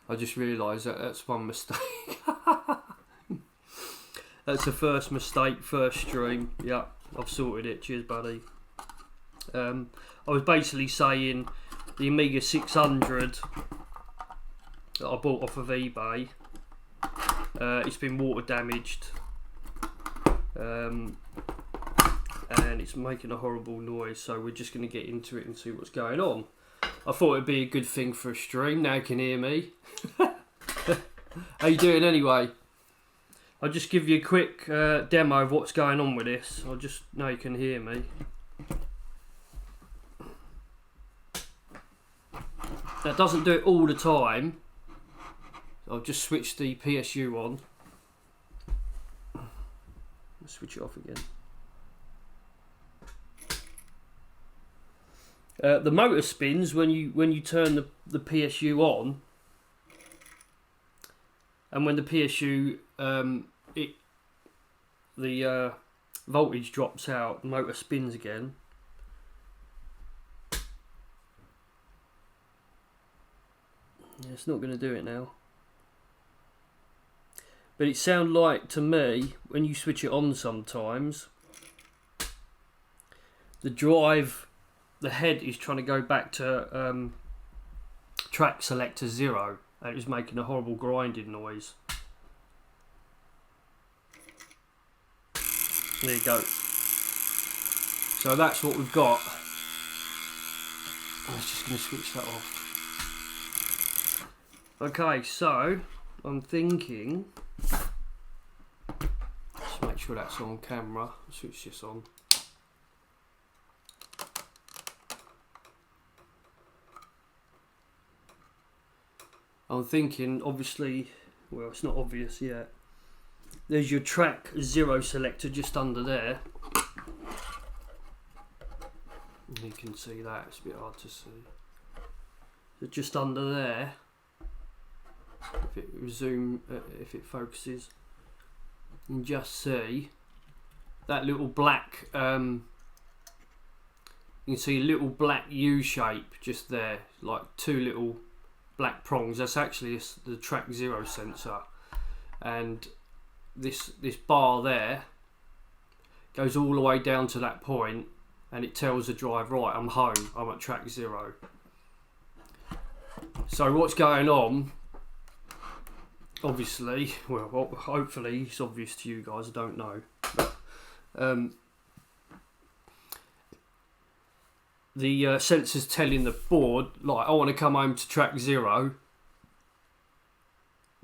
I just realised that that's one mistake. That's the first mistake, first stream. Yeah, I've sorted it. Cheers, buddy. I was basically saying the Amiga 600 that I bought off of eBay, it's been water damaged, and it's making a horrible noise, so we're just going to get into it and see what's going on. I thought it'd be a good thing for a stream. Now you can hear me. How you doing anyway? I'll just give you a quick demo of what's going on with this. I'll just know you can hear me. That doesn't do it all the time. I'll just switch the PSU on. Switch it off again. The motor spins when you turn the PSU on, and when the PSU the voltage drops out, the motor spins again. Yeah, it's not going to do it now. But it sounds like to me, when you switch it on sometimes, the drive, the head is trying to go back to track selector 0, and it's making a horrible grinding noise. There you go. So that's what we've got. I was just going to switch that off. Okay, so I'm thinking, just make sure that's on camera. Switch this on. I'm thinking, obviously, well, it's not obvious yet. There's your track 0 selector just under there. You can see that, it's a bit hard to see. So just under there, if it zoom, if it focuses, you can just see that little black, you can see a little black U shape just there, like two little black prongs. That's actually the track 0 sensor, and this bar there goes all the way down to that point, and it tells the drive, right, I'm home, I'm at track 0. So what's going on, obviously, well, hopefully it's obvious to you guys, I don't know, but the sensor's telling the board, like, I want to come home to track 0,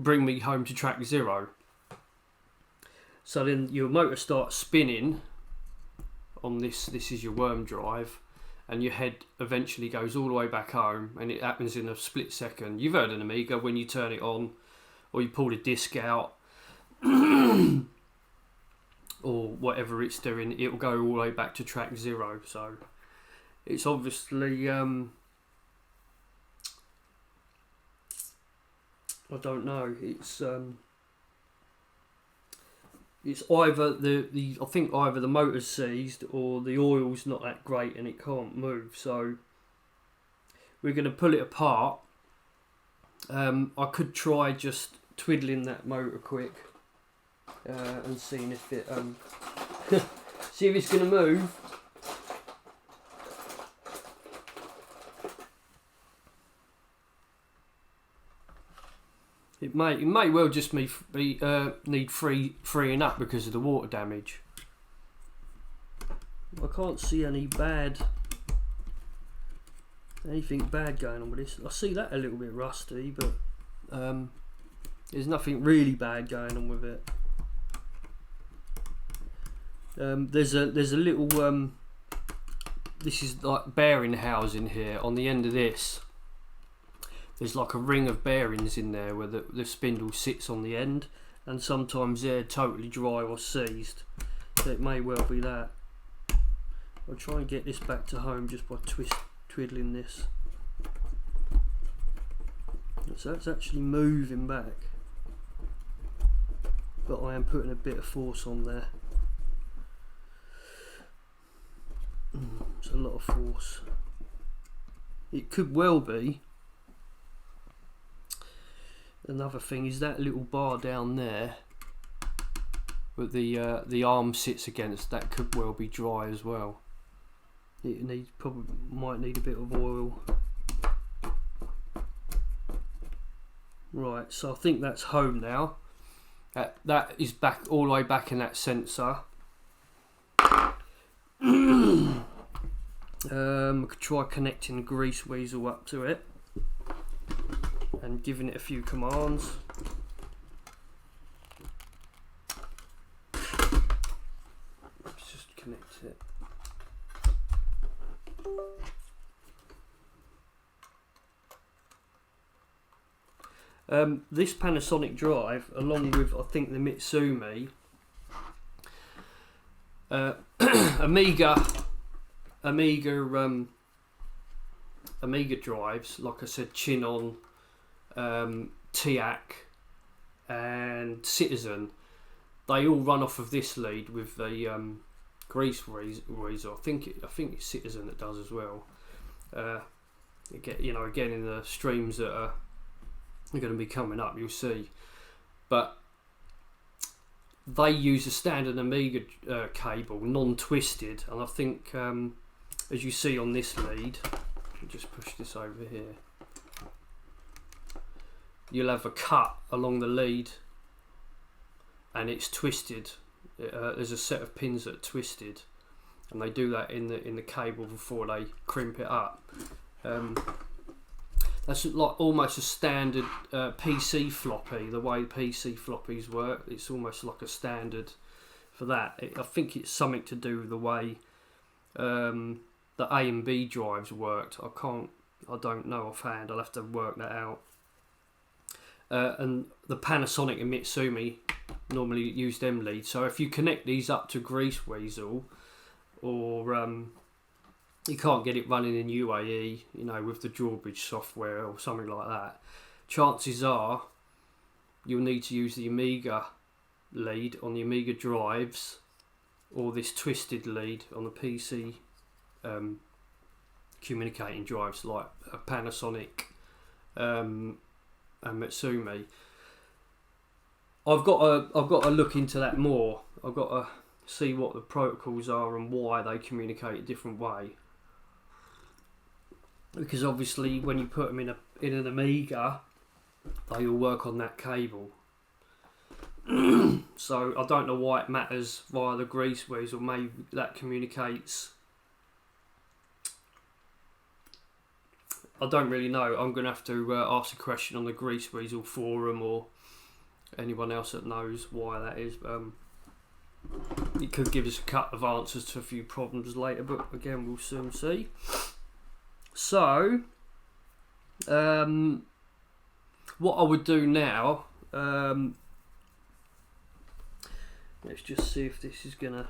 bring me home to track 0. So then your motor starts spinning on this is your worm drive, and your head eventually goes all the way back home, and it happens in a split second. You've heard an Amiga when you turn it on, or you pull the disc out, or whatever it's doing, it will go all the way back to track 0. So it's obviously, I don't know, it's either I think either the motor's seized or the oil's not that great and it can't move. So we're going to pull it apart. I could try just twiddling that motor quick and seeing if it see if it's going to move. It may well just need freeing up because of the water damage. I can't see anything bad going on with this. I see that a little bit rusty, but there's nothing really bad going on with it. There's a little this is like bearing housing here on the end of this. There's like a ring of bearings in there where the spindle sits on the end, and sometimes they're totally dry or seized, so it may well be that. I'll try and get this back to home just by twiddling this. So that's actually moving back, but I am putting a bit of force on there. It's a lot of force. It could well be another thing is that little bar down there that the arm sits against, that could well be dry as well. It needs, probably might need a bit of oil. Right, so I think that's home now. That is back all the way back in that sensor. I could try connecting the Greaseweazle up to it and giving it a few commands. Let's just connect it. This Panasonic drive, along with I think the Mitsumi, Amiga drives, like I said, Chinon, TIAC and Citizen, they all run off of this lead with the Greaseweazle. I think it's Citizen that does as well. Again in the streams that are going to be coming up, you'll see. But they use a standard Amiga cable, non-twisted, and I think, as you see on this lead, I'll just push this over here, you'll have a cut along the lead, and it's twisted. There's a set of pins that are twisted, and they do that in the cable before they crimp it up. That's like almost a standard PC floppy, the way PC floppies work. It's almost like a standard for that. I think it's something to do with the way the A and B drives worked. I don't know offhand. I'll have to work that out. And the Panasonic and Mitsumi normally use them leads. So if you connect these up to Greaseweazle, or you can't get it running in UAE, with the drawbridge software or something like that, chances are you'll need to use the Amiga lead on the Amiga drives, or this twisted lead on the PC communicating drives like a Panasonic and Mitsumi. I've got to look into that more. I've got to see what the protocols are and why they communicate a different way. Because obviously when you put them in an Amiga, they all work on that cable. So I don't know why it matters via the Greaseweazle. Maybe that communicates. I don't really know. I'm going to have to ask a question on the Greaseweazle forum, or anyone else that knows why that is. It could give us a couple of answers to a few problems later, but again, we'll soon see. So, what I would do now, let's just see if this is going to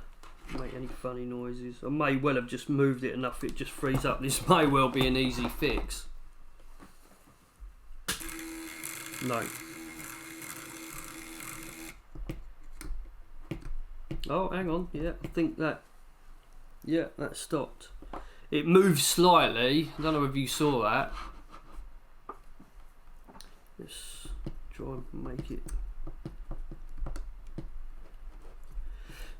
make any funny noises. I may well have just moved it enough it just frees up. This may well be an easy fix. No. Oh, hang on. Yeah, I think that. Yeah, that stopped. It moved slightly. I don't know if you saw that. Let's try and make it.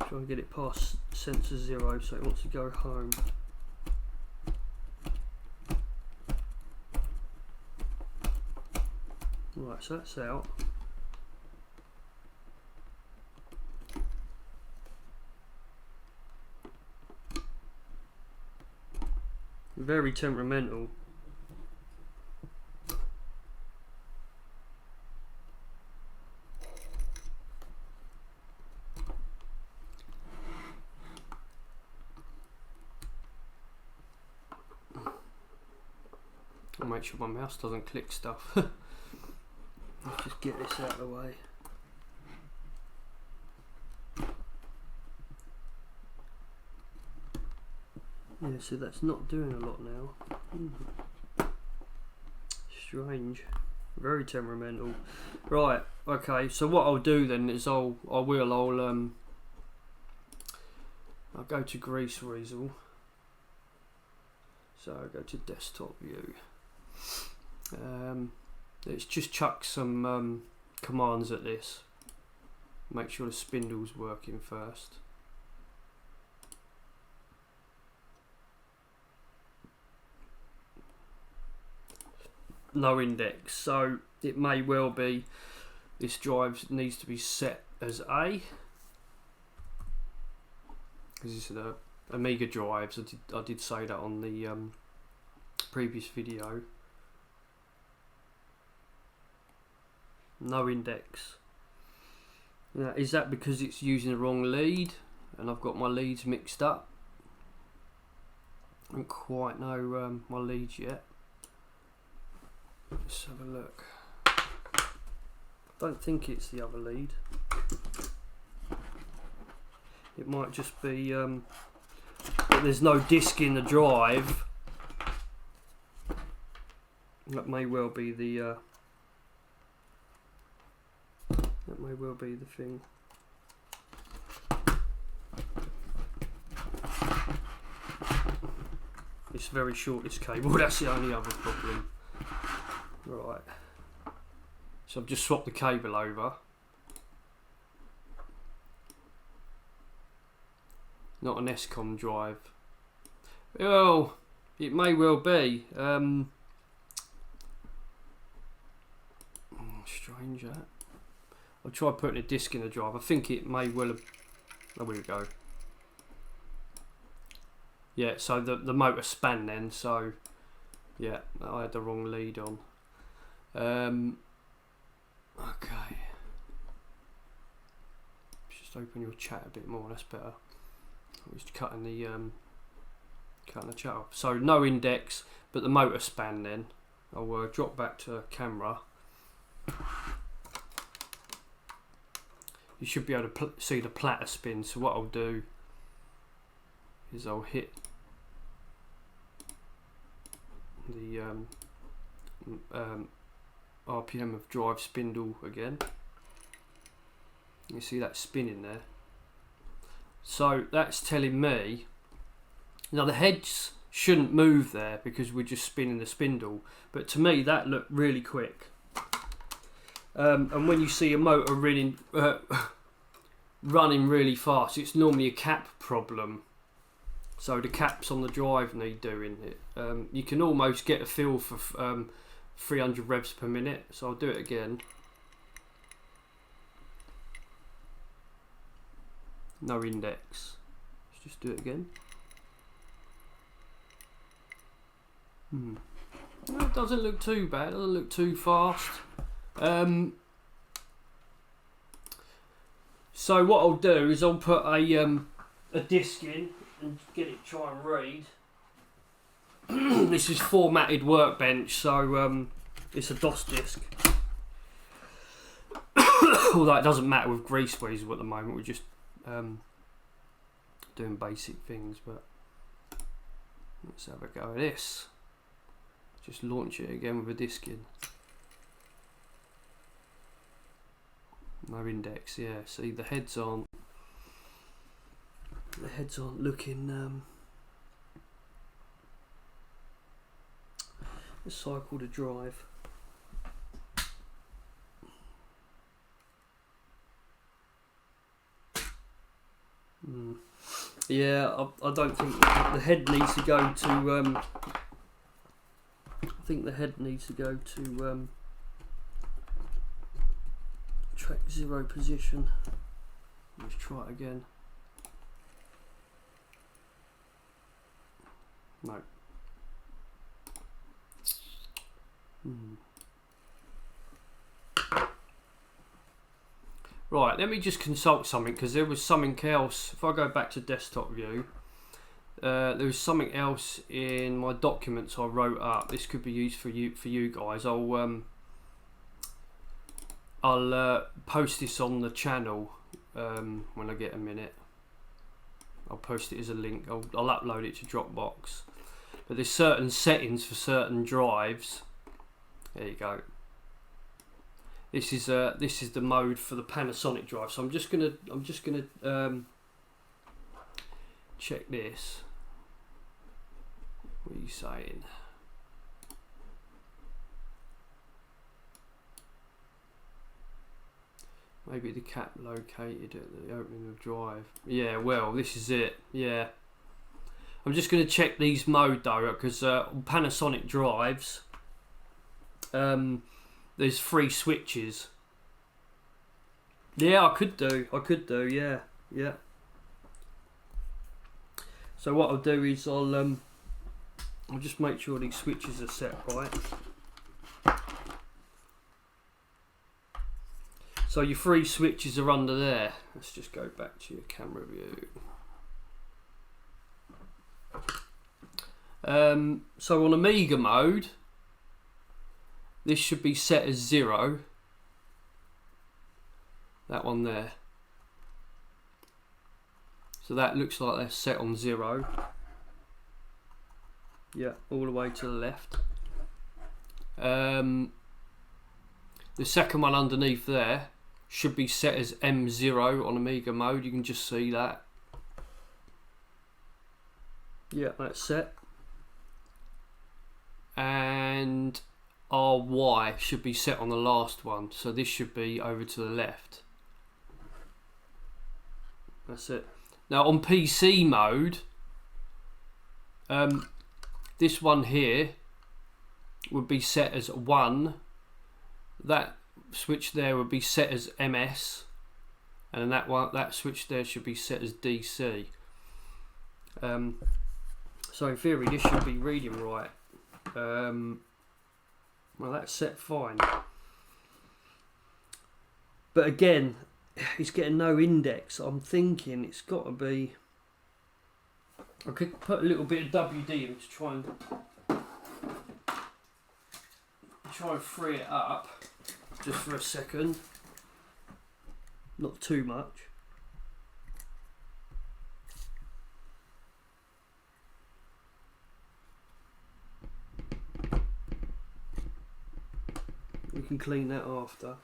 Try and get it past sensor 0, so it wants to go home. Right, so that's out. Very temperamental. I'll make sure my mouse doesn't click stuff. Let's just get this out of the way. Yeah, so that's not doing a lot now. Strange. Very temperamental. Right, okay, so what I'll do then is I'll go to Greaseweazle. So I'll go to desktop view. let's just chuck some commands at this. Make sure the spindle's working first. No index, so it may well be this drive needs to be set as A, because this is the Amiga drives. I did say that on the previous video. No index. Now, is that because it's using the wrong lead and I've got my leads mixed up? I don't quite know my leads yet. Let's have a look. Don't think it's the other lead. It might just be that there's no disk in the drive. That may well be the thing. It's very short, this cable. That's the only other problem. Right, so I've just swapped the cable over. Not an SCOM drive. Oh, it may well be. Strange that. I'll try putting a disc in the drive. I think it may well have. Oh, there we go. Yeah, so the motor span then. So yeah, I had the wrong lead on. Okay. Just open your chat a bit more. That's better. I'm just cutting the chat off. So no index, but the motor span. Then I'll drop back to camera. You should be able to see the platter spin. So what I'll do is I'll hit the RPM of drive spindle again. You see that spinning there. So that's telling me, now the heads shouldn't move there because we're just spinning the spindle, but to me that looked really quick. And when you see a motor running really fast, it's normally a cap problem. So the caps on the drive need doing it. You can almost get a feel for 300 revs per minute. So I'll do it again. No index. Let's just do it again. Well, it doesn't look too bad. It doesn't look too fast. So what I'll do is I'll put a disc in and get it try and read. This is formatted Workbench, so it's a DOS disc. Although it doesn't matter with Greaseweazle at the moment, we're just doing basic things. But let's have a go at this. Just launch it again with a disc in. No index, yeah. See, the heads aren't looking. Let's cycle the drive. Yeah, I don't think the head needs to go to. I think the head needs to go to track 0 position. Let's try it again. No. Right, let me just consult something, because there was something else. If I go back to desktop view, there was something else in my documents I wrote up. This could be used for you guys. I'll post this on the channel when I get a minute. I'll post it as a link. I'll upload it to Dropbox. But there's certain settings for certain drives. There you go. This is the mode for the Panasonic drive. So I'm just gonna check this. What are you saying? Maybe the cap located at the opening of drive. Yeah, well, this is it. Yeah. I'm just going to check these mode though, because on Panasonic drives, there's 3 switches. Yeah, I could do, yeah. So what I'll do is I'll just make sure these switches are set right. So your 3 switches are under there. Let's just go back to your camera view. So on Amiga mode, this should be set as 0. That one there. So that looks like they're set on 0. Yeah, all the way to the left. The second one underneath there should be set as M0 on Amiga mode. You can just see that. Yeah, that's set. And RY should be set on the last one. So this should be over to the left. That's it. Now on PC mode, this one here would be set as 1. That switch there would be set as MS, and that switch there should be set as DC. So in theory this should be reading right. Well, that's set fine, but again it's getting no index. I'm thinking it's got to be, I could put a little bit of WD in to try and free it up just for a second, not too much. We can clean that after.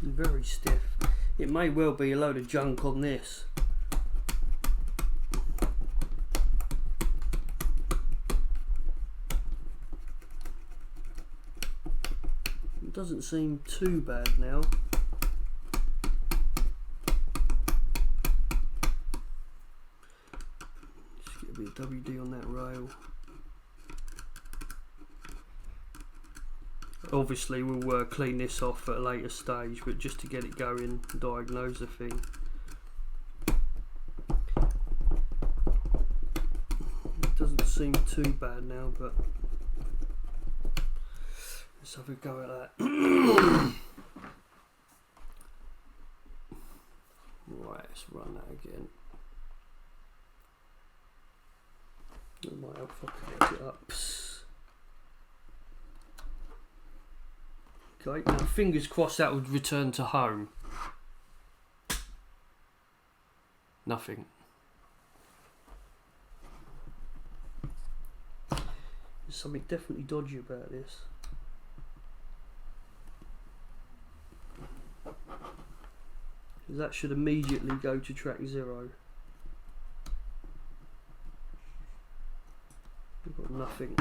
Very stiff. It may well be a load of junk on this. It doesn't seem too bad now. Just get a bit of WD on that rail. Obviously we'll clean this off at a later stage, but just to get it going, diagnose the thing. It doesn't seem too bad now, but let's have a go at that. Right, let's run that again. It might help if I can get it up. Okay, now fingers crossed that would return to home. Nothing. There's something definitely dodgy about this. That should immediately go to track 0. We've got nothing.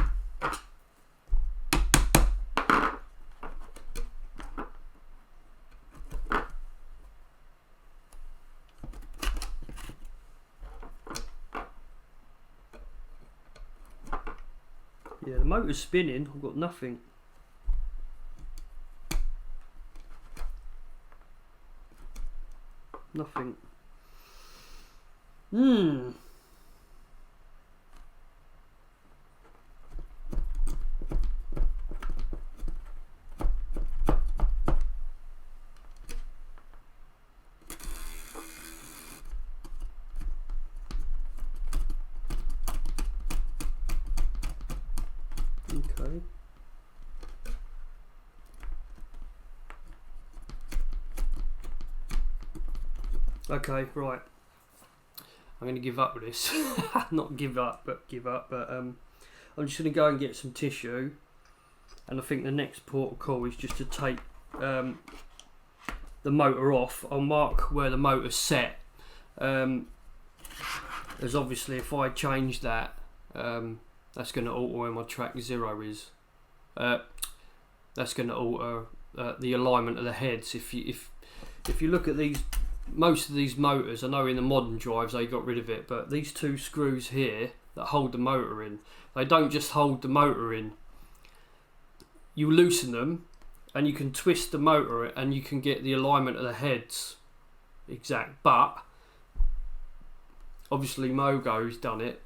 Yeah, the motor's spinning, I've got nothing. Nothing. Okay. Okay, right. I'm going to give up with this. Not give up, but give up. But I'm just going to go and get some tissue, and I think the next port of call is just to take the motor off. I'll mark where the motor's set, as obviously if I change that, that's going to alter where my track 0 is. That's going to alter the alignment of the heads. If you look at these, most of these motors, I know in the modern drives they got rid of it, but these two screws here that hold the motor in, they don't just hold the motor in. You loosen them and you can twist the motor and you can get the alignment of the heads exact, but obviously Mogo's done it.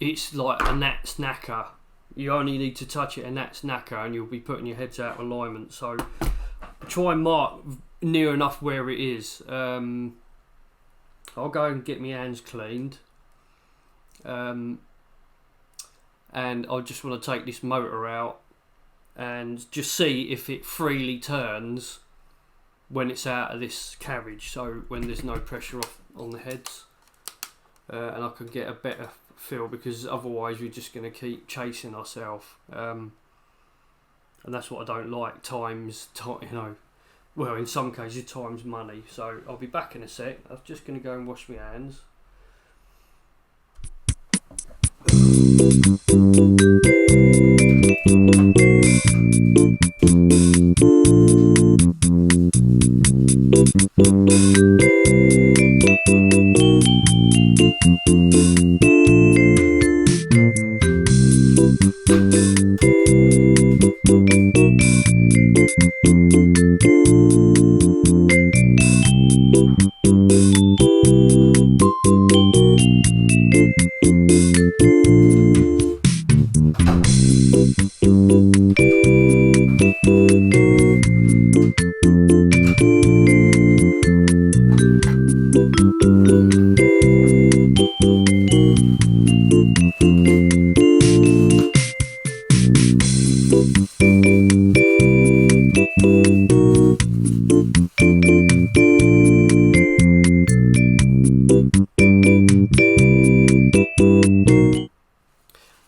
It's like a gnat snacker. You only need to touch it a gnat snacker and you'll be putting your heads out of alignment. So try and mark near enough where it is. I'll go and get my hands cleaned. And I just want to take this motor out and just see if it freely turns when it's out of this carriage, so when there's no pressure on the heads, and I can get a better feel, because otherwise we're just going to keep chasing ourselves, and that's what I don't like. Well, in some cases time's money. So I'll be back in a sec. I'm just going to go and wash my hands.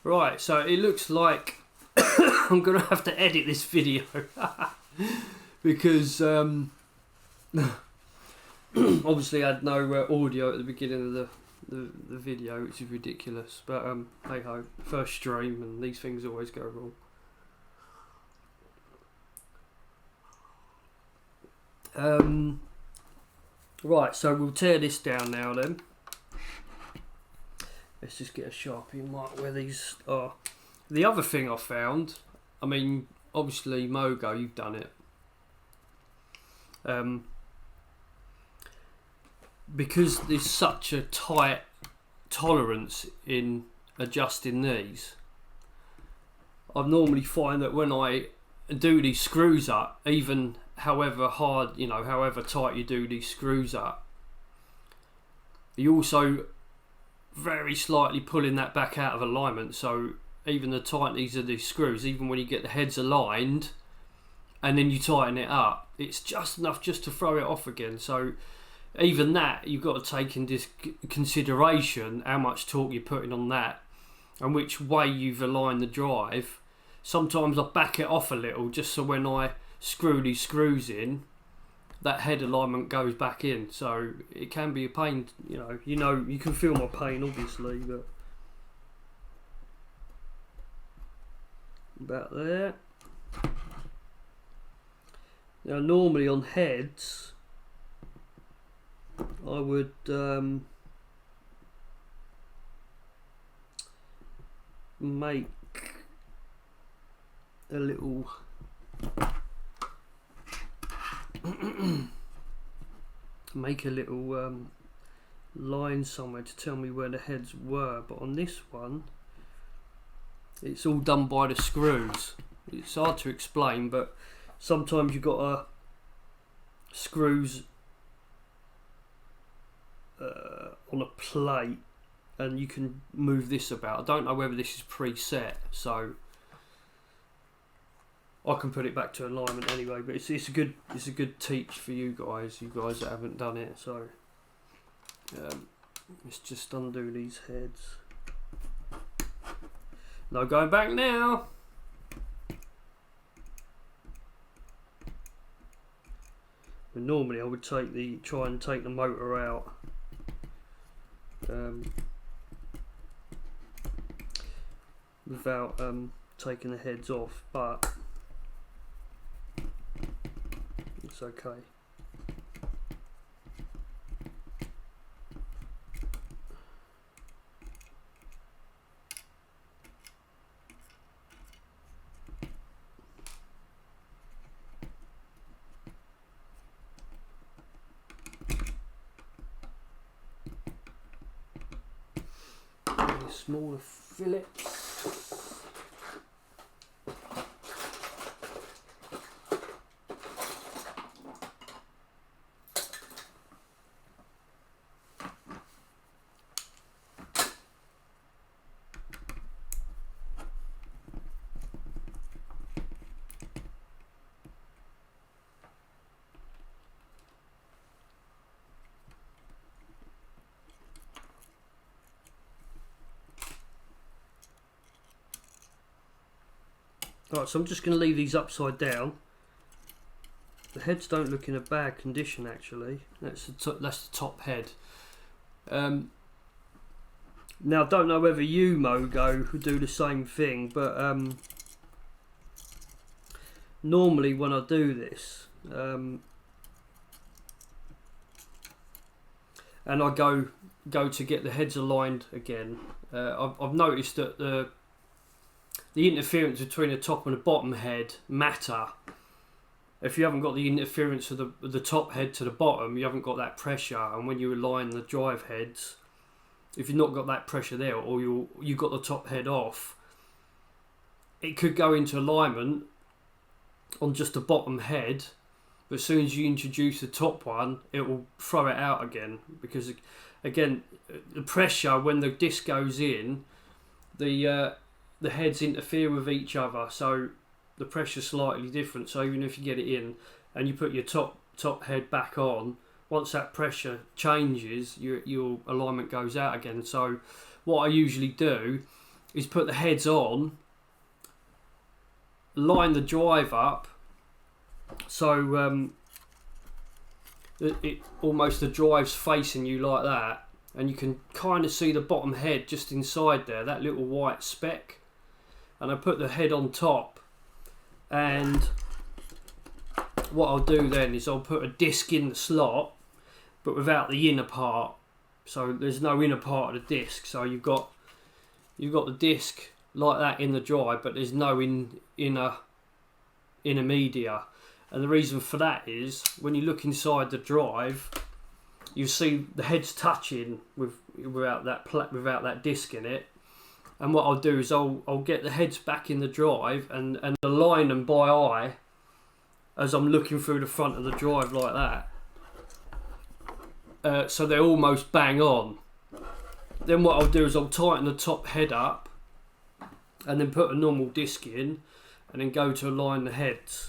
Right, so it looks like I'm going to have to edit this video because obviously I had no audio at the beginning of the video, which is ridiculous, but hey ho, first stream and these things always go wrong. Right, so we'll tear this down now then. Let's just get a Sharpie and mark where these are. The other thing I found, I mean, obviously Mogo, you've done it. Because there's such a tight tolerance in adjusting these, I normally find that when I do these screws up, even however hard, however tight you do these screws up, you also very slightly pulling that back out of alignment. So even the tightness of these screws, even when you get the heads aligned and then you tighten it up, it's just enough just to throw it off again. So even that, you've got to take into consideration how much torque you're putting on that and which way you've aligned the drive. Sometimes I back it off a little just so when I screw these screws in, that head alignment goes back in. So it can be a pain, you can feel my pain obviously, but about there. Now normally on heads I would make a little line somewhere to tell me where the heads were, but on this one it's all done by the screws. It's hard to explain, but sometimes you've got screws on a plate and you can move this about. I don't know whether this is preset, so I can put it back to alignment anyway, but it's a good teach for you guys that haven't done it. So let's just undo these heads. No going back now. But normally I would try and take the motor out. Without taking the heads off, but it's okay. Smaller fillets. Right, so I'm just going to leave these upside down. The heads don't look in a bad condition actually. That's the top head. Now I don't know whether you, Mogo, would do the same thing, but normally when I do this, and I go to get the heads aligned again, I've noticed that the interference between the top and the bottom head matter. If you haven't got the interference of the top head to the bottom, you haven't got that pressure, and when you align the drive heads, if you've not got that pressure there, or you got the top head off, it could go into alignment on just the bottom head, but as soon as you introduce the top one, it will throw it out again, because again the pressure when the disc goes in, the heads interfere with each other, so the pressure's slightly different. So even if you get it in and you put your top head back on, once that pressure changes, your alignment goes out again. So what I usually do is put the heads on, line the drive up, so it almost the drive's facing you like that, and you can kind of see the bottom head just inside there, that little white speck. And I put the head on top, and what I'll do then is I'll put a disc in the slot, but without the inner part, so there's no inner part of the disc. So you've got the disc like that in the drive, but there's no inner media. And the reason for that is when you look inside the drive, you see the heads touching without that disc in it. And what I'll do is I'll get the heads back in the drive and align them by eye as I'm looking through the front of the drive like that. So they're almost bang on. Then what I'll do is I'll tighten the top head up and then put a normal disc in and then go to align the heads.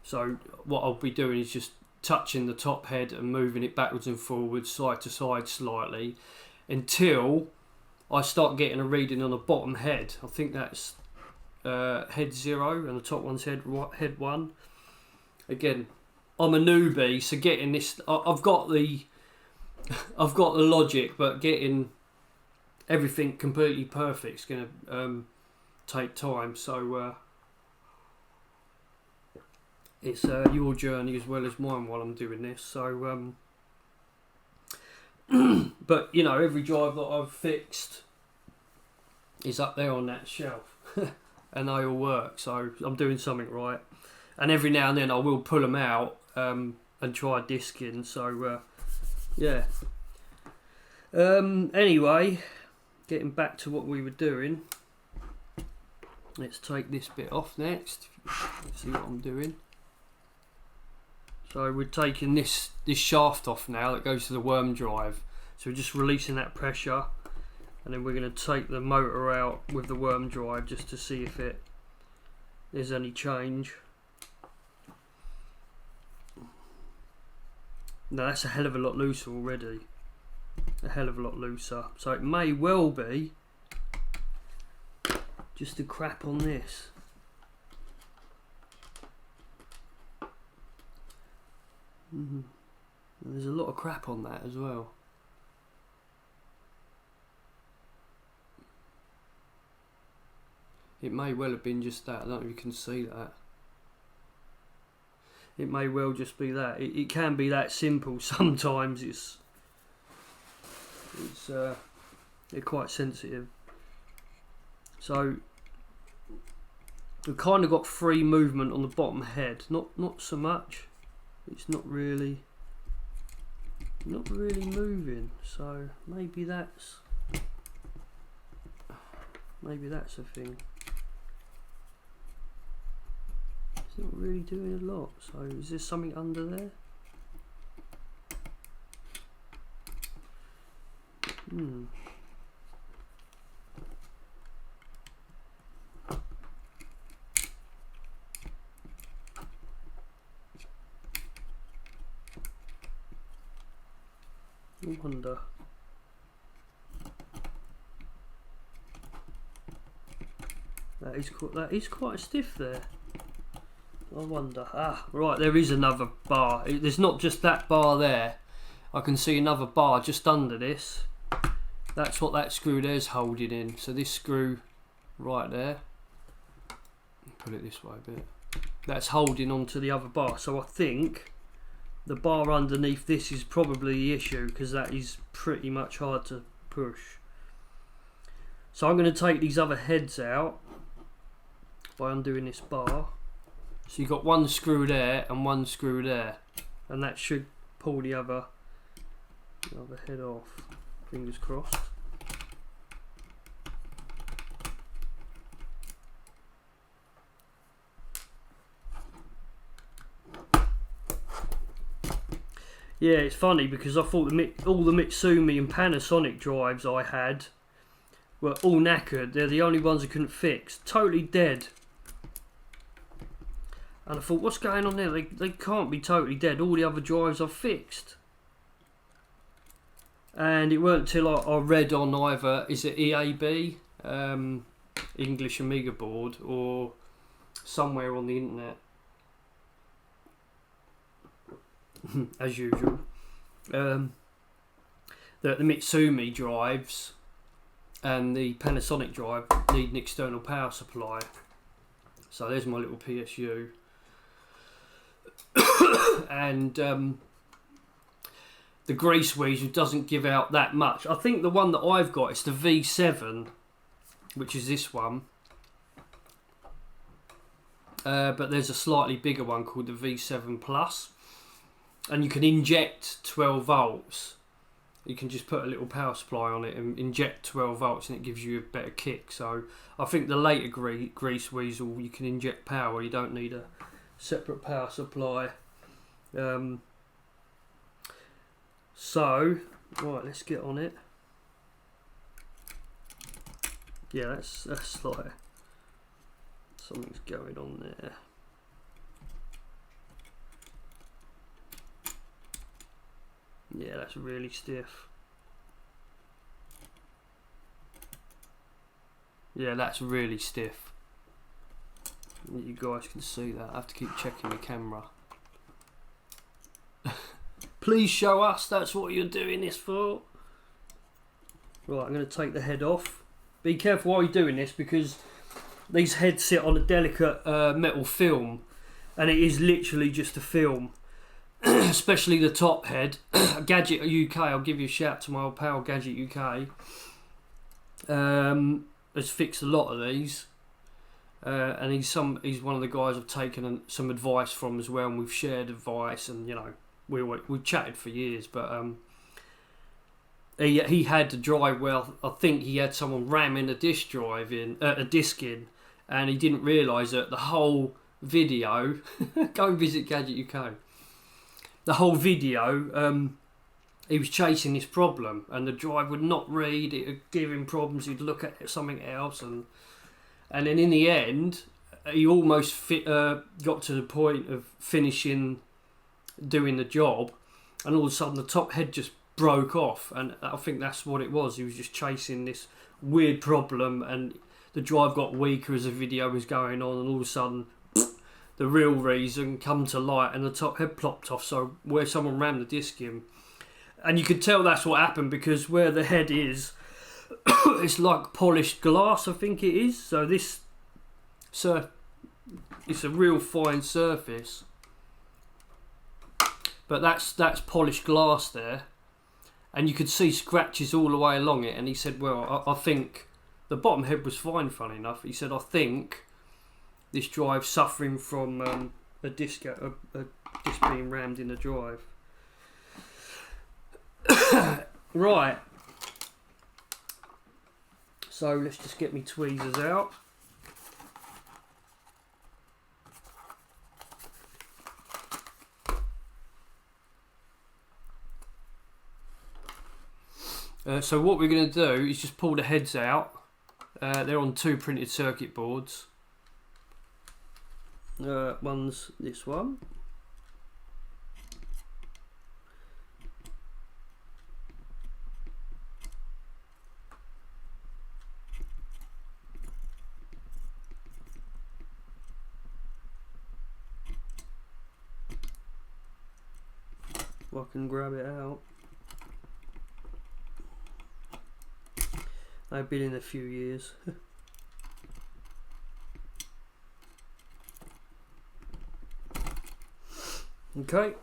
So what I'll be doing is just touching the top head and moving it backwards and forwards, side to side slightly, until I start getting a reading on the bottom head. I think that's head 0 and the top one's head 1. Again, I'm a newbie, so getting this, I've got the logic, but getting everything completely perfect is going to take time. So it's your journey as well as mine while I'm doing this. So but you know, every drive that I've fixed is up there on that shelf and they all work, so I'm doing something right. And every now and then I will pull them out and try disking. So yeah, anyway, getting back to what we were doing, let's take this bit off next. Let's see what I'm doing. So we're taking this shaft off now that goes to the worm drive. So we're just releasing that pressure, and then we're going to take the motor out with the worm drive just to see if there's any change. No, that's a hell of a lot looser already. a hell of a lot looser. So it may well be just a crap on this. There's a lot of crap on that as well. It may well have been just that. I don't know if you can see that. It may well just be that. It can be that simple. Sometimes they're quite sensitive. So we've kind of got free movement on the bottom head. Not so much. It's not really moving. So maybe that's a thing. It's not really doing a lot. So is there something under there? I wonder. That is quite stiff there. I wonder. Ah, right, there is another bar. There's not just that bar there. I can see another bar just under this. That's what that screw there's holding in. So this screw right there, put it this way a bit, that's holding onto the other bar. So I think the bar underneath this is probably the issue, because that is pretty much hard to push. So I'm going to take these other heads out by undoing this bar. So you've got one screw there and one screw there, and that should pull the other head off. Fingers crossed. Yeah, it's funny because I thought all the Mitsumi and Panasonic drives I had were all knackered. They're the only ones I couldn't fix. Totally dead. And I thought, what's going on there? They can't be totally dead. All the other drives I've fixed. And it weren't until I read on either, is it EAB, English Amiga board, or somewhere on the internet, as usual, that the Mitsumi drives and the Panasonic drive need an external power supply. So there's my little PSU. And the Greaseweazle doesn't give out that much. I think the one that I've got is the V7, which is this one. But there's a slightly bigger one called the V7 Plus. And you can inject 12 volts. You can just put a little power supply on it and inject 12 volts and it gives you a better kick. So I think the later Greaseweazle, you can inject power. You don't need a separate power supply. So, right, let's get on it. Yeah, that's like something's going on there. Yeah, that's really stiff. Yeah, that's really stiff. You guys can see that. I have to keep checking the camera. Please show us that's what you're doing this for. Right, I'm going to take the head off. Be careful while you're doing this, because these heads sit on a delicate metal film, and it is literally just a film. Especially the top head. Gadget UK, I'll give you a shout to my old pal Gadget UK. Has fixed a lot of these. And he's one of the guys I've taken some advice from as well, and we've shared advice, and you know we've chatted for years. But he had to drive well. I think he had someone ramming a disc in, and he didn't realise that the whole video. Go and visit Gadget UK. The whole video, he was chasing this problem, and the drive would not read. It would give him problems. He'd look at something else, and then in the end, he almost got to the point of finishing doing the job, and all of a sudden the top head just broke off, and I think that's what it was. He was just chasing this weird problem, and the drive got weaker as the video was going on, and all of a sudden the real reason come to light, and the top head plopped off, so where someone rammed the disc in. And you could tell that's what happened, because where the head is, it's like polished glass, I think it is. So this, it's a real fine surface, but that's polished glass there, and you could see scratches all the way along it. And he said, well, I think the bottom head was fine, funny enough. He said, I think this drive's suffering from a disc being rammed in the drive. Right, so let's just get me tweezers out. So what we're going to do is just pull the heads out. They're on 2 printed circuit boards. One's this one. I can grab it out. I've been in a few years. Okay.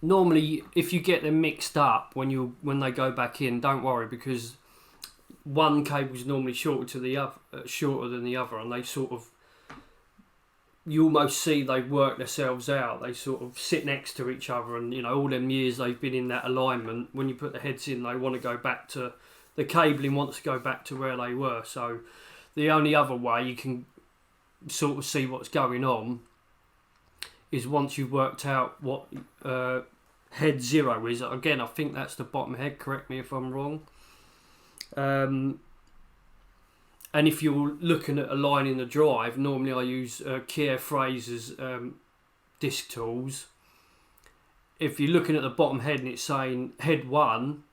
Normally, if you get them mixed up when they go back in, don't worry, because one cable is normally shorter than the other, and they sort of, you almost see they work themselves out. They sort of sit next to each other, and you know, all them years they've been in that alignment. When you put the heads in, they want to go back to the cabling wants to go back to where they were. So the only other way you can sort of see what's going on is once you've worked out what head 0 is. Again, I think that's the bottom head. Correct me if I'm wrong. And if you're looking at aligning the drive, normally I use Keir Fraser's disc tools. If you're looking at the bottom head and it's saying head 1,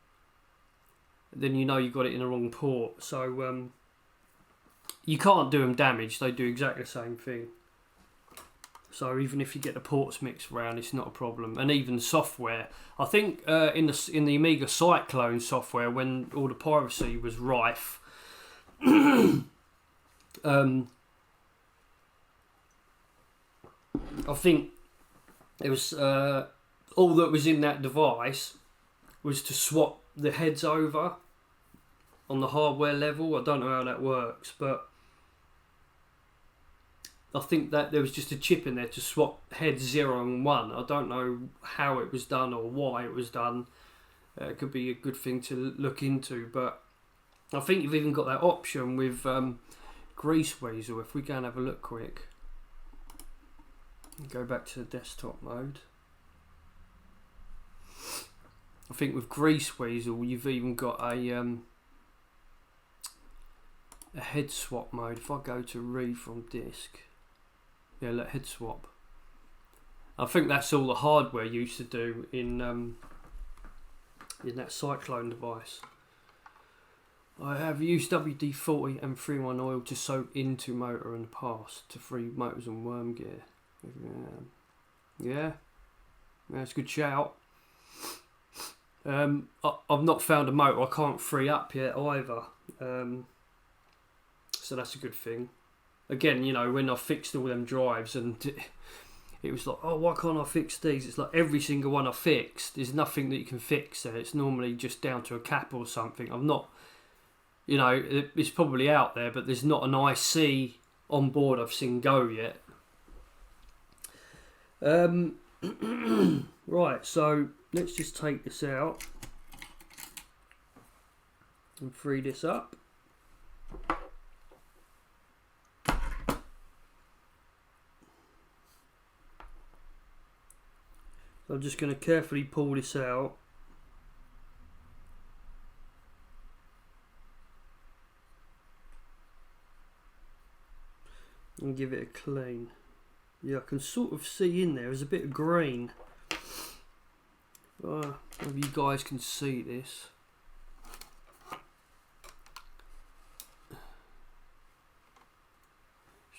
then you know you've got it in the wrong port. So you can't do them damage. They do exactly the same thing. So even if you get the ports mixed around, it's not a problem. And even software, I think in the Amiga Cyclone software, when all the piracy was rife, I think it was all that was in that device was to swap the heads over on the hardware level. I don't know how that works, but I think that there was just a chip in there to swap heads 0 and 1. I don't know how it was done or why it was done. It could be a good thing to look into, but I think you've even got that option with Greaseweazle. If we go and have a look quick, go back to the desktop mode. I think with Greaseweazle you've even got a head swap mode. If I go to read from disk, yeah, let head swap. I think that's all the hardware used to do in that Cyclone device. I have used WD-40 and 3-in-1 oil to soak into motor in the past to free motors and worm gear. Yeah, that's a good shout. I've not found a motor I can't free up yet either, so that's a good thing. Again, you know, when I fixed all them drives and it was like, oh, why can't I fix these? It's like every single one I fixed, there's nothing that you can fix there. It's normally just down to a cap or something. I'm not, you know, it's probably out there, but there's not an IC on board I've seen go yet. Right, so let's just take this out and free this up. So I'm just going to carefully pull this out. And give it a clean. Yeah, I can sort of see in there, there's a bit of green. Maybe you guys can see this. Let's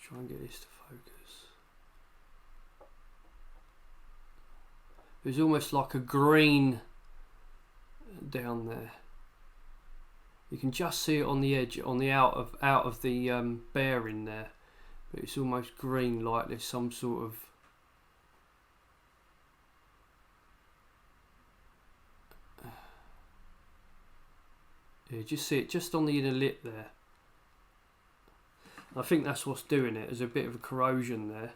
try and get this to focus. There's almost like a green down there. You can just see it on the edge, on the out of the bearing there, but it's almost green, like there's some sort of yeah, just see it just on the inner lip there. I think that's what's doing it. There's a bit of a corrosion there.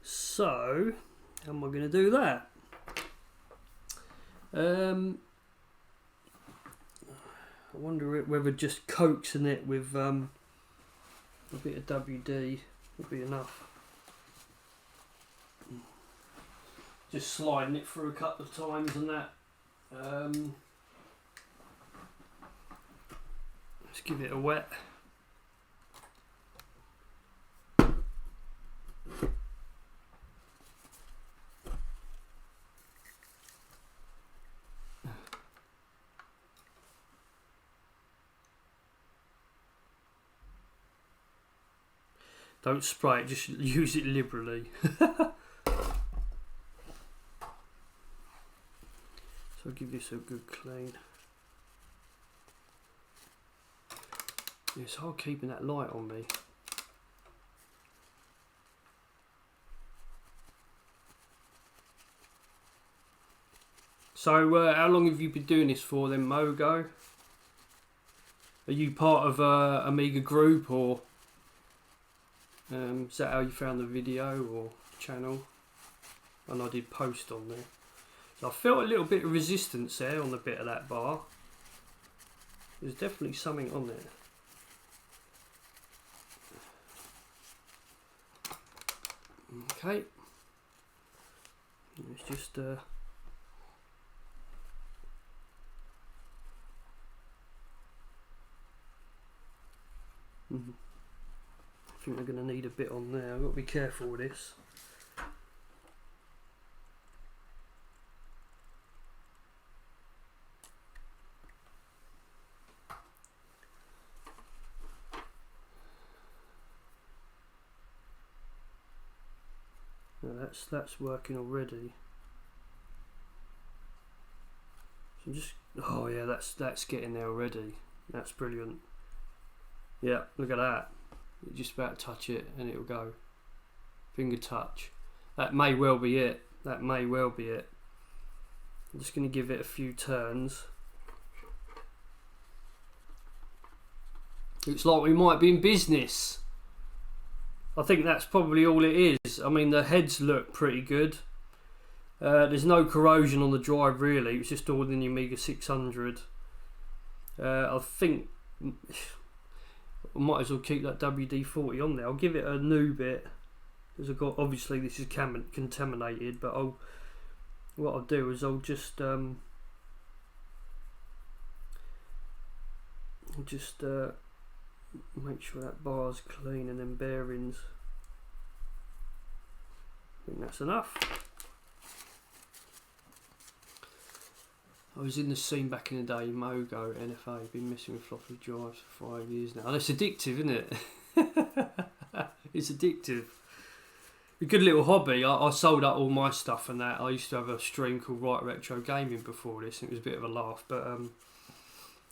So, how am I going to do that? I wonder whether just coaxing it with a bit of WD would be enough. Just sliding it through a couple of times and that. Let's give it a wet. Don't spray it, just use it liberally. So I'll give this a good clean. It's hard keeping that light on me. So how long have you been doing this for then, Mogo? Are you part of a Amiga group, or is that how you found the video or channel? And I did post on there. So I felt a little bit of resistance there on the bit of that bar. There's definitely something on there. Okay. It's just I think we're going to need a bit on there. I've got to be careful with this. Now that's working already. So just, oh yeah, that's getting there already. That's brilliant. Yeah, look at that. You just about touch it and it'll go. Finger touch. That may well be it. That may well be it. I'm just going to give it a few turns. Looks like we might be in business. I think that's probably all it is. I mean, the heads look pretty good. There's no corrosion on the drive really. It's just all in the Amiga 600. I think I might as well keep that WD-40 on there. I'll give it a new bit, because I've got, obviously this is contaminated, but what I'll do is I'll just make sure that bar's clean, and then bearings. I think that's enough. I was in the scene back in the day, Mogo, NFA, been messing with floppy drives for 5 years now. And it's addictive, isn't it? It's addictive. A good little hobby. I sold up all my stuff and that. I used to have a stream called Right Retro Gaming before this, and it was a bit of a laugh. But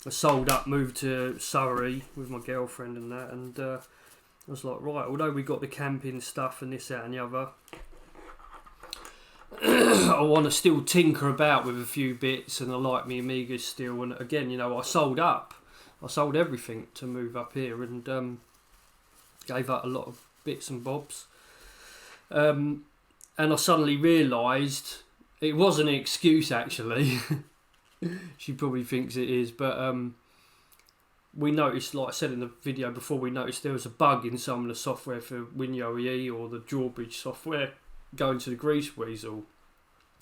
I sold up, moved to Surrey with my girlfriend and that, and I was like, right, although we got the camping stuff and this, that and the other, I want to still tinker about with a few bits, and I like my Amigas still. And again, you know, I sold everything to move up here, and gave up a lot of bits and bobs. And I suddenly realised it wasn't an excuse, actually. She probably thinks it is, but we noticed, like I said in the video before, we noticed there was a bug in some of the software for WinUAE or the drawbridge software going to the Greaseweazle,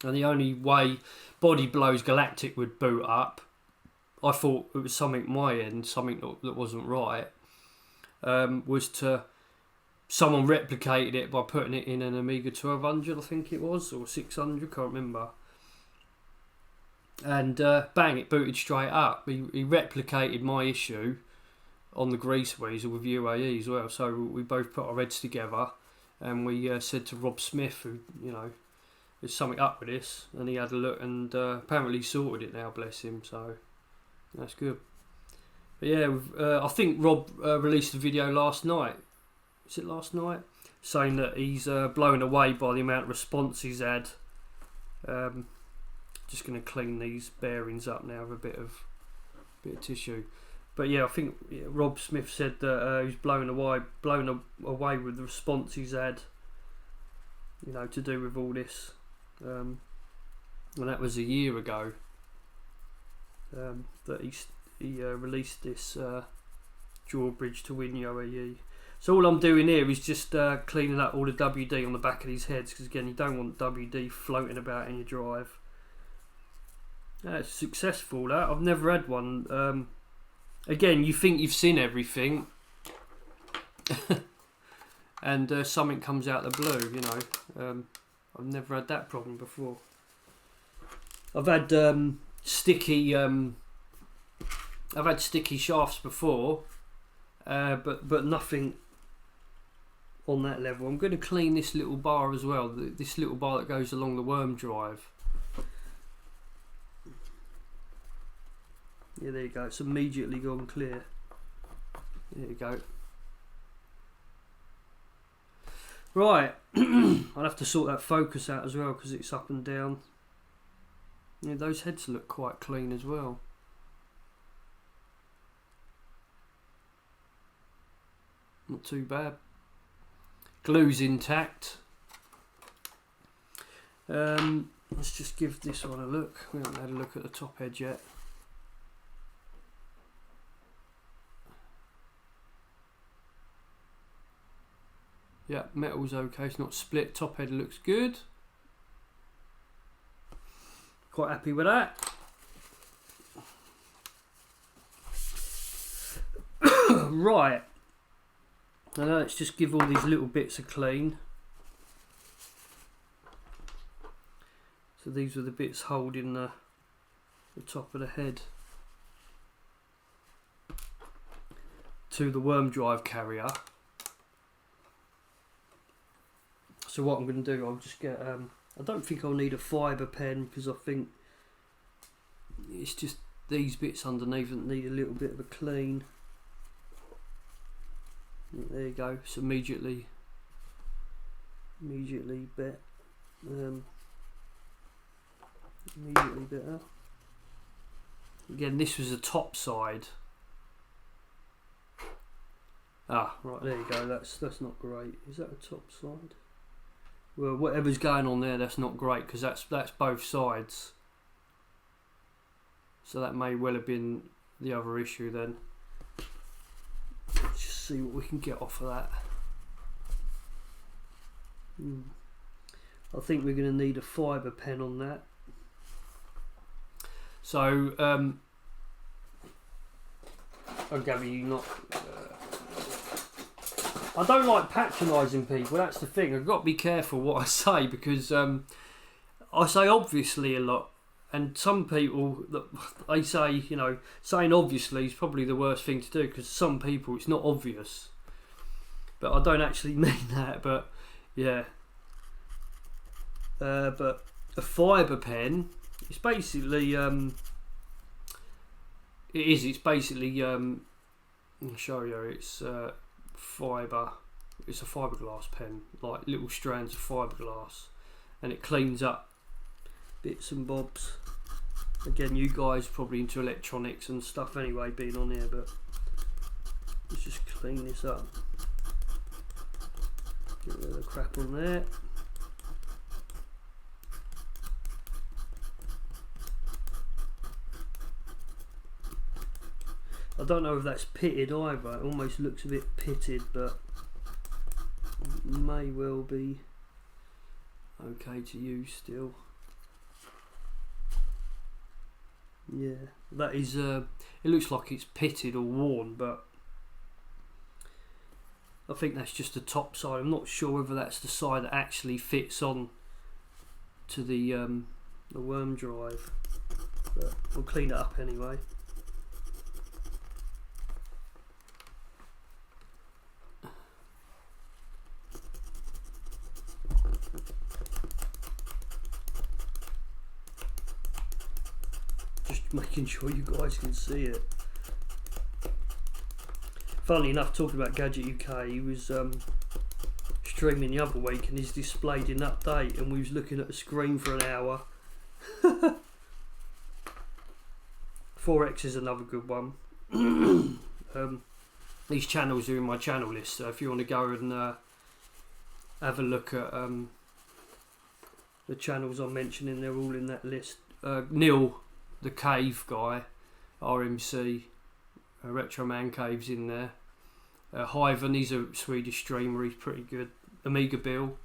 and the only way Body Blows Galactic would boot up, I thought it was something at my end, something that wasn't right, was to someone replicated it by putting it in an Amiga 1200, I think it was, or 600, can't remember. and bang, it booted straight up. He replicated my issue on the Greaseweazle with UAE as well. So we both put our heads together, and we said to Rob Smith, who, you know, there's something up with this, and he had a look, and apparently sorted it now, bless him. So that's good. But yeah, I think Rob released a video last night. Was it last night? Saying that he's blown away by the amount of response he's had. Just going to clean these bearings up now with a bit of tissue. But yeah, I think Rob Smith said that he's blown away with the response he's had. You know, to do with all this. And that was a year ago that he released this drawbridge to WinUAE. So all I'm doing here is just cleaning up all the WD on the back of these heads, because again, you don't want WD floating about in your drive. It's successful, that. I've never had one. Again, you think you've seen everything and something comes out of the blue, you know. I've never had that problem before. I've had sticky shafts before, but nothing on that level. I'm going to clean this little bar as well, this little bar that goes along the worm drive. Yeah, there you go, it's immediately gone clear. There you go. Right, I'll have to sort that focus out as well, because it's up and down. Yeah, those heads look quite clean as well. Not too bad. Glue's intact. Let's just give this one a look. We haven't had a look at the top edge yet. Yeah, metal's okay, it's not split. Top head looks good. Quite happy with that. Right. Now let's just give all these little bits a clean. So these are the bits holding the top of the head to the worm drive carrier. So what I'm going to do, I'll just get, I don't think I'll need a fibre pen, because I think it's just these bits underneath that need a little bit of a clean. There you go, it's immediately better. Immediately better. Again, this was the top side. Ah, right, there you go, that's not great. Is that the top side? Well, whatever's going on there, that's not great, because that's both sides. So that may well have been the other issue then. Let's just see what we can get off of that. I think we're going to need a fibre pen on that. So, I'll gather you not... I don't like patronising people, that's the thing. I've got to be careful what I say, because I say obviously a lot, and some people, they say, you know, saying obviously is probably the worst thing to do, because some people it's not obvious. But I don't actually mean that, but yeah. But a fibre pen, it's basically, it's basically, I'll show you, it's fibre, it's a fiberglass pen, like little strands of fiberglass, and it cleans up bits and bobs. Again, you guys probably into electronics and stuff anyway, being on here, but let's just clean this up, get rid of the crap on there. I don't know if that's pitted either, it almost looks a bit pitted, but it may well be okay to use still. Yeah, that is, it looks like it's pitted or worn, but I think that's just the top side. I'm not sure whether that's the side that actually fits on to the worm drive. but we'll clean it up anyway. Just making sure you guys can see it. Funnily enough, talking about Gadget UK, he was streaming the other week and he's displayed an update and we was looking at the screen for an hour. 4X is another good one. These channels are in my channel list, so if you want to go and have a look at the channels I'm mentioning, they're all in that list. Neil, the cave guy, RMC, Retro Man Cave's in there. Hyven, he's a Swedish streamer, he's pretty good. Amiga Bill.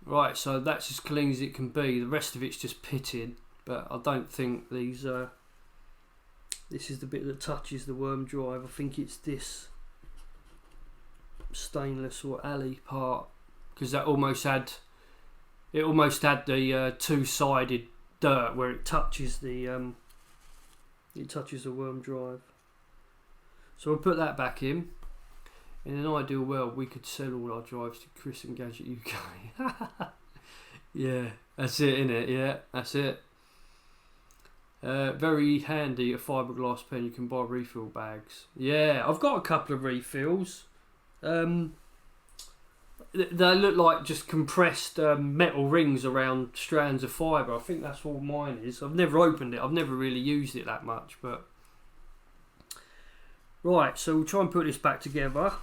Right, so that's as clean as it can be. The rest of it's just pitted, but I don't think these. This is the bit that touches the worm drive. I think it's this stainless or alley part, because that almost had. It almost had the two-sided dirt where it touches the. It touches the worm drive. So we'll put that back in. In an ideal world, we could sell all our drives to Chris and Gadget UK. Yeah, that's it, innit? Yeah, that's it. Very handy, a fiberglass pen. You can buy refill bags. Yeah, I've got a couple of refills. They look like just compressed metal rings around strands of fibre. I think that's all mine is. I've never opened it. I've never really used it that much, but... Right, so we'll try and put this back together.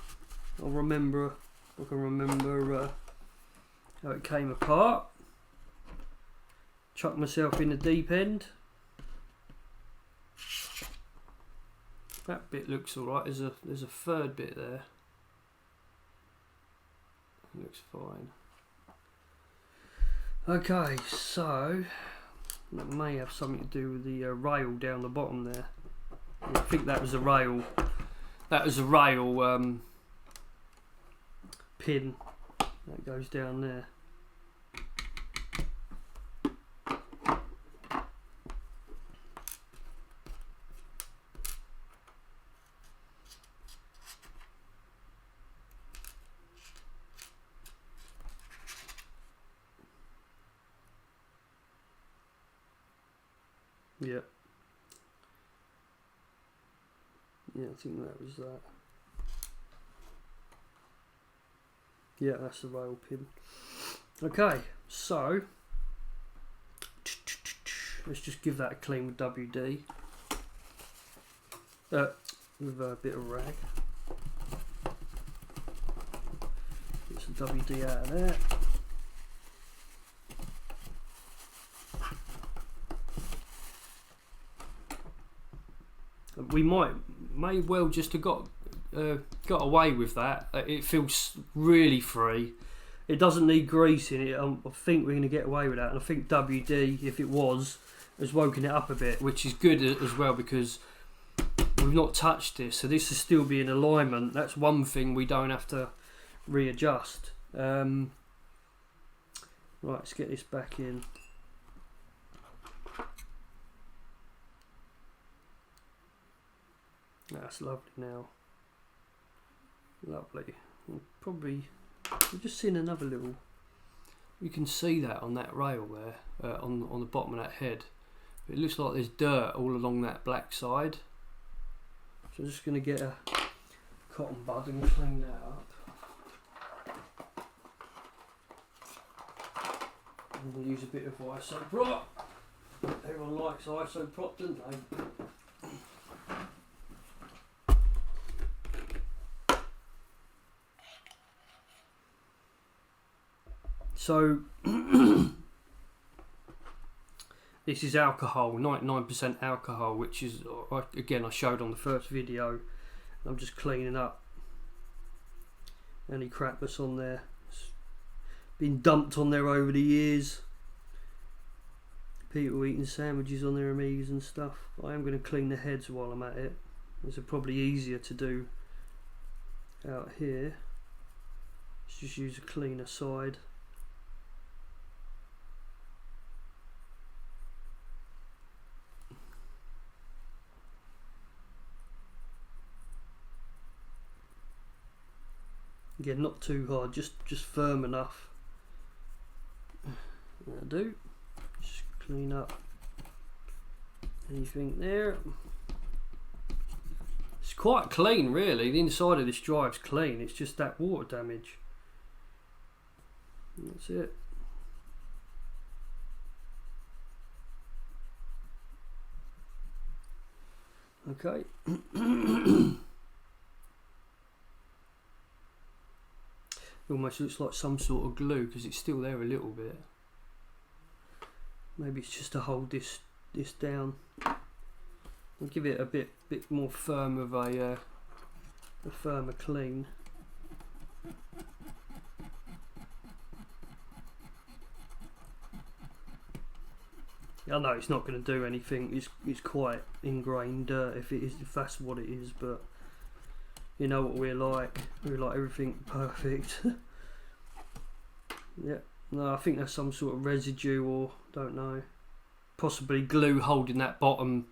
I can remember how it came apart. Chuck myself in the deep end. That bit looks alright. There's a third bit there. It looks fine. Okay, so that may have something to do with the rail down the bottom there. I think that was a rail. That was a rail pin that goes down there. Yeah. Yeah, I think that was that. Yeah, that's the rail pin. Okay, so let's just give that a clean with WD. With a bit of rag. Get some WD out of there. We may well just have got away with that. It feels really free. It doesn't need grease in it. I think we're going to get away with that. And I think WD, if it was, has woken it up a bit, which is good as well because we've not touched this. So this will still be in alignment. That's one thing we don't have to readjust. Right, let's get this back in. That's lovely now. Lovely. We'll just seen another little. You can see that on that rail there, on the bottom of that head. It looks like there's dirt all along that black side. So I'm just going to get a cotton bud and clean that up. And we'll use a bit of isoprop. Everyone likes isoprop, don't they? So this is alcohol, 99% alcohol, which is, again, I showed on the first video. I'm just cleaning up any crap that's on there. It's been dumped on there over the years. People eating sandwiches on their Amigas and stuff. I am going to clean the heads while I'm at it. These are probably easier to do out here. Let's just use a cleaner side. again, not too hard, just firm enough. That'll do. Just clean up anything there. It's quite clean really, the inside of this drive's clean, it's just that water damage. That's it. Okay. It almost looks like some sort of glue because it's still there a little bit. Maybe it's just to hold this down. I'll give it a bit more firm of a firmer clean. I know it's not going to do anything. It's quite ingrained dirt if that's what it is, but you know what we're like. We like everything perfect. Yeah. No, I think that's some sort of residue, or don't know. Possibly glue holding that bottom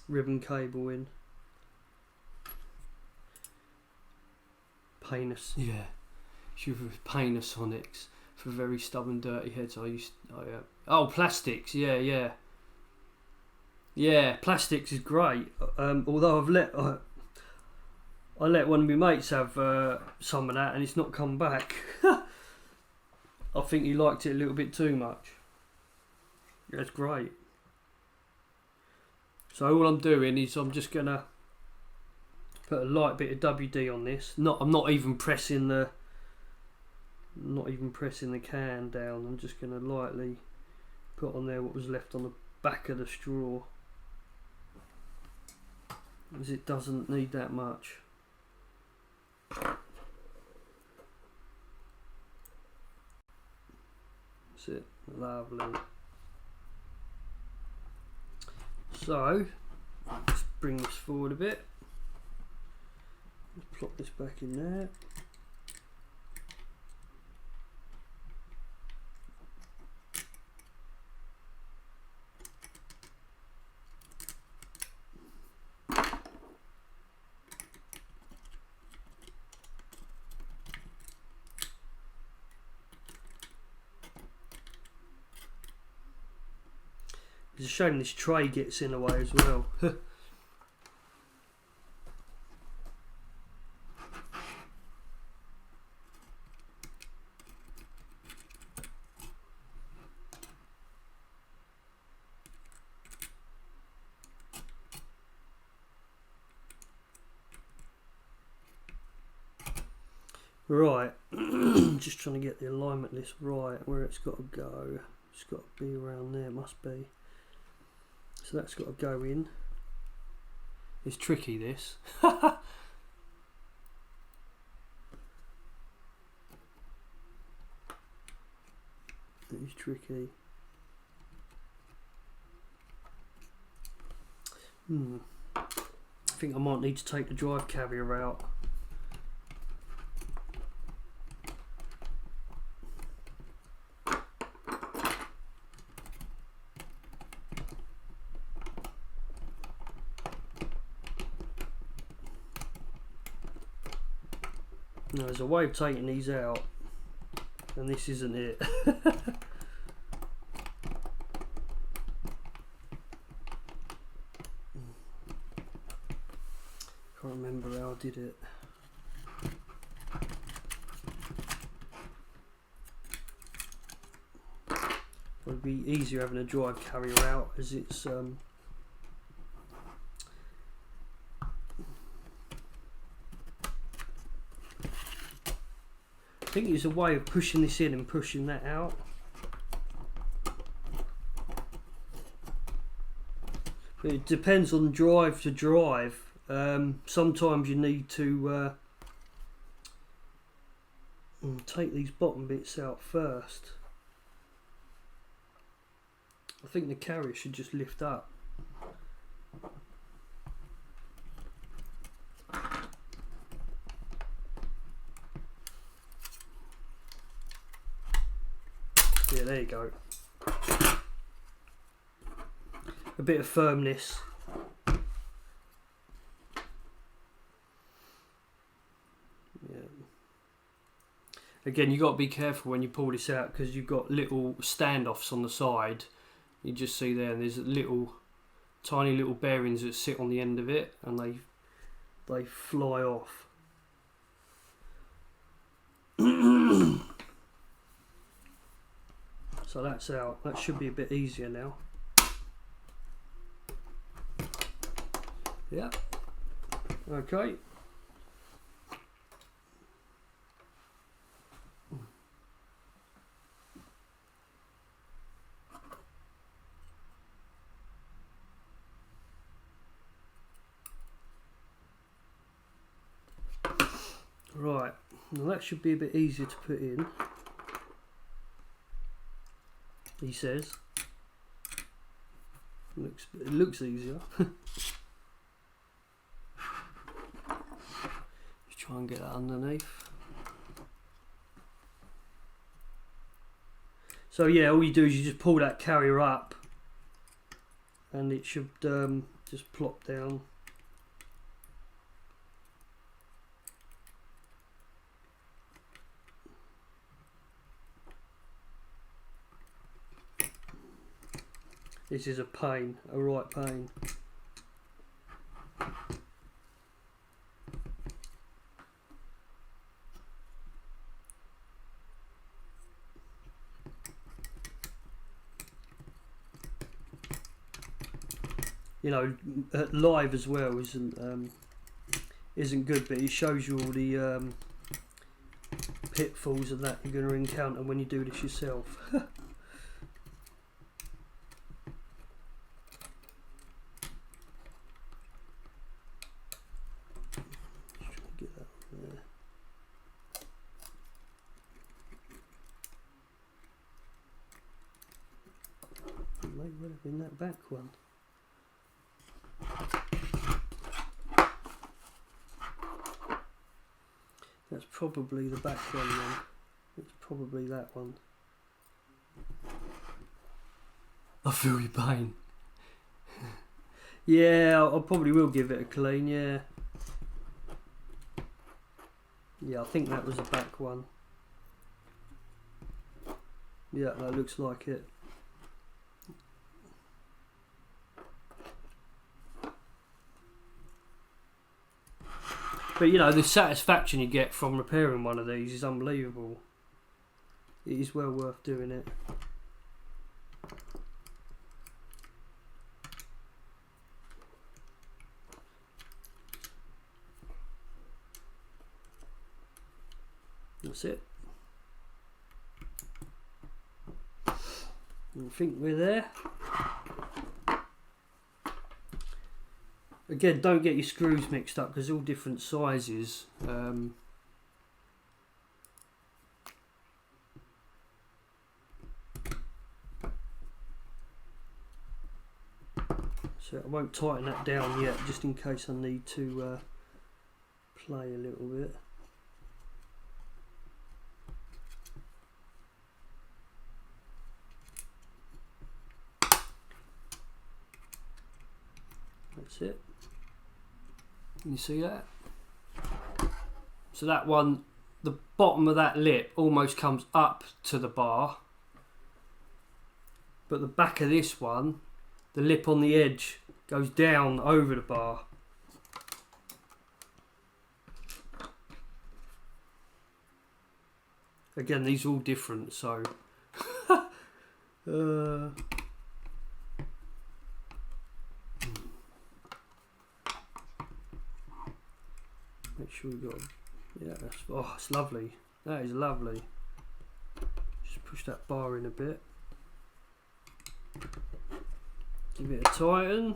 ribbon cable in. Panasonics for very stubborn, dirty heads. Oh, plastics. Yeah. Plastics is great. Although I let one of my mates have some of that, and it's not come back. I think he liked it a little bit too much. Yeah, it's great. So all I'm doing is I'm just gonna put a light bit of WD on this. I'm not even pressing the can down. I'm just gonna lightly put on there what was left on the back of the straw, as it doesn't need that much. That's it. Lovely. So let's bring this forward a bit. Let's plop this back in there. It's a shame this tray gets in the way as well. Right, just trying to get the alignment list right, where it's got to go. It's got to be around there, must be. So that's got to go in. It's tricky, this. It's tricky. I think I might need to take the drive carrier out. No, there's a way of taking these out, and this isn't it. Can't remember how I did it. Would be easier having a drive carrier out, as it's I think there's a way of pushing this in and pushing that out. But it depends on drive to drive. Sometimes you need to take these bottom bits out first. I think the carrier should just lift up. Yeah, there you go. A bit of firmness. Yeah. Again, you've got to be careful when you pull this out because you've got little standoffs on the side. You just see there, and there's little, tiny little bearings that sit on the end of it, and they fly off. So that's out. That should be a bit easier now. Yeah. Okay. Right. Now that should be a bit easier to put in. He says. It looks easier. Just try and get that underneath. So yeah, all you do is you just pull that carrier up, and it should just plop down. This is a pain, a right pain. You know, live as well isn't good, but it shows you all the pitfalls of that you're going to encounter when you do this yourself. Would have been that back one. That's probably the back one then. It's probably that one. I feel your pain. Yeah, I probably will give it a clean, yeah. Yeah, I think that was the back one. Yeah, that looks like it. But you know, the satisfaction you get from repairing one of these is unbelievable. It is well worth doing it. That's it. I think we're there. Again, don't get your screws mixed up because they're all different sizes. So I won't tighten that down yet, just in case I need to play a little bit. That's it. Can you see that? So that one, the bottom of that lip almost comes up to the bar, but the back of this one, the lip on the edge goes down over the bar. Again, these are all different, so make sure we got, yeah, that's, oh, it's lovely. That is lovely. Just push that bar in a bit. Give it a tighten.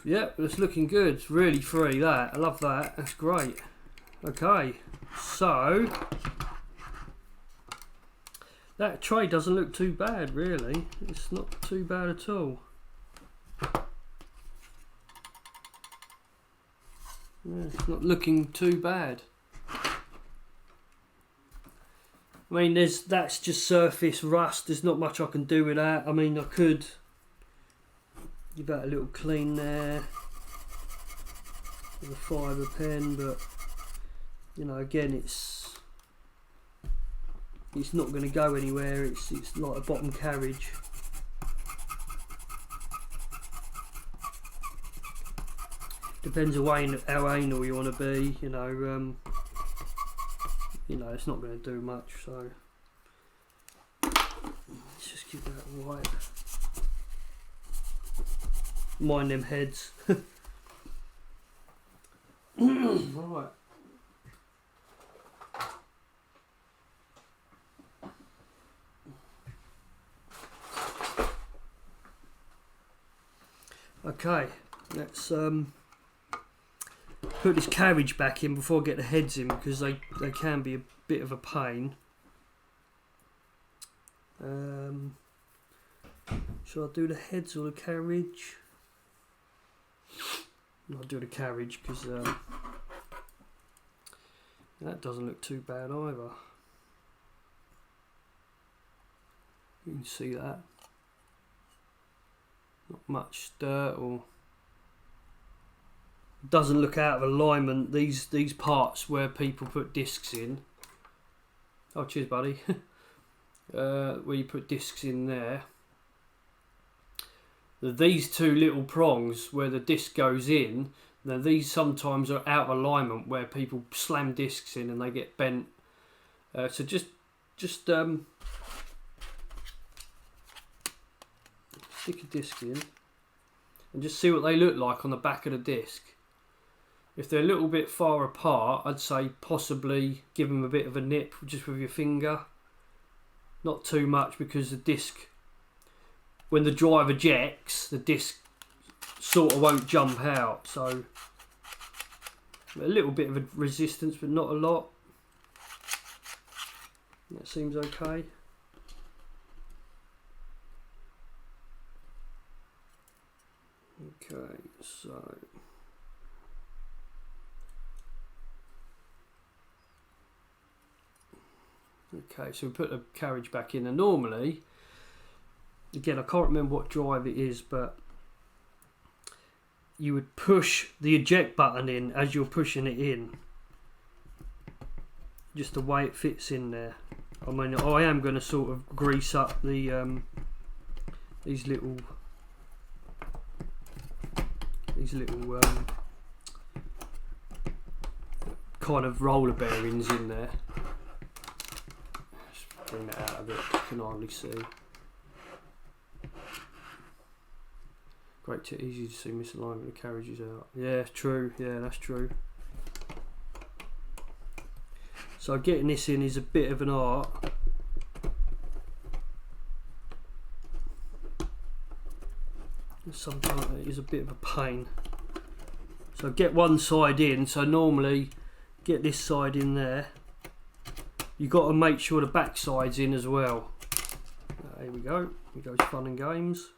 Yep, it's looking good. It's really free, that. I love that. That's great. Okay, so that tray doesn't look too bad, really. It's not too bad at all. Yeah, it's not looking too bad. I mean, that's just surface rust. There's not much I can do with that. I mean, I could give that a little clean there with a fibre pen, but you know, again, it's not going to go anywhere. It's like a bottom carriage. Depends on how anal you want to be. You know, it's not going to do much. So let's just give that white. Mind them heads. Right. Okay, let's put this carriage back in before I get the heads in, because they can be a bit of a pain. Shall I do the heads or the carriage? I'll do the carriage because that doesn't look too bad either. You can see that. Not much dirt, or doesn't look out of alignment. These parts where people put discs in. Oh, cheers, buddy. Where you put discs in there. These two little prongs where the disc goes in, now these sometimes are out of alignment where people slam discs in and they get bent. So just stick a disc in and just see what they look like on the back of the disc. If they're a little bit far apart, I'd say possibly give them a bit of a nip just with your finger. Not too much, because the disc, when the drive ejects, the disc sort of won't jump out. So a little bit of a resistance, but not a lot. That seems okay. Okay, so we put the carriage back in, and normally, again, I can't remember what drive it is, but you would push the eject button in as you're pushing it in, just the way it fits in there. I mean, I am going to sort of grease up the these little kind of roller bearings in there. Just bring that out a bit, you can hardly see. Easy to see misalignment of carriages out. Yeah, true. Yeah, that's true. So getting this in is a bit of an art. Sometimes it is a bit of a pain. So get one side in. So normally get this side in there. You've got to make sure the back side's in as well. Here we go. Here goes fun and games.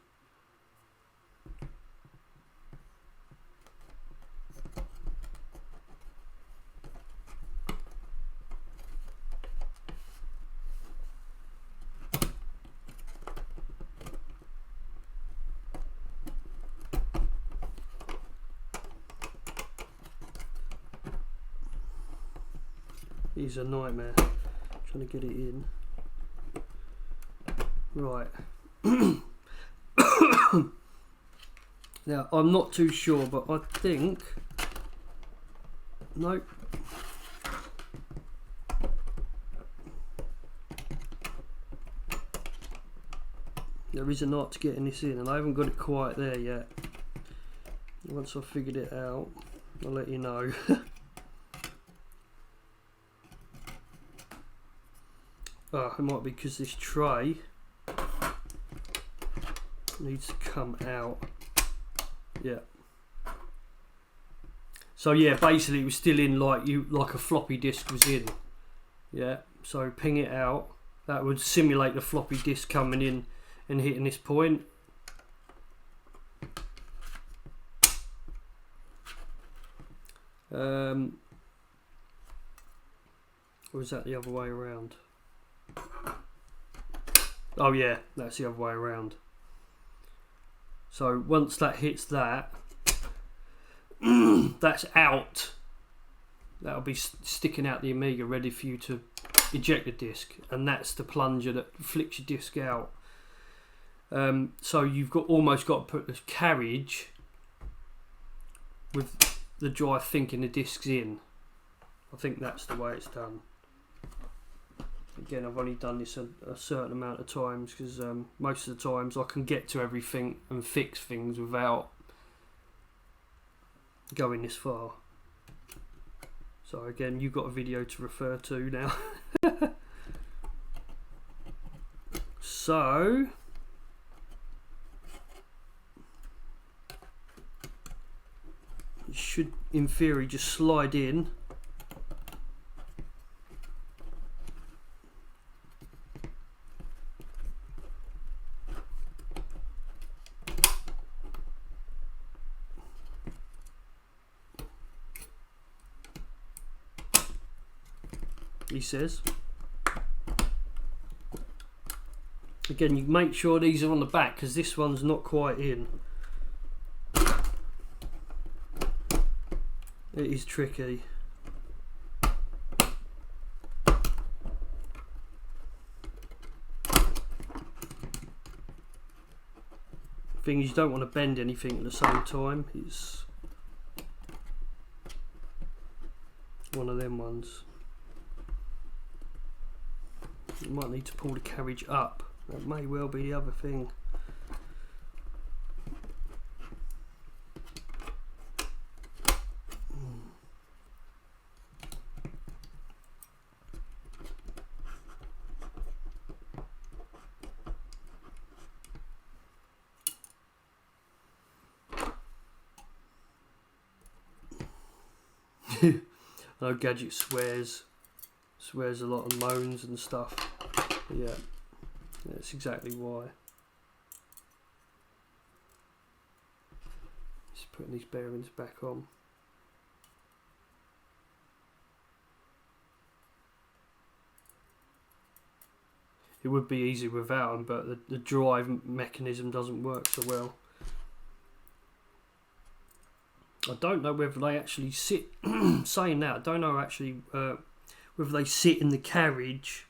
It's a nightmare trying to get it in. Right. Now, I'm not too sure, but I think... Nope. There is an art to getting this in, and I haven't got it quite there yet. Once I've figured it out, I'll let you know. Oh, it might be because this tray needs to come out. Yeah. So yeah, basically it was still in like a floppy disk was in. Yeah. So ping it out. That would simulate the floppy disk coming in and hitting this point. Or is that the other way around? Oh yeah, that's the other way around. So once that hits that, that's out. That'll be sticking out the Amiga, ready for you to eject the disc, and that's the plunger that flicks your disc out. So you've almost got to put the carriage with the drive thinking the disc's in. I think that's the way it's done. Again, I've only done this a certain amount of times because most of the times I can get to everything and fix things without going this far. So again, you've got a video to refer to now. So it should, in theory, just slide in. He says. Again, you make sure these are on the back because this one's not quite in. It is tricky. Thing is, you don't want to bend anything at the same time. It's one of them ones. You might need to pull the carriage up. That may well be the other thing. I know Gadget swears a lot and moans and stuff. But yeah, that's exactly why. Just putting these bearings back on. It would be easy without them, but the drive mechanism doesn't work so well. I don't know whether they actually sit, saying that, I don't know actually whether they sit in the carriage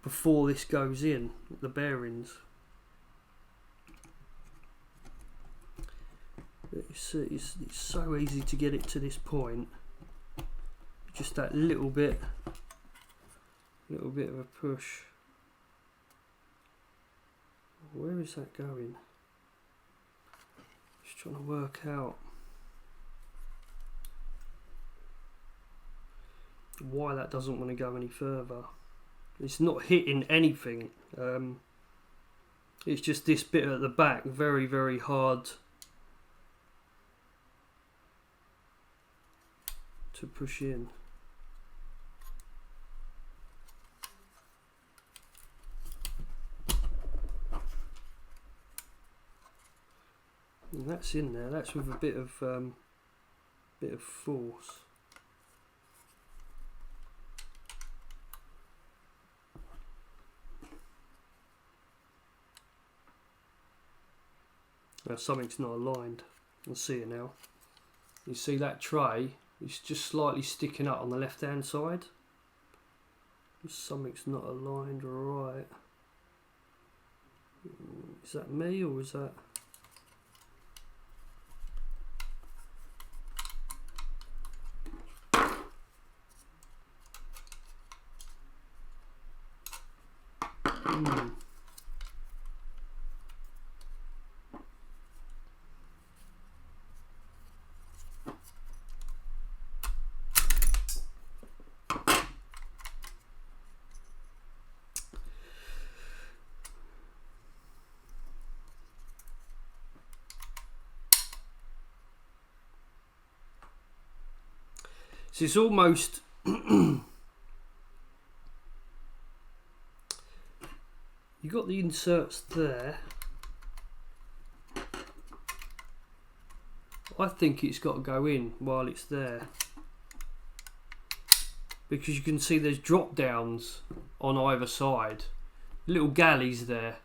before this goes in, the bearings. It's so easy to get it to this point. Just that little bit of a push. Where is that going? Just trying to work out why that doesn't want to go any further. It's not hitting anything. It's just this bit at the back, very, very hard to push in. And that's in there. That's with a bit of force. Now something's not aligned. I can see it now. You see that tray? It's just slightly sticking up on the left hand side. Something's not aligned right. Is that me or is that? So it's almost you got the inserts there. I think it's got to go in while it's there because you can see there's drop downs on either side. little galleys there.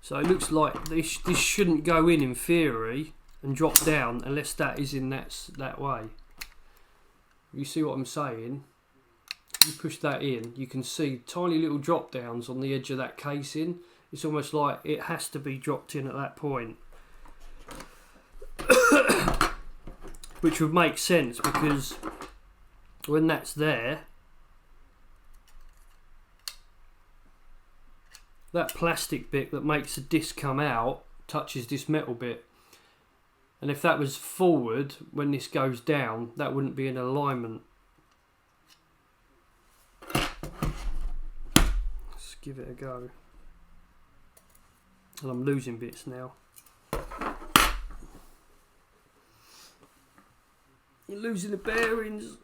So it looks like this shouldn't go in theory and drop down unless that is in that way. You see what I'm saying? You push that in, you can see tiny little drop downs on the edge of that casing. It's almost like it has to be dropped in at that point. Which would make sense because when that's there, that plastic bit that makes the disc come out touches this metal bit. And if that was forward, when this goes down, that wouldn't be in alignment. Let's give it a go. And I'm losing bits now. You're losing the bearings.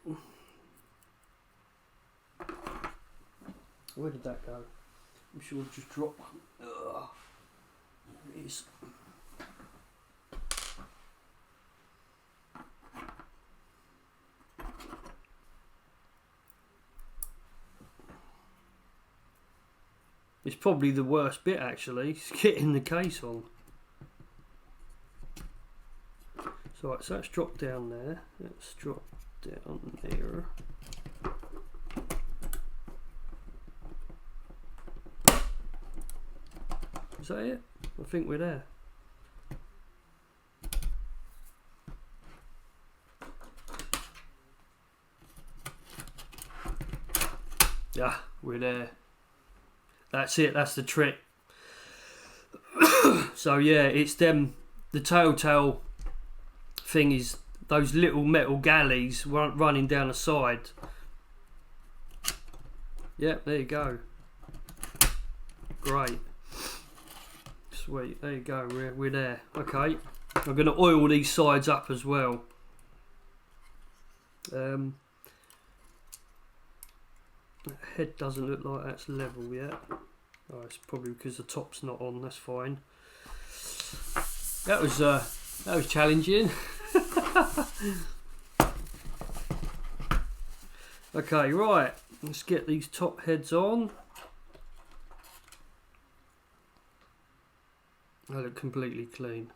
Where did that go? I'm sure it just dropped. Ugh. There it is. It's probably the worst bit actually, is getting the case on. So, right, so that's dropped down there. Let's drop down there. Is that it? I think we're there. Yeah, we're there. That's it, that's the trick. So yeah, it's them, the telltale thing is those little metal galleys running down the side. Yep, there you go. Great. Sweet, there you go, we're there. Okay, I'm going to oil these sides up as well. The head doesn't look like that's level yet. Oh, it's probably because the top's not on, that's fine. That was challenging. Okay, right, let's get these top heads on. They look completely clean.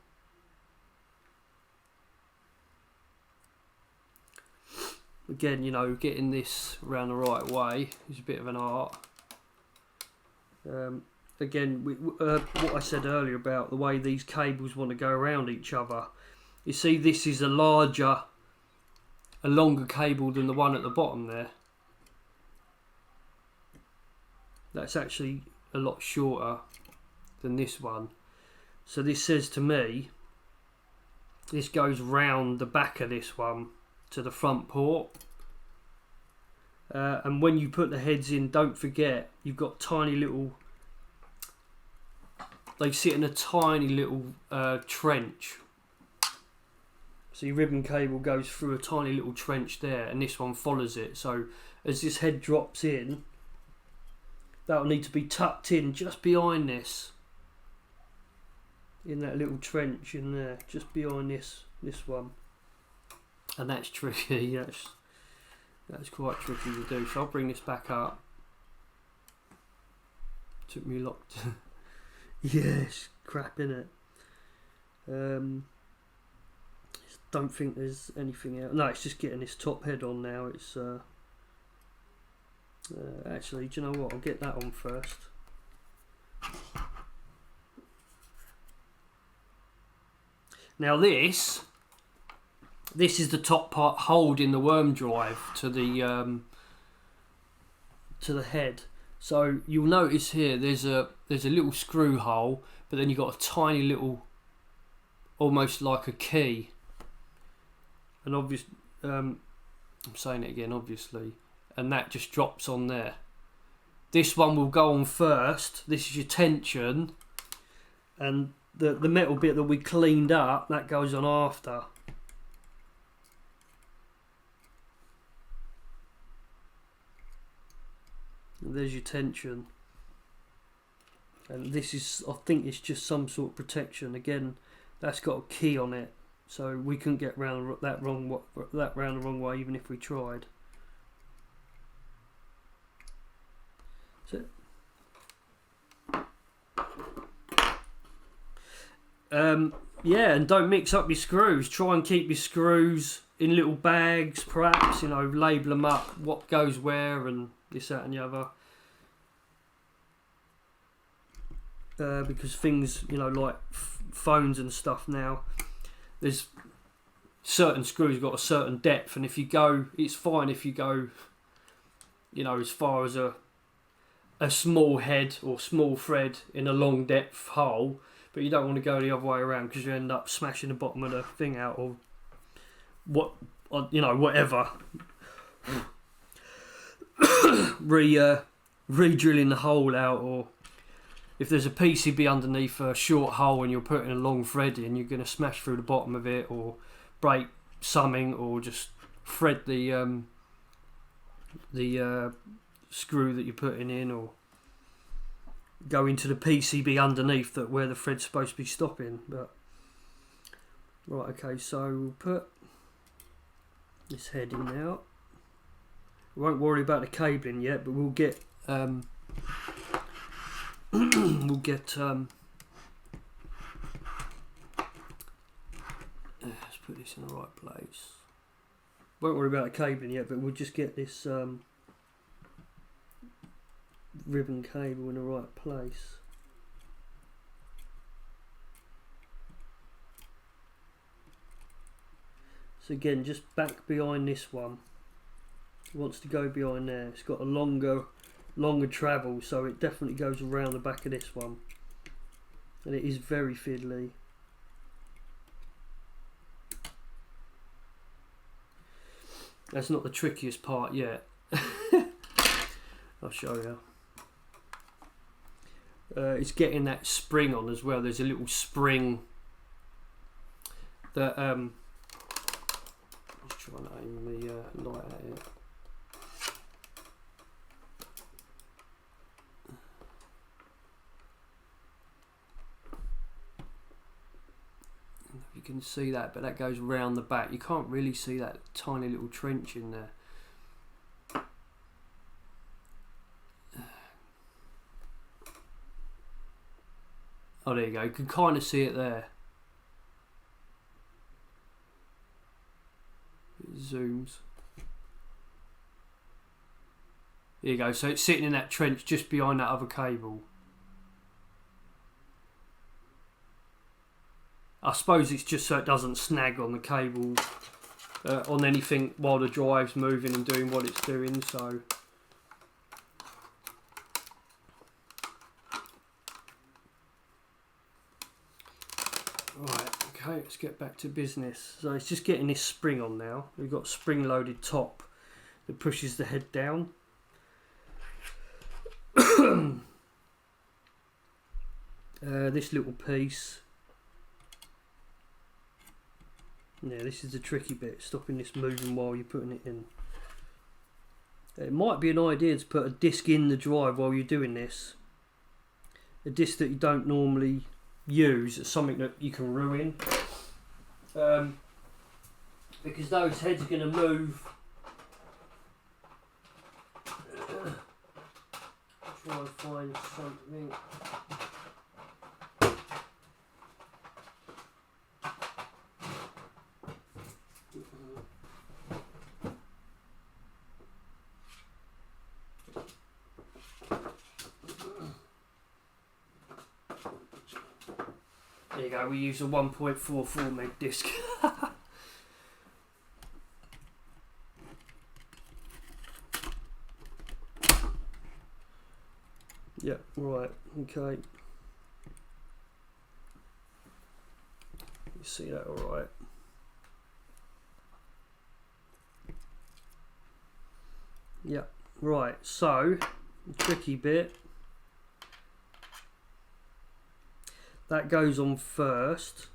Again, you know, getting this around the right way is a bit of an art. Again, what I said earlier about the way these cables want to go around each other. You see, this is a longer cable than the one at the bottom there. That's actually a lot shorter than this one. So this says to me, this goes round the back of this one to the front port. And when you put the heads in, don't forget, you've got tiny little, they sit in a tiny little trench. So your ribbon cable goes through a tiny little trench there, and this one follows it. So as this head drops in, that'll need to be tucked in just behind this. In that little trench in there, just behind this one. And that's tricky, that's quite tricky to do. So I'll bring this back up. Took me a lot to yes, crap in it. Don't think there's anything else. No, it's just getting this top head on now. It's actually, do you know what? I'll get that on first. Now this is the top part holding the worm drive to the head. So you'll notice here there's a little screw hole, but then you've got a tiny little, almost like a key. And obviously, I'm saying it again, obviously, and that just drops on there. This one will go on first. This is your tension, and the metal bit that we cleaned up, that goes on after. And there's your tension, and this is, I think it's just some sort of protection. Again, that's got a key on it, so we couldn't get round that round the wrong way even if we tried. Yeah, and don't mix up your screws. Try and keep your screws in little bags, perhaps, you know, label them up, what goes where, and this, that, and the other. Because things, you know, like phones and stuff now, there's certain screws got a certain depth, and if you go, it's fine if you go, you know, as far as a small head or small thread in a long depth hole, but you don't want to go the other way around because you end up smashing the bottom of the thing out, or what, you know, whatever. Re-drilling the hole out, or if there's a PCB underneath a short hole and you're putting a long thread in, you're going to smash through the bottom of it, or break something, or just thread the screw that you're putting in, or go into the PCB underneath that where the thread's supposed to be stopping. But right, okay, so we'll put this head in now. We won't worry about the cabling yet, but we'll get let's put this in the right place. Won't worry about the cabling yet, but we'll just get this ribbon cable in the right place. So again, just back behind this one. It wants to go behind there. It's got a longer travel, so it definitely goes around the back of this one, and it is very fiddly. That's not the trickiest part yet. I'll show you. It's getting that spring on as well. There's a little spring that let's try and aim the light at it. You can see that, but that goes round the back. You can't really see that tiny little trench in there. Oh, there you go. You can kind of see it there. It zooms. There you go. So it's sitting in that trench just behind that other cable. I suppose it's just so it doesn't snag on the cable on anything while the drive's moving and doing what it's doing. So right, okay, let's get back to business. So it's just getting this spring on now. We've got a spring loaded top that pushes the head down. This little piece. Yeah, this is the tricky bit, stopping this moving while you're putting it in. It might be an idea to put a disc in the drive while you're doing this. A disc that you don't normally use. It's something that you can ruin. Because those heads are going to move. Try and find something. There you go, we use a 1.44 meg disc. Yeah, right, okay. You see that alright? Yeah, right, so, the tricky bit. That goes on first.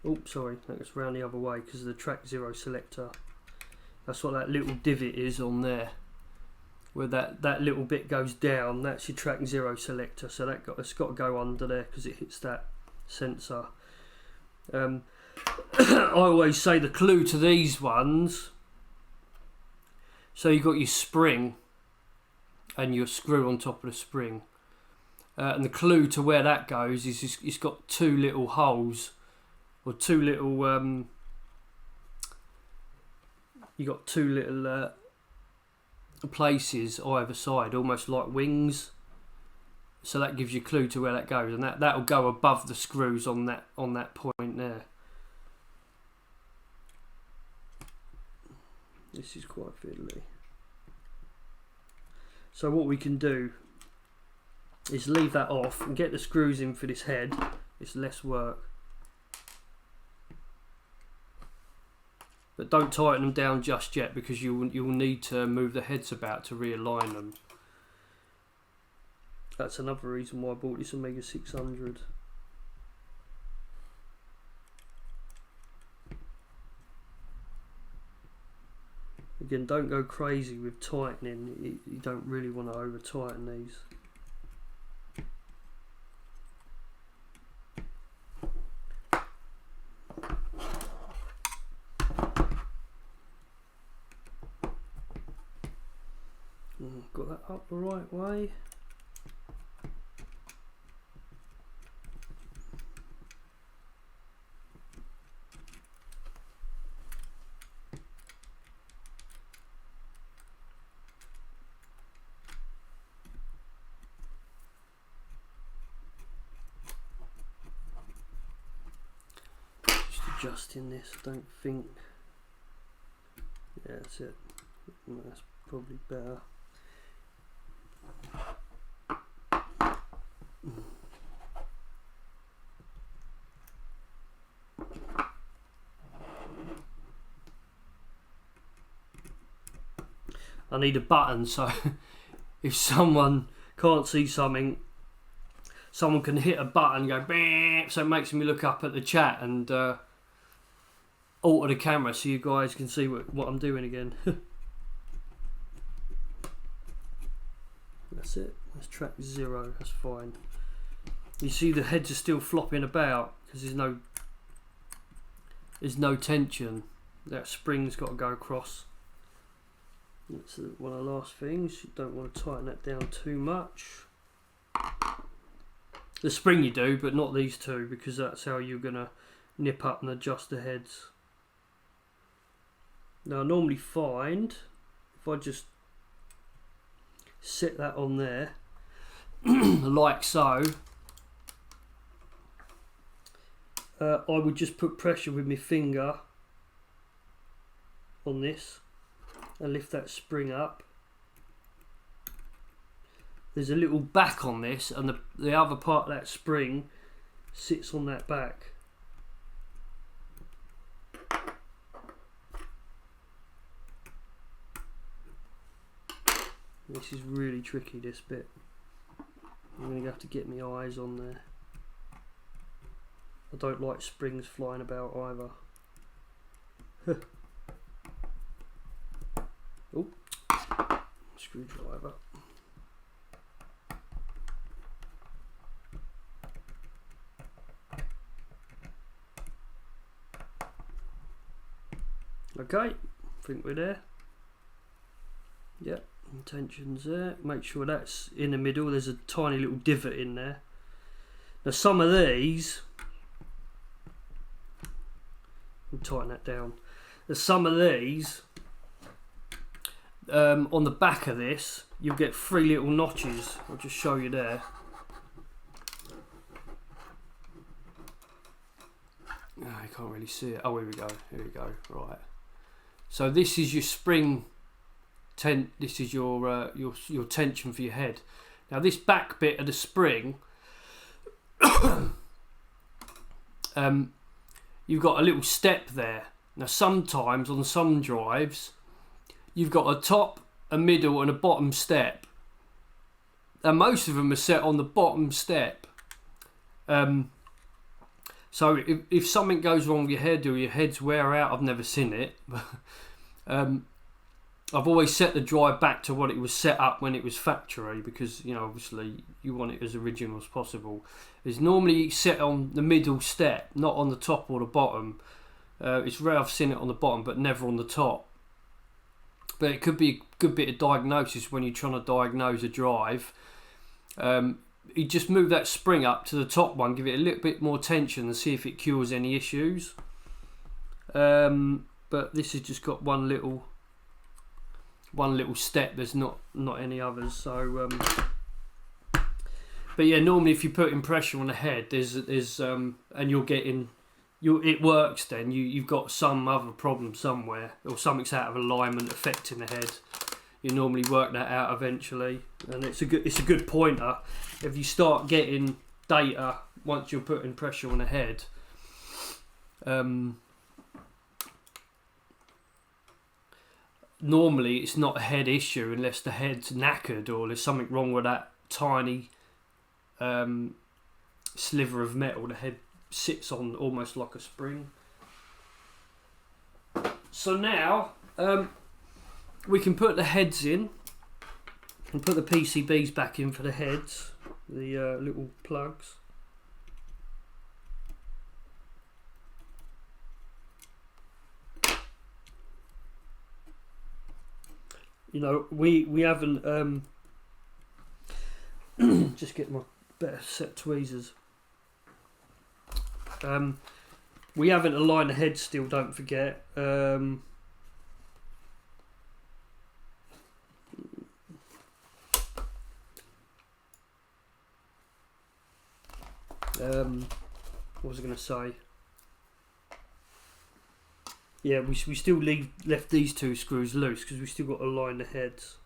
Oh, sorry, that goes round the other way because of the track 0 selector. That's what that little divot is on there. Where that little bit goes down, that's your track 0 selector. So it's got to go under there because it hits that sensor. I always say the clue to these ones. So you've got your spring. and your screw on top of the spring. And the clue to where that goes is it's got two little holes, or two little you got two little places either side, almost like wings. So that gives you a clue to where that goes, and that'll go above the screws on that point there. This is quite fiddly. So what we can do is leave that off and get the screws in for this head. It's less work. But don't tighten them down just yet, because you'll need to move the heads about to realign them. That's another reason why I bought this Amiga 600. Again, don't go crazy with tightening. You don't really want to over tighten these. Got that up the right way. Adjusting this, I don't think. Yeah, that's it. That's probably better. I need a button, so if someone can't see something, someone can hit a button and go bang, so it makes me look up at the chat and alter the camera so you guys can see what I'm doing again. That's it. That's track 0. That's fine. You see the heads are still flopping about because there's no tension. That spring's got to go across. That's one of the last things. You don't want to tighten that down too much. The spring you do, but not these two, because that's how you're going to nip up and adjust the heads. Now I normally find if I just set that on there like so, I would just put pressure with my finger on this and lift that spring up. There's a little back on this, and the other part of that spring sits on that back. This is really tricky, this bit. I'm going to have to get my eyes on there. I don't like springs flying about either. Oh, screwdriver. Okay, I think we're there. Yep. Tension's there. Make sure that's in the middle. There's a tiny little divot in there. Now some of these, I'll tighten that down. Now some of these, on the back of this, you'll get 3 little notches. I'll just show you there. Oh, you can't really see it. Oh, here we go. Here we go. Right. So this is your spring. This is your tension for your head. Now this back bit of the spring, you've got a little step there. Now sometimes on some drives, you've got a top, a middle, and a bottom step. And most of them are set on the bottom step. So if something goes wrong with your head or your head's wear out, I've never seen it. I've always set the drive back to what it was set up when it was factory, because you know obviously you want it as original as possible. It's normally set on the middle step, not on the top or the bottom. It's rare I've seen it on the bottom, but never on the top. but it could be a good bit of diagnosis when you're trying to diagnose a drive. You just move that spring up to the top one, give it a little bit more tension and see if it cures any issues. But this has just got one little step. There's not any others. So, but yeah, normally if you're putting pressure on the head, there's and you're getting it works. Then you've got some other problem somewhere, or something's out of alignment affecting the head. You normally work that out eventually, and it's a good pointer. If you start getting data once you're putting pressure on the head, normally it's not a head issue unless the head's knackered or there's something wrong with that tiny sliver of metal the head sits on, almost like a spring. So now we can put the heads in and put the PCBs back in for the heads, the little plugs. You know, we haven't just get my better set tweezers. We haven't aligned the head still, don't forget. What was I going to say? Yeah, we still left these two screws loose because we still got to align the heads.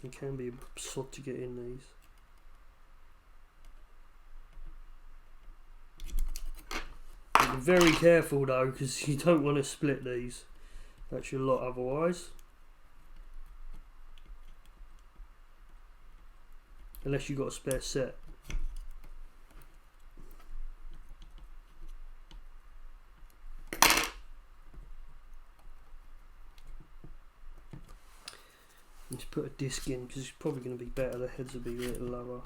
It can be a sod to get in these. Be very careful though, because you don't want to split these. That's your lot otherwise. Unless you've got a spare set. Let's put a disc in because it's probably going to be better. The heads will be a little lower.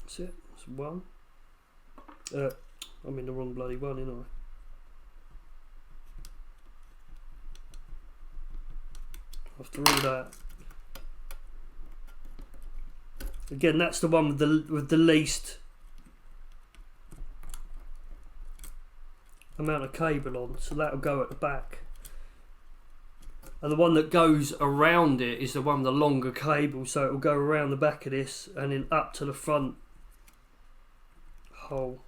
That's it. That's one. I'm in the wrong bloody one, ain't I? After all that, again, that's the one with the least amount of cable on, so that'll go at the back. And the one that goes around it is the one with the longer cable, so it'll go around the back of this and then up to the front hole.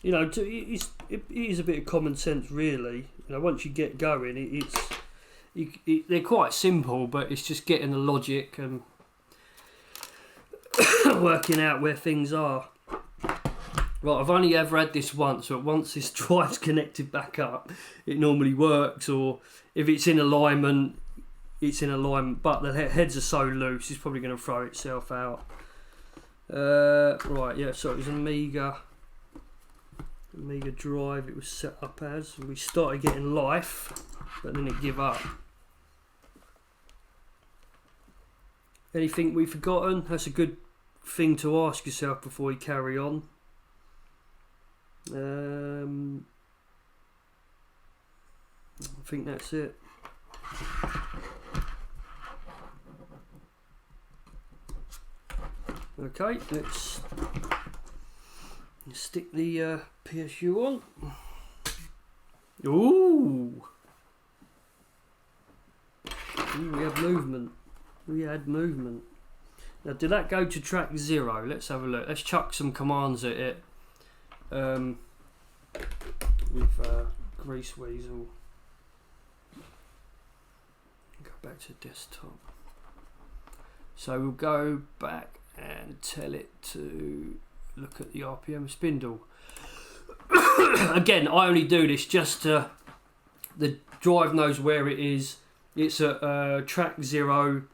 You know, it is a bit of common sense, really. You know, once you get going, they're quite simple, but it's just getting the logic and working out where things are. Right, I've only ever had this once, but once this drive's connected back up, it normally works. Or if it's in alignment, it's in alignment. But the heads are so loose, it's probably going to throw itself out. Right, yeah. So it was an Amiga drive. It was set up as. We started getting life, but then it gave up. Anything we've forgotten? That's a good thing to ask yourself before you carry on. I think that's it. Okay, let's stick the PSU on. Ooh, we had movement. Now, did that go to track 0? Let's have a look. Let's chuck some commands at it. With Greaseweazle. Go back to desktop. So we'll go back and tell it to look at the RPM spindle. Again, I only do this just to the drive knows where it is. It's at track 0,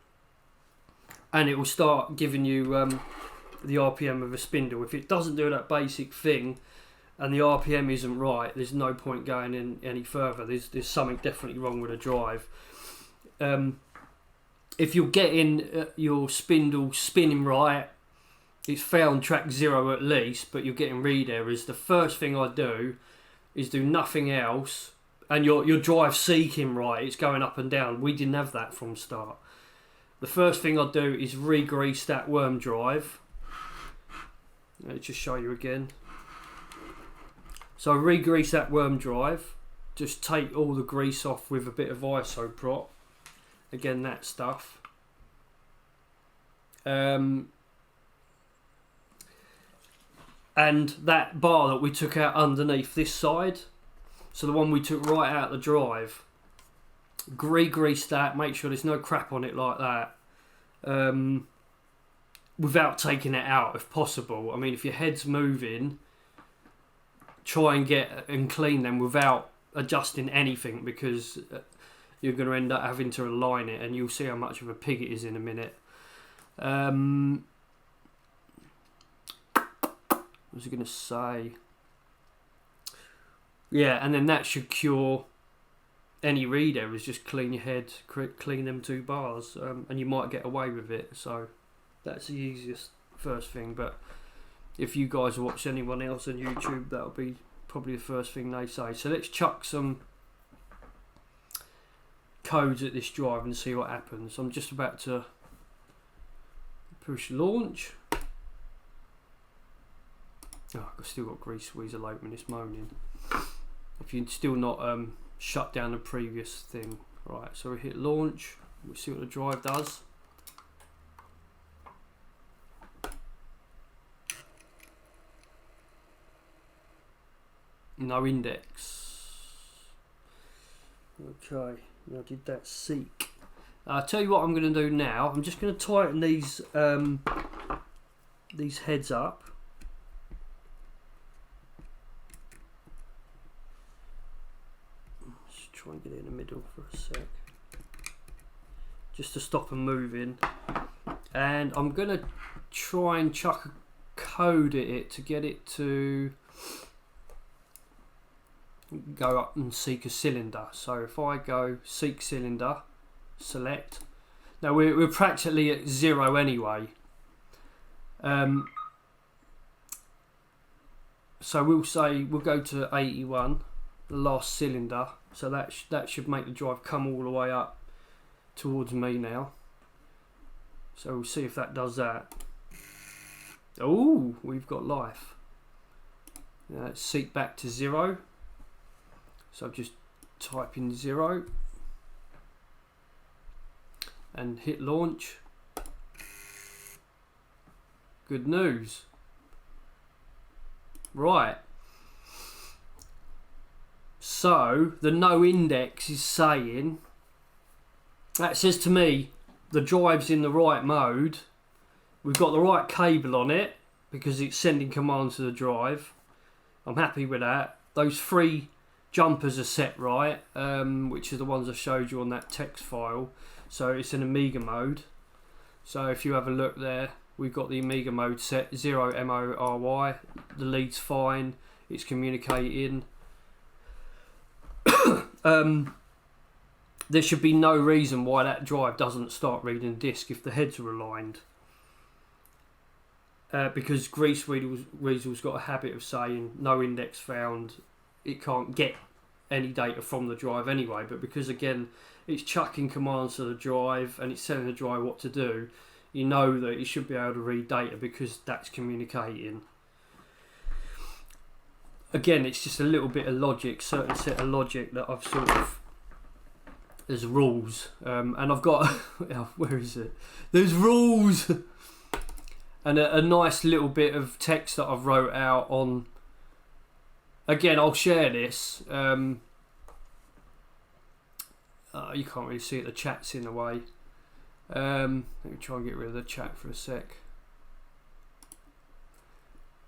and it will start giving you the RPM of a spindle. If it doesn't do that basic thing and the RPM isn't right, there's no point going in any further. There's something definitely wrong with the drive. If you're getting your spindle spinning right, it's found track 0 at least, but you're getting read errors, the first thing I do is do nothing else, and your drive seeking right, it's going up and down. We didn't have that from start. The first thing I do is re-grease that worm drive. Let me just show you again. So re-grease that worm drive, just take all the grease off with a bit of isoprop. Again, that stuff. And that bar that we took out underneath this side, so the one we took right out the drive, re-grease that, make sure there's no crap on it like that, without taking it out if possible. I mean, if your head's moving, try and get and clean them without adjusting anything, because you're going to end up having to align it, and you'll see how much of a pig it is in a minute. What was I going to say? Yeah, and then that should cure any read errors. Just clean your head, clean them 2 bars, and you might get away with it. So that's the easiest first thing. But if you guys watch anyone else on YouTube, that'll be probably the first thing they say. So let's chuck some codes at this drive and see what happens. I'm just about to push launch. Oh, I've still got Greaseweazle open, it's moaning. If you're still not shut down the previous thing. Right, so we hit launch, we'll see what the drive does. No index. Okay, I did that seek. I'll tell you what I'm going to do now. I'm just going to tighten these heads up. Try and get it in the middle for a sec, just to stop them moving. And I'm going to try and chuck a code at it to get it to go up and seek a cylinder. So if I go seek cylinder, select. Now we're practically at 0 anyway. So we'll go to 81, the last cylinder. So that should make the drive come all the way up towards me now. So we'll see if that does that. Oh, we've got life. Now let's seek back to 0. So just type in 0 and hit launch. Good news. Right. So the no index is saying, that says to me the drive's in the right mode. We've got the right cable on it because it's sending commands to the drive. I'm happy with that. Those 3 jumpers are set right, which are the ones I showed you on that text file. So it's in Amiga mode. So if you have a look there, we've got the Amiga mode set, 0 MORY. The lead's fine. It's communicating. There should be no reason why that drive doesn't start reading the disk if the heads are aligned. Because Greaseweazle's got a habit of saying no index found, it can't get any data from the drive anyway. But because again it's chucking commands to the drive and it's telling the drive what to do, you know that it should be able to read data because that's communicating. Again, it's just a little bit of logic, certain set of logic that I've sort of, there's rules, and I've got, where is it? There's rules, and a nice little bit of text that I've wrote out on. Again, I'll share this. You can't really see it, the chat's in the way. Let me try and get rid of the chat for a sec.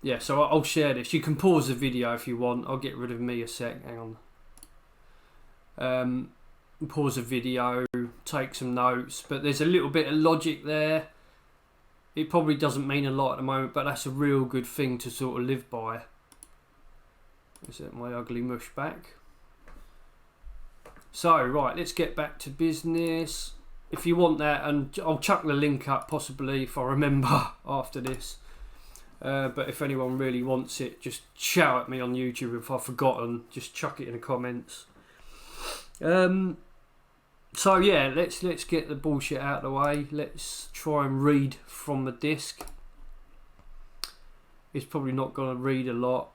yeah, so I'll share this. You can pause the video if you want. I'll get rid of me a sec. Hang on. Pause the video, take some notes, but there's a little bit of logic there. It probably doesn't mean a lot at the moment, but that's a real good thing to sort of live by. Is that my ugly mush back? So, right, let's get back to business. If you want that, and I'll chuck the link up possibly if I remember after this. But if anyone really wants it, just shout at me on YouTube if I've forgotten. Just chuck it in the comments. So yeah, let's get the bullshit out of the way. Let's try and read from the disc. It's probably not going to read a lot.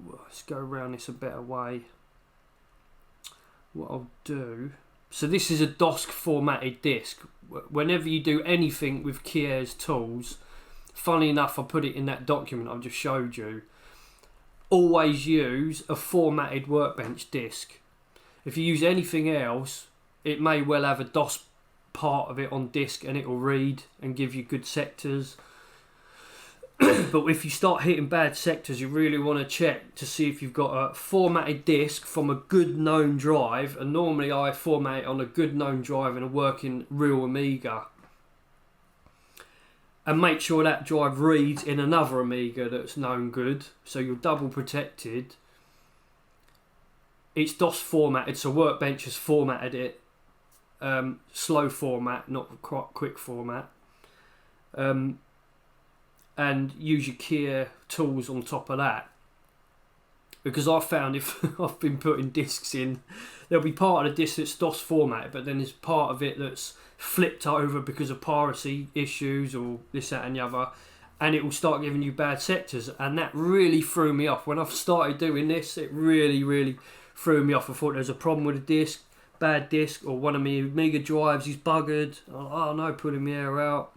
Let's go around this a better way. What I'll do... So this is a DOS formatted disc. Whenever you do anything with Kier's tools, funny enough I put it in that document I've just showed you, always use a formatted workbench disc. If you use anything else, it may well have a DOS part of it on disk and it will read and give you good sectors. But if you start hitting bad sectors, you really want to check to see if you've got a formatted disk from a good known drive, and normally I format it on a good known drive in a working real Amiga, and make sure that drive reads in another Amiga that's known good, so you're double protected. It's DOS formatted, so Workbench has formatted it slow format, not quite quick format. And use your Kier tools on top of that. Because I've found if I've been putting discs in, there'll be part of the disc that's DOS formatted, but then there's part of it that's flipped over because of piracy issues or this, that and the other, and it will start giving you bad sectors, and that really threw me off. When I've started doing this, it really threw me off. I thought there was a problem with the disc, bad disc, or one of my Amiga drives is buggered. Oh no, pulling my hair out.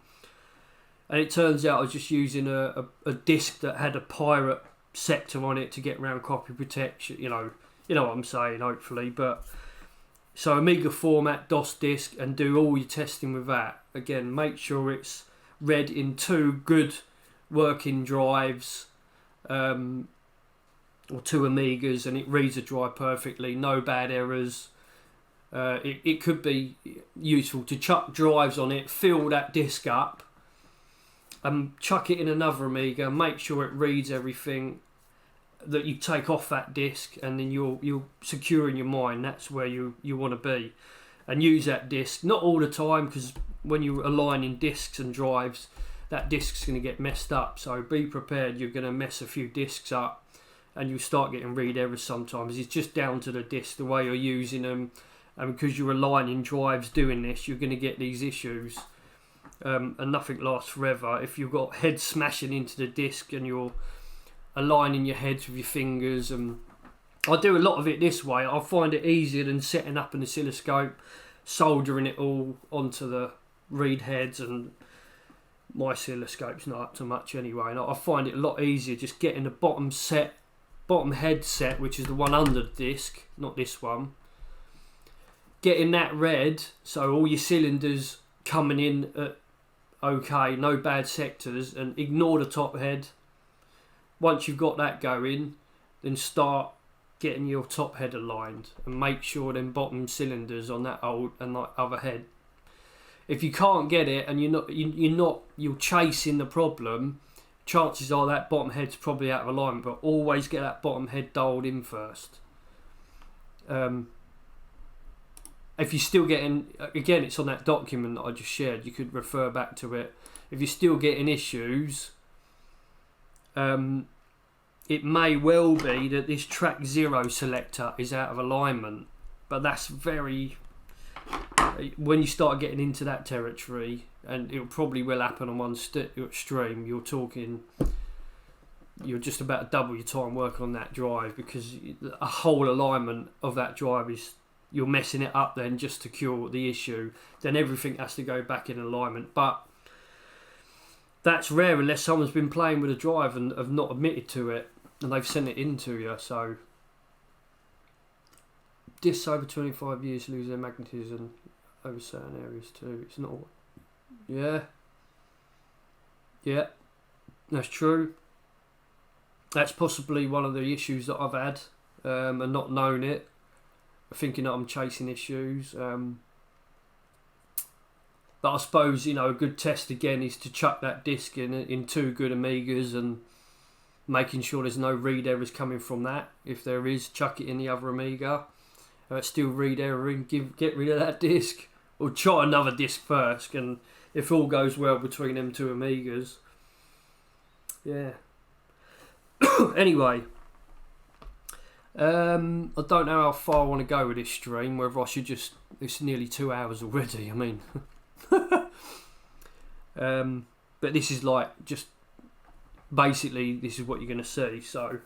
And it turns out I was just using a disc that had a pirate sector on it to get around copy protection. You know what I'm saying, hopefully. But so Amiga format DOS disc and do all your testing with that. Again, make sure it's read in 2 good working drives, or 2 Amigas, and it reads a drive perfectly. No bad errors. It could be useful to chuck drives on it, fill that disc up, and chuck it in another Amiga, make sure it reads everything that you take off that disc, and then you're secure in your mind. That's where you want to be, and use that disc, not all the time, because when you're aligning discs and drives, that disc's going to get messed up. So be prepared, you're going to mess a few discs up and you'll start getting read errors sometimes. It's just down to the disc, the way you're using them, and because you're aligning drives doing this, you're going to get these issues. And nothing lasts forever. If you've got heads smashing into the disc and you're aligning your heads with your fingers, and I do a lot of it this way. I find it easier than setting up an oscilloscope, soldering it all onto the read heads, and my oscilloscope's not up to much anyway, and I find it a lot easier just getting the bottom head set, which is the one under the disc, not this one, getting that read, so all your cylinders coming in at okay, no bad sectors, and ignore the top head. Once you've got that going, then start getting your top head aligned and make sure them bottom cylinders on that old and that other head. If you can't get it and you're chasing the problem, chances are that bottom head's probably out of alignment, but always get that bottom head dialed in first. If you're still getting, again, it's on that document that I just shared, you could refer back to it. If you're still getting issues, it may well be that this track 0 selector is out of alignment, but that's very, when you start getting into that territory, and it probably will happen on one stream, you're just about to double your time working on that drive, because a whole alignment of that drive is, you're messing it up then just to cure the issue. Then everything has to go back in alignment. But that's rare unless someone's been playing with a drive and have not admitted to it and they've sent it in to you. So discs over 25 years lose their magnetism over certain areas too. It's not... Yeah. Yeah, that's true. That's possibly one of the issues that I've had, and not known it, thinking that I'm chasing issues. But I suppose, you know, a good test again is to chuck that disc in two good Amigas and making sure there's no read errors coming from that. If there is, chuck it in the other Amiga. Still read error in, get rid of that disc. Or try another disc first, and if all goes well between them two Amigas. Yeah. Anyway. I don't know how far I want to go with this stream, whether I should just... It's nearly 2 hours already, I mean... but this is like just basically this is what you're going to see. So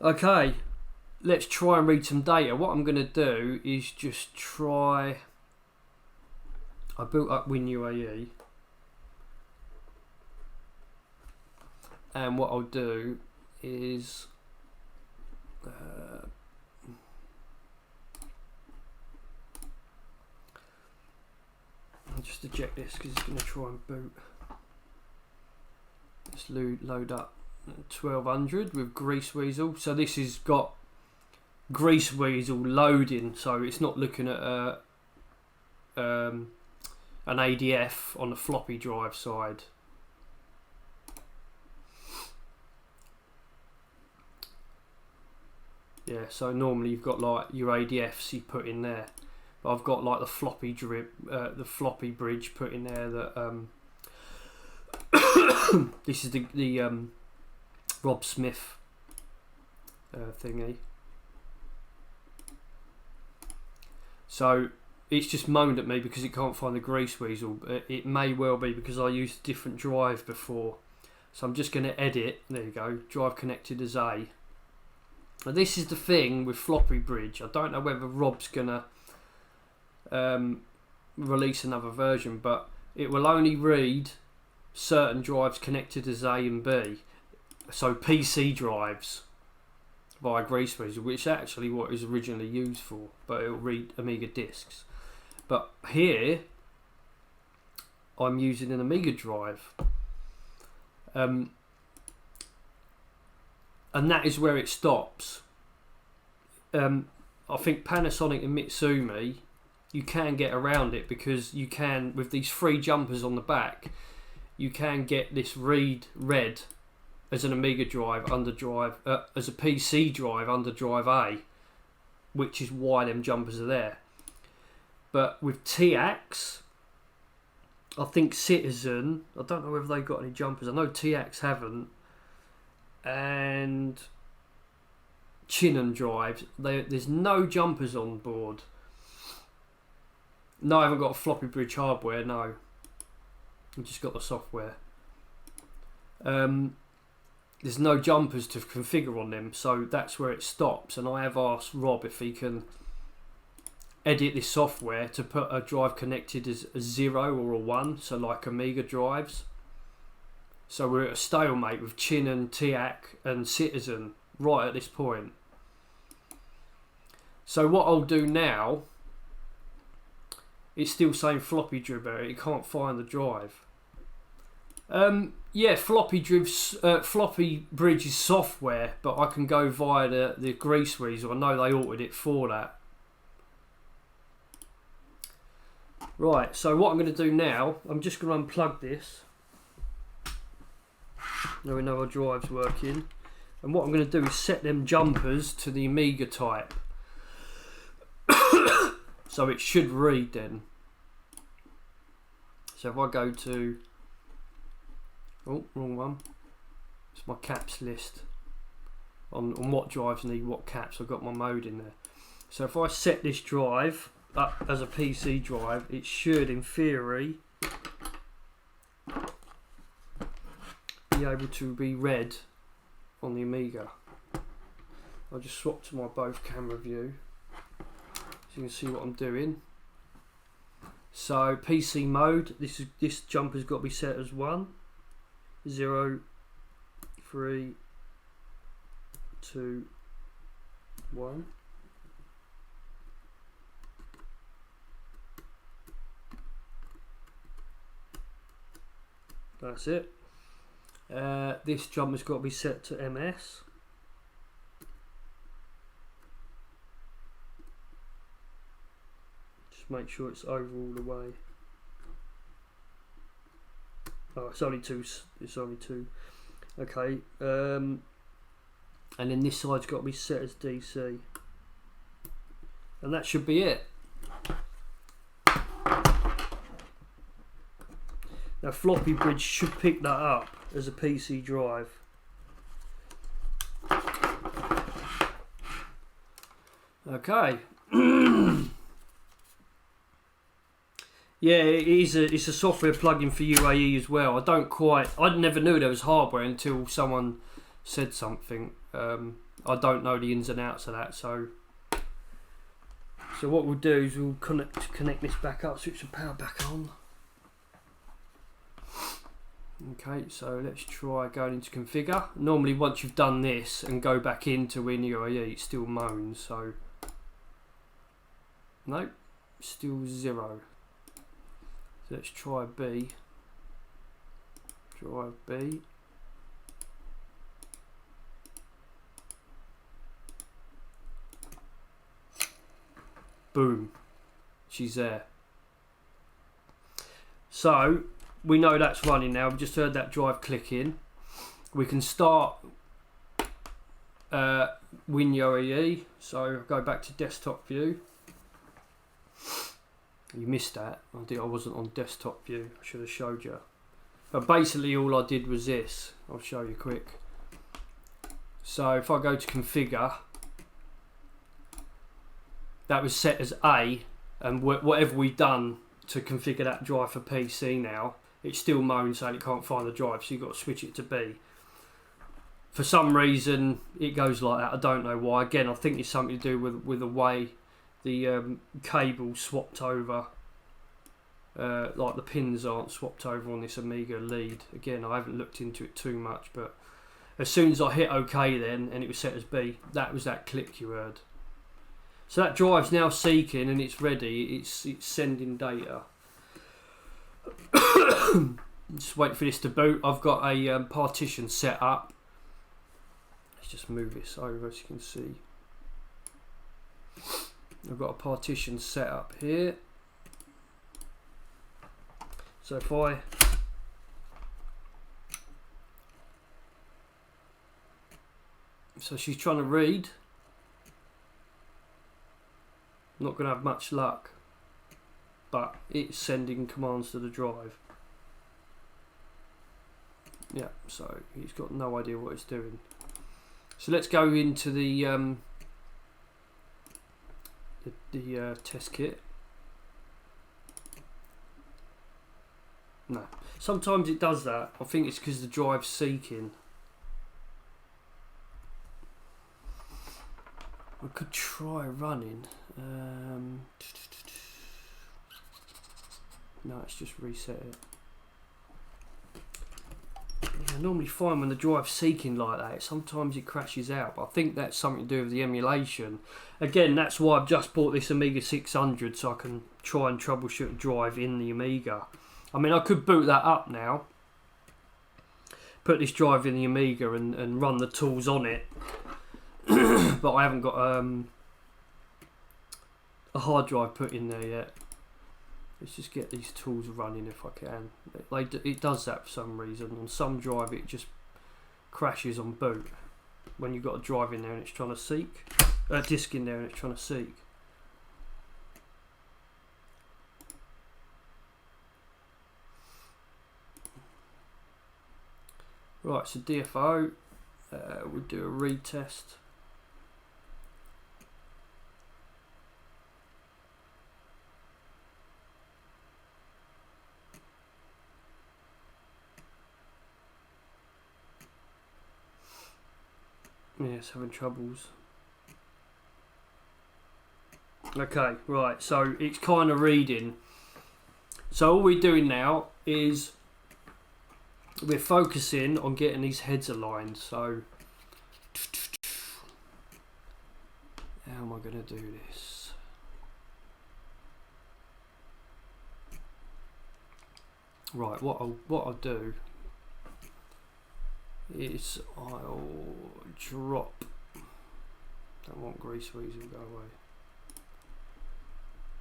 okay, let's try and read some data. What I'm going to do is just try... I built up WinUAE, and what I'll do is I'll just eject this because it's going to try and boot. Let's load up 1200 with Greaseweazle. So this has got Greaseweazle loading, so it's not looking at an ADF on the floppy drive side. Yeah, so normally you've got like your ADFs you put in there. But I've got like the FloppyBridge put in there that this is the Rob Smith thingy. So it's just moaned at me because it can't find the Greaseweazle. It may well be because I used a different drive before. So I'm just going to edit. There you go. Drive connected as A. Now this is the thing with FloppyBridge. I don't know whether Rob's going to release another version, but it will only read certain drives connected as A and B, so PC drives via Greaseweazle, which is actually what it was originally used for, but it'll read Amiga discs. But here I'm using an Amiga drive, and that is where it stops. I think Panasonic and Mitsumi, you can get around it because you can, with these 3 jumpers on the back, you can get this read red as an Amiga drive under drive, as a PC drive under drive A, which is why them jumpers are there. But with TAX, I think Citizen, I don't know whether they got any jumpers. I know TAX haven't, and Chinon drives, there's no jumpers on board. No, I haven't got a FloppyBridge hardware, no. I've just got the software. There's no jumpers to configure on them, so that's where it stops. And I have asked Rob if he can edit this software to put a drive connected as a 0 or a 1, so like Amiga drives. So we're at a stalemate with Chinon, TAC and Citizen right at this point. So what I'll do now... It's still saying FloppyBridge, it can't find the drive. Yeah, FloppyBridge is software, but I can go via the Greaseweazle. I know they altered it for that. Right, so what I'm going to do now, I'm just going to unplug this. Now we know our drive's working. And what I'm going to do is set them jumpers to the Amiga type. So it should read then. So if I go to... Oh, wrong one. It's my caps list. On what drives need what caps. I've got my mode in there. So if I set this drive up as a PC drive, it should, in theory, be able to be read on the Amiga. I'll just swap to my both camera view. So you can see what I'm doing. So PC mode, this jumper's got to be set as 1, 0, 3, 2, 1. That's it. This jumper's got to be set to MS. Just make sure it's over all the way. Oh, it's only two. It's only two. Okay. And then this side's got to be set as DC. And that should be it. Now FloppyBridge should pick that up as a PC drive. Okay. Yeah, it's a software plugin for UAE as well. I never knew there was hardware until someone said something. I don't know the ins and outs of that, so what we'll do is we'll connect this back up, switch the power back on. Okay, so let's try going into configure. Normally once you've done this and go back into WinUAE, it still moans, so nope, still 0. So let's try B. Drive B. Boom, she's there. So we know that's running now. We've just heard that drive click in. We can start WinUAE. So go back to desktop view. You missed that. I think I wasn't on desktop view. I should have showed you. But basically all I did was this. I'll show you quick. So if I go to configure, that was set as A, and whatever we've done to configure that drive for PC now, it still moans saying it can't find the drive, so you've got to switch it to B. For some reason it goes like that. I don't know why. Again, I think it's something to do with the way the cable swapped over, like the pins aren't swapped over on this Amiga lead. Again, I haven't looked into it too much, but as soon as I hit OK then, and it was set as B, that was that click you heard. So that drive's now seeking and it's ready, it's sending data. Just wait for this to boot. I've got a partition set up. Let's just move this over as you can see. I've got a partition set up here. So if so she's trying to read. Not going to have much luck, but it's sending commands to the drive. Yeah, so he's got no idea what it's doing. So let's go into the test kit. No, sometimes it does that. I think it's because the drive's seeking. I could try running. No, it's just reset it. Yeah, I normally find when the drive's seeking like that, sometimes it crashes out, but I think that's something to do with the emulation. Again, that's why I've just bought this Amiga 600, so I can try and troubleshoot a drive in the Amiga. I mean, I could boot that up now, put this drive in the Amiga and run the tools on it, but I haven't got a hard drive put in there yet. Let's just get these tools running if I can. It does that for some reason. On some drive it just crashes on boot when you've got a drive in there and it's trying to seek, a disk in there and it's trying to seek. Right, so DFO, we'll do a read test. Yeah, it's having troubles. Okay, right, so it's kind of reading. So all we're doing now is we're focusing on getting these heads aligned. So how am I going to do this? Right, what I'll do, is I'll drop, don't want Greaseweazle, go away.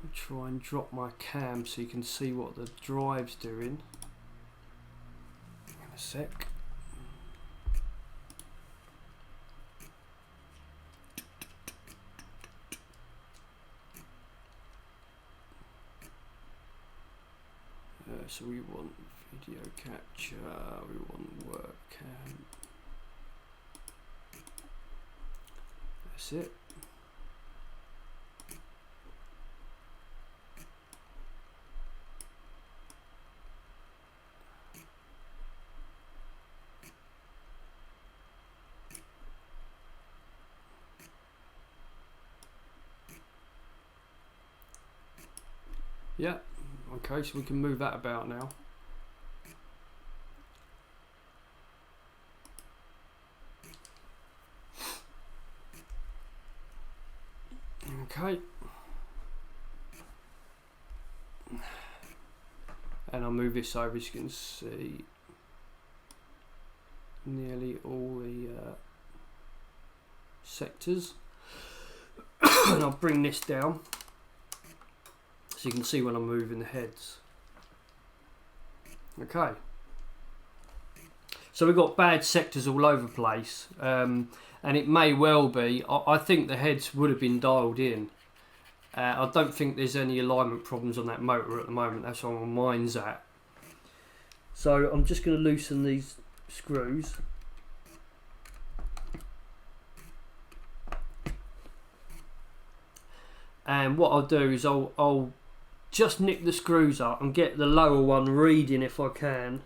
I'll try and drop my cam so you can see what the drive's doing. In a sec. So we want video capture, we want work cam. That's it. Yeah. Okay, so we can move that about now. Okay. And I'll move this over so you can see nearly all the sectors. And I'll bring this down so you can see when I'm moving the heads. Okay. So we've got bad sectors all over the place, and it may well be, I think the heads would have been dialed in. I don't think there's any alignment problems on that motor at the moment, that's where my mind's at. So I'm just going to loosen these screws. And what I'll do is I'll just nick the screws up and get the lower one reading if I can,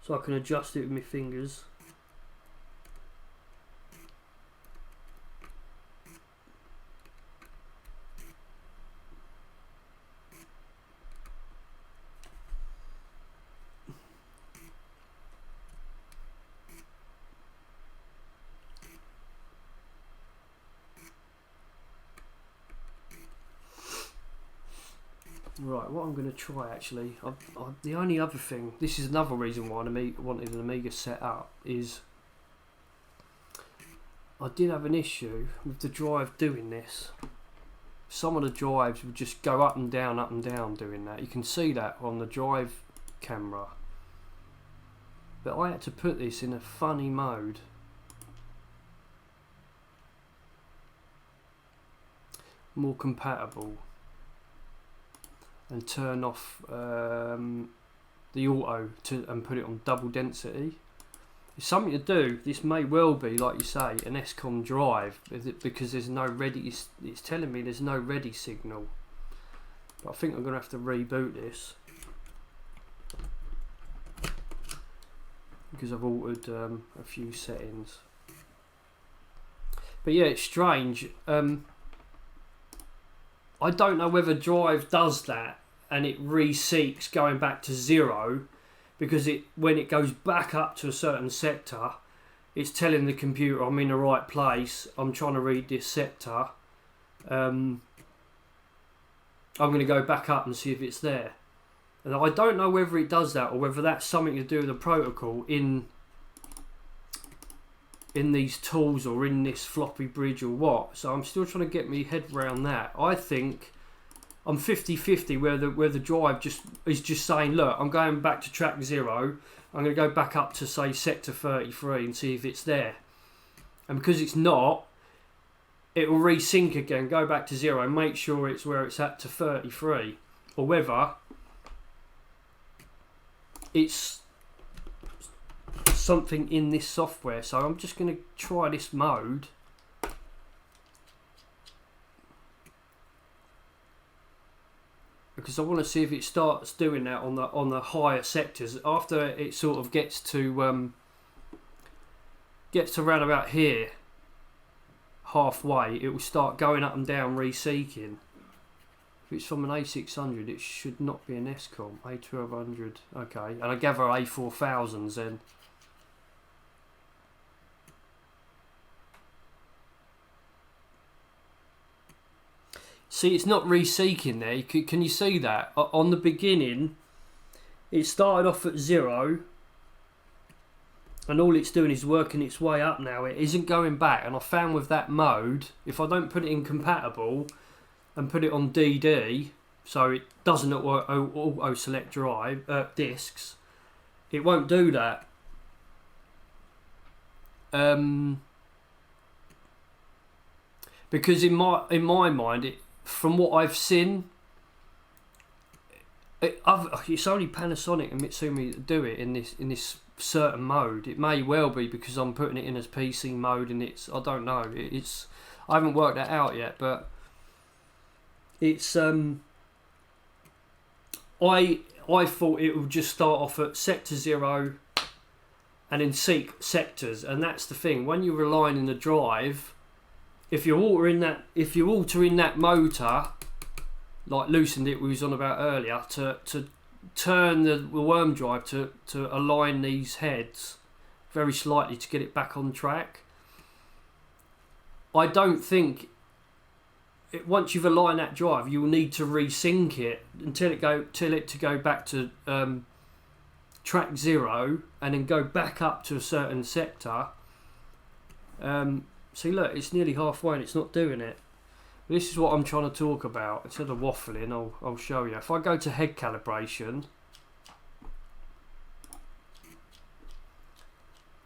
so I can adjust it with my fingers. Right, what I'm going to try actually, the only other thing, this is another reason why I wanted an Amiga set up, is I did have an issue with the drive doing this. Some of the drives would just go up and down doing that. You can see that on the drive camera. But I had to put this in a funny mode. More compatible. And turn off the auto and put it on double density. It's something to do. This may well be, like you say, an SCOM drive, because there's no ready. It's telling me there's no ready signal. But I think I'm going to have to reboot this because I've altered a few settings. But yeah, it's strange. I don't know whether drive does that and it reseeks going back to 0, because when it goes back up to a certain sector, it's telling the computer I'm in the right place, I'm trying to read this sector, I'm going to go back up and see if it's there. And I don't know whether it does that or whether that's something to do with the protocol in these tools or in this FloppyBridge or what. So I'm still trying to get my head around that. I think I'm 50-50 where the drive is just saying, look, I'm going back to track 0. I'm going to go back up to, say, sector 33 and see if it's there. And because it's not, it will resync again, go back to 0 and make sure it's where it's at to 33. Or whether it's something in this software. So I'm just going to try this mode. Because I want to see if it starts doing that on the higher sectors. After it sort of gets to around about here, halfway, it will start going up and down, reseeking. If it's from an A600, it should not be an SCOM. A1200, okay. And I gather A4000s then. See, it's not reseeking there. Can you see that? On the beginning, it started off at 0. and all it's doing is working its way up now. It isn't going back, and I found with that mode, if I don't put it in compatible and put it on DD, so it doesn't auto select disks, it won't do that. Because in my mind, from what I've seen, it's only Panasonic and Mitsumi that do it in this certain mode. It may well be because I'm putting it in as PC mode, and I don't know. I haven't worked that out yet, but it's I thought it would just start off at sector 0 and then seek sectors, and that's the thing. When you're relying on the drive, if you're altering that motor, like loosened it we was on about earlier, to turn the worm drive to align these heads very slightly to get it back on track, I don't think once you've aligned that drive you will need to resync it until it to go back to track 0 and then go back up to a certain sector. See, look, it's nearly halfway and it's not doing it. This is what I'm trying to talk about. Instead of waffling, I'll show you. If I go to head calibration,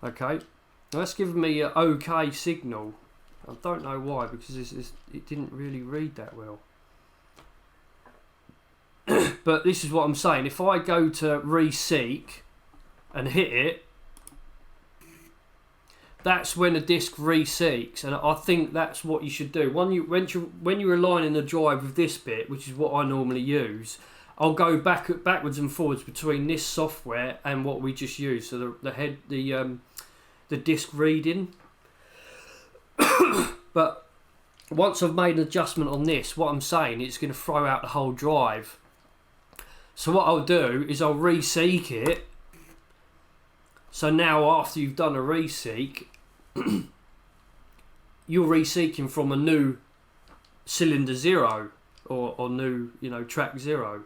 okay, that's giving me an OK signal. I don't know why, because it didn't really read that well. But this is what I'm saying. If I go to reseek and hit it, that's when a disk reseeks, and I think that's what you should do. When you're aligning the drive with this bit, which is what I normally use, I'll go backwards and forwards between this software and what we just used. So the disk reading. But once I've made an adjustment on this, what I'm saying, it's going to throw out the whole drive. So what I'll do is I'll reseek it. So now after you've done a reseek, you're reseeking from a new cylinder 0 or new, track 0.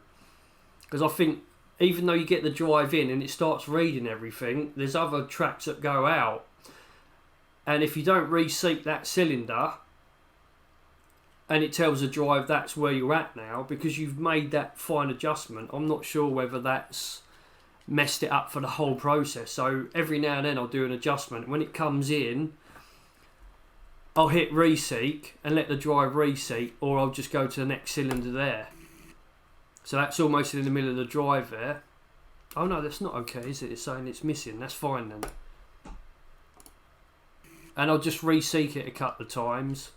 Because I think even though you get the drive in and it starts reading everything, there's other tracks that go out. And if you don't reseek that cylinder and it tells the drive that's where you're at now, because you've made that fine adjustment, I'm not sure whether that's messed it up for the whole process. So every now and then I'll do an adjustment. When it comes in, I'll hit reseek and let the drive reseek, or I'll just go to the next cylinder there. So that's almost in the middle of the drive there. Oh no, that's not okay, is it? It's saying it's missing. That's fine then. And I'll just reseek it a couple of times.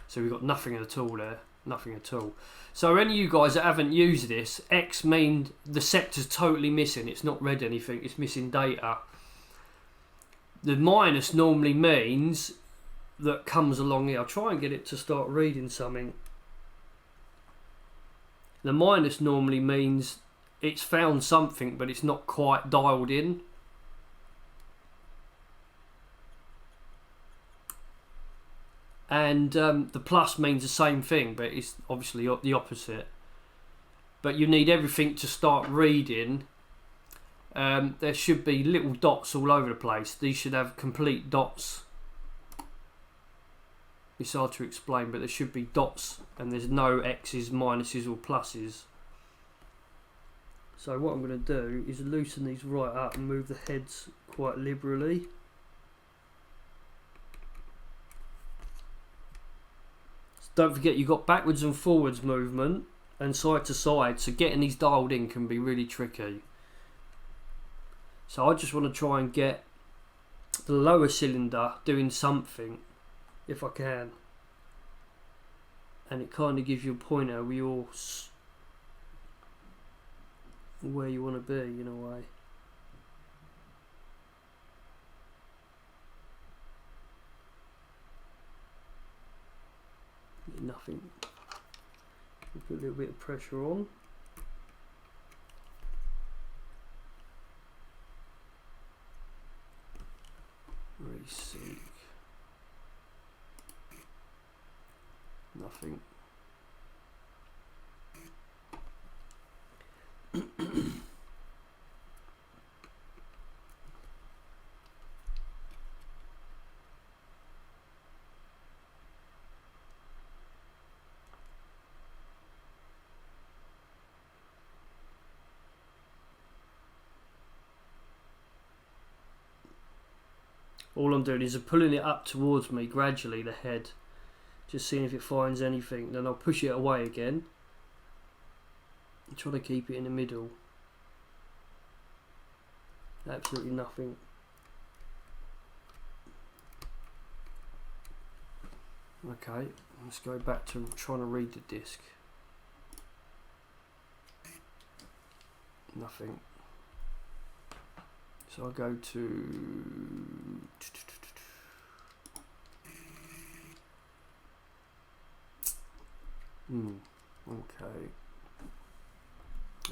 So we've got nothing at all there. Nothing at all. So any of you guys that haven't used this, X means the sector's totally missing. It's not read anything. It's missing data. The minus normally means that comes along here. I'll try and get it to start reading something. The minus normally means it's found something, but it's not quite dialed in. And the plus means the same thing, but it's obviously the opposite. But you need everything to start reading. There should be little dots all over the place. These should have complete dots. It's hard to explain, but there should be dots, and there's no X's, minuses or pluses. So what I'm going to do is loosen these right up and move the heads quite liberally. Don't forget you've got backwards and forwards movement and side to side, so getting these dialed in can be really tricky. So I just want to try and get the lower cylinder doing something if I can, and it kind of gives you a pointer where you want to be in a way. Nothing. Put a little bit of pressure on. Reseek. Nothing. All I'm doing is pulling it up towards me gradually, the head, just seeing if it finds anything. Then I'll push it away again and try to keep it in the middle. Absolutely nothing. Okay, let's go back to trying to read the disc. Nothing. So I'll go to okay.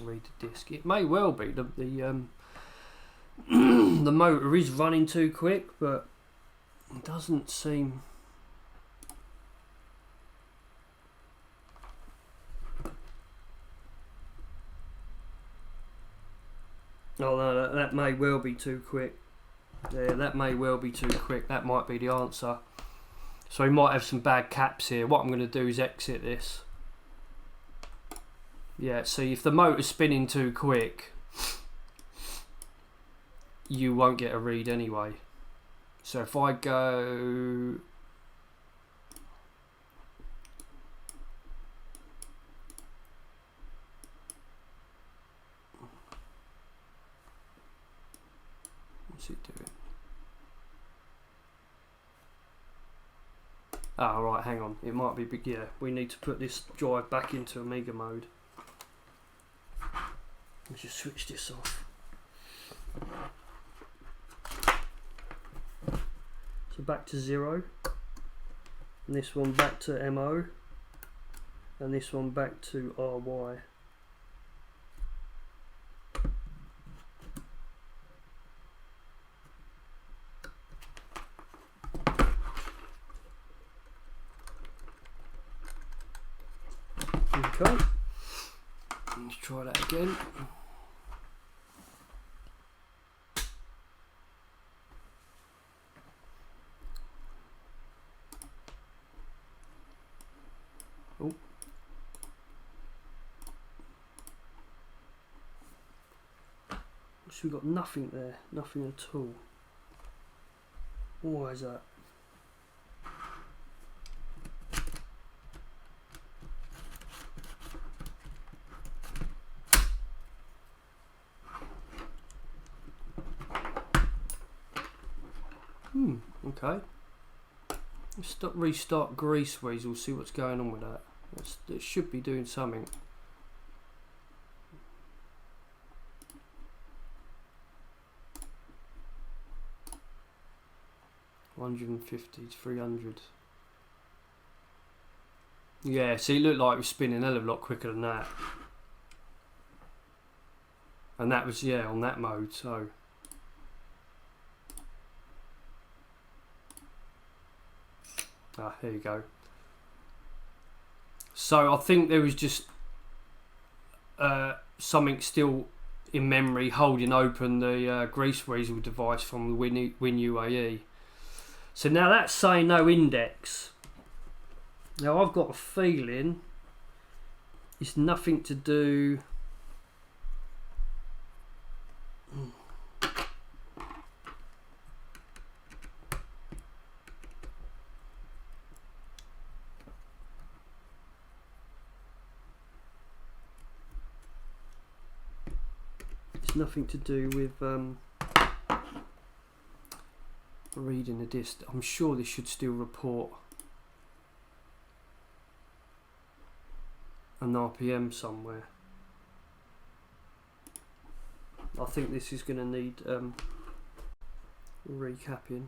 Read the disc. It may well be the the motor is running too quick, but it doesn't seem. Oh no, that may well be too quick. Yeah, that may well be too quick. That might be the answer. So we might have some bad caps here. What I'm going to do is exit this. Yeah, see, if the motor's spinning too quick, you won't get a read anyway. So if I go... What's it doing? Ah, right, hang on. It might be big. Yeah, we need to put this drive back into Amiga mode. Let's just switch this off. So back to 0. And this one back to MO. And this one back to RY. Okay, let's try that again. Oh. So we've got nothing there, nothing at all. Why is that? Okay. Let's restart Greaseweazle, see what's going on with that. It should be doing something. $150 to 300. Yeah, see, it looked like it was spinning a hell of a lot quicker than that. And that was, yeah, on that mode, so. Ah, here you go. So I think there was just something still in memory holding open the Greaseweazle device from the WinUAE. So now that's saying no index. Now I've got a feeling it's nothing to do. It's nothing to do with reading the disc. I'm sure this should still report an RPM somewhere. I think this is going to need recapping.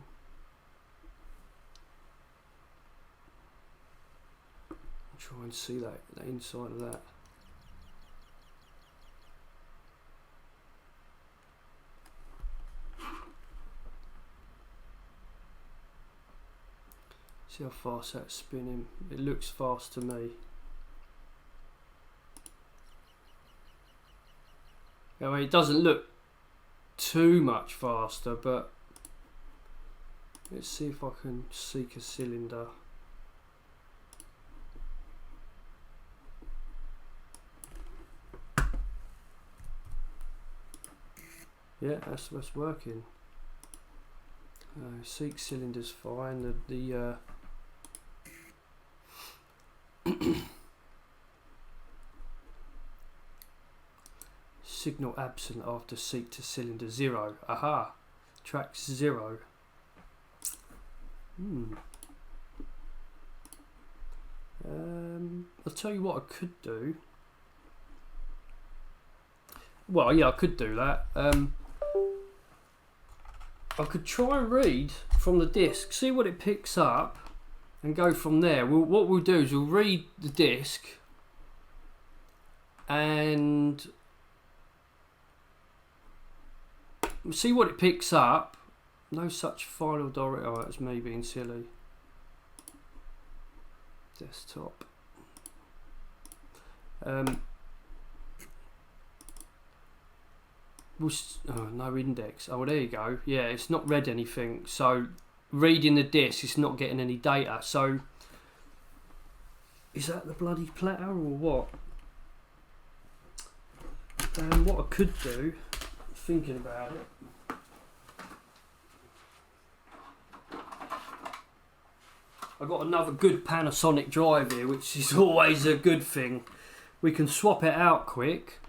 I'll try and see the inside of that. See how fast that's spinning. It looks fast to me. I mean, it doesn't look too much faster, but let's see if I can seek a cylinder. Yeah, that's working. Seek cylinder's fine. The signal absent after seek to cylinder 0. Aha! Track 0. I'll tell you what I could do. Well, yeah, I could do that. I could try and read from the disc, see what it picks up, and go from there. What we'll do is we'll read the disc and see what it picks up. No such file or direct. Oh, that's me being silly. Desktop. Oh, no index. Oh, there you go. Yeah, it's not read anything. So reading the disk, it's not getting any data. So is that the bloody platter or what? What I could do, thinking about it. I've got another good Panasonic drive here, which is always a good thing. We can swap it out quick.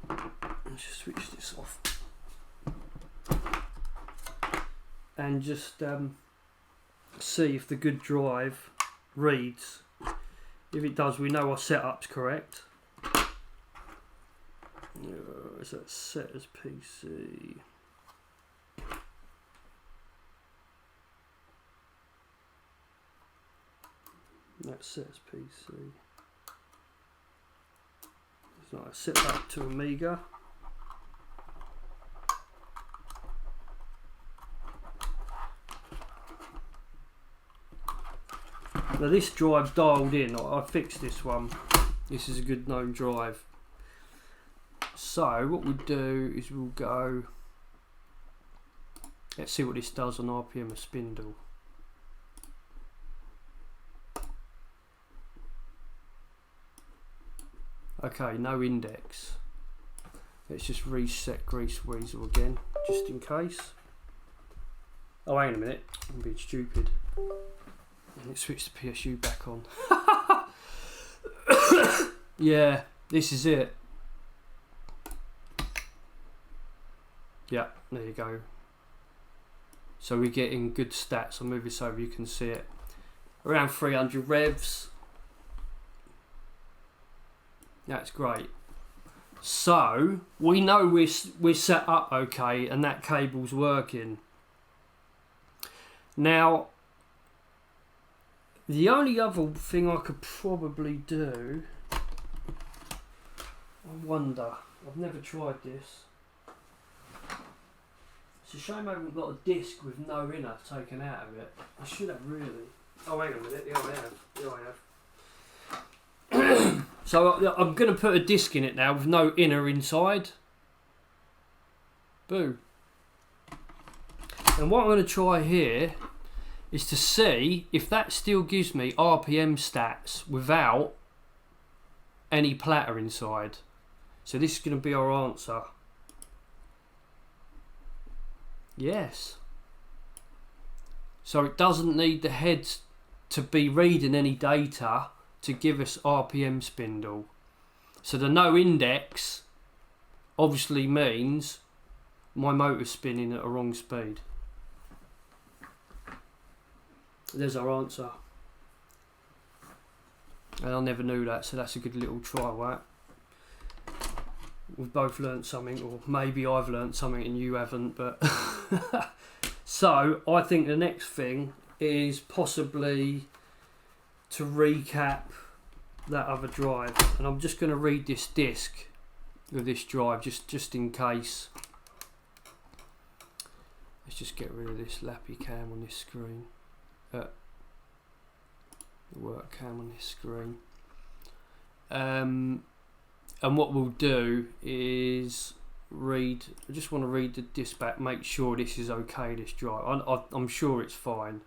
Let's just switch this off. And just see if the good drive reads. If it does, we know our setup's correct. Is that set as PC? That's set as PC. So I set that to Amiga. Now this drive dialed in, I fixed this one. This is a good known drive. So what we'll do is we'll go, let's see what this does on RPM of Spindle. Okay, no index. Let's just reset Greaseweazle again, just in case. Oh, hang on a minute, I'm being stupid. Let's switch the PSU back on. Yeah, this is it. Yeah, there you go. So we're getting good stats. I'll move this over, you can see it. Around 300 revs. That's great. So we know we're set up okay and that cable's working. Now the only other thing I could probably do, I wonder, I've never tried this. It's a shame I haven't got a disc with no inner taken out of it. I should have really. Oh, wait a minute, yeah I have. Yeah, I have. So I'm going to put a disc in it now with no inner inside. Boo. And what I'm going to try here is to see if that still gives me RPM stats without any platter inside. So this is going to be our answer. Yes. So it doesn't need the heads to be reading any data to give us RPM spindle. So the no index obviously means my motor's spinning at a wrong speed. There's our answer. And I never knew that, so that's a good little try, right? We've both learnt something, or maybe I've learnt something and you haven't, but so I think the next thing is possibly to recap that other drive, and I'm just going to read this disc with this drive just in case. Let's just get rid of this lappy cam on this screen, the work cam on this screen, and what we'll do is read, I just want to read the disc back, make sure this is okay, this drive. I'm sure it's fine.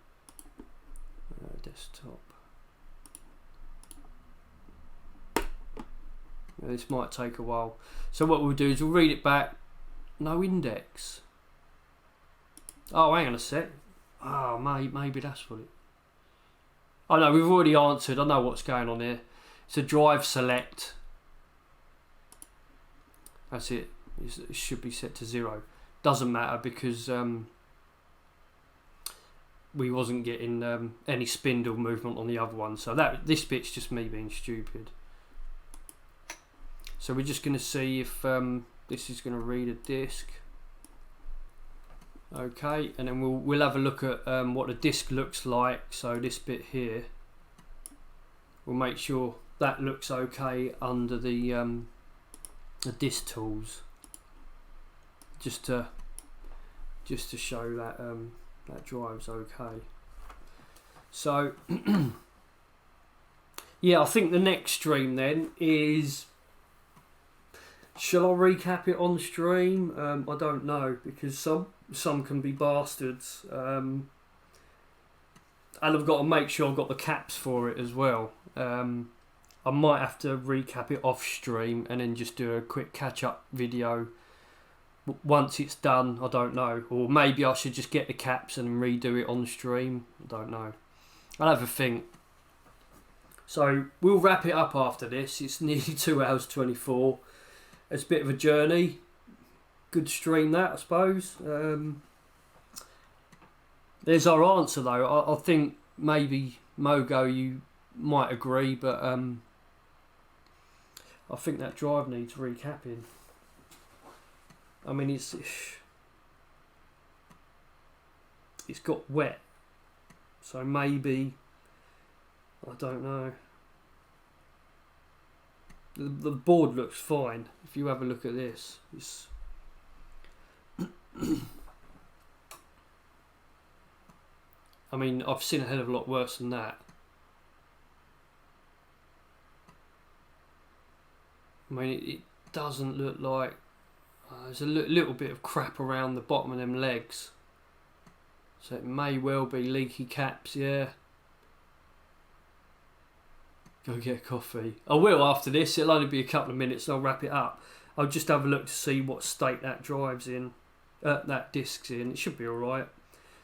Desktop. This might take a while. So what we'll do is we'll read it back. No index. Oh, hang on a sec. Oh, maybe that's what it... Oh no, we've already answered. I know what's going on here. It's a drive select. That's it. It should be set to 0. Doesn't matter because we wasn't getting any spindle movement on the other one. So this bit's just me being stupid. So we're just going to see if this is going to read a disk. Okay, and then we'll have a look at what the disk looks like. So this bit here, we'll make sure that looks okay under the disk tools, just to show that that drive's okay. So yeah, I think the next stream then is, shall I recap it on stream? I don't know, because some can be bastards, and I've got to make sure I've got the caps for it as well. I might have to recap it off stream and then just do a quick catch up video once it's done. I don't know, or maybe I should just get the caps and redo it on stream. I don't know. I'll have a think. So we'll wrap it up after this. It's nearly 2 hours 24. It's a bit of a journey. Good stream that, I suppose. There's our answer though. I think maybe Mogo, you might agree, but I think that drive needs recapping. I mean, it's got wet, so maybe, I don't know. The board looks fine. If you have a look at this, it's I mean, I've seen a hell of a lot worse than that. I mean, it doesn't look like... there's a little bit of crap around the bottom of them legs. So it may well be leaky caps, yeah. Go get a coffee. I will after this. It'll only be a couple of minutes and I'll wrap it up. I'll just have a look to see what state that drive's in. That disc's in. It should be alright.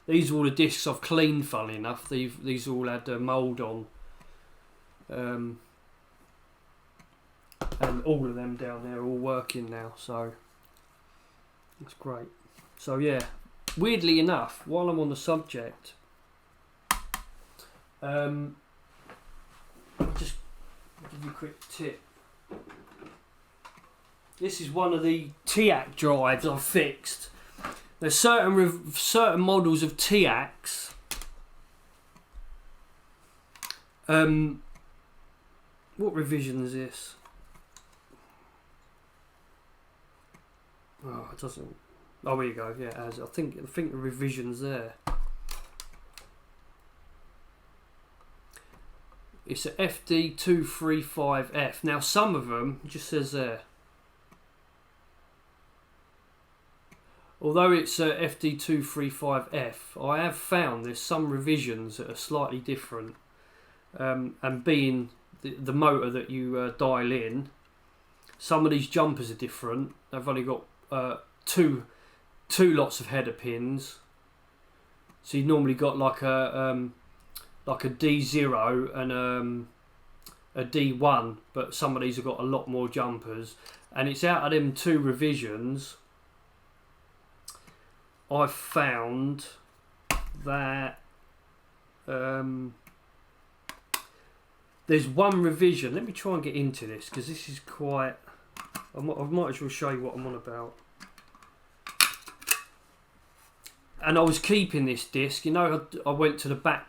These are all the discs I've cleaned, funnily enough. These all had mould on. And all of them down there are all working now, so that's great. So yeah, weirdly enough, while I'm on the subject, I'll just give you a quick tip. This is one of the TIAC drives I've fixed. There's certain models of TIACs. What revision is this? Oh, it doesn't. Oh, here you go. Yeah, it has. I think the revision's there. It's a FD235F. Now, some of them it just says there. Although it's a FD235F, I have found there's some revisions that are slightly different. And being the motor that you dial in, some of these jumpers are different. They've only got two lots of header pins. So you've normally got like a D0 and a D1, but some of these have got a lot more jumpers. And it's out of them two revisions, I've found that there's one revision. Let me try and get into this because this is quite... I might as well show you what I'm on about. And I was keeping this disc. You know, I went to the back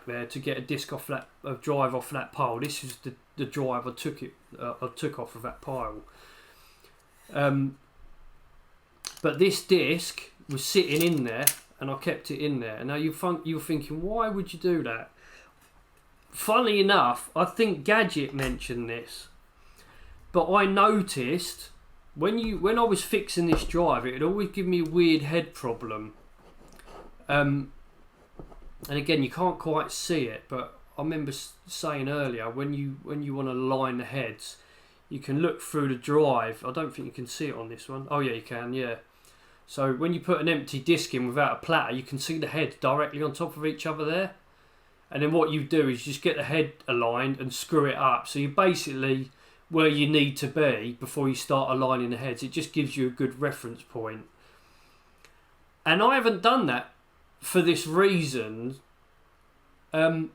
there to get a disc off that, a drive off that pile. This is the drive I took off of that pile. But this disc was sitting in there, and I kept it in there. And now you're thinking, why would you do that? Funnily enough, I think Gadget mentioned this, but I noticed when I was fixing this drive, it would always give me a weird head problem. And again, you can't quite see it, but I remember saying earlier, when you want to line the heads, you can look through the drive. I don't think you can see it on this one. Oh yeah, you can. Yeah. So when you put an empty disc in without a platter, you can see the head directly on top of each other there. And then what you do is just get the head aligned and screw it up. So you're basically where you need to be before you start aligning the heads. It just gives you a good reference point. And I haven't done that for this reason. But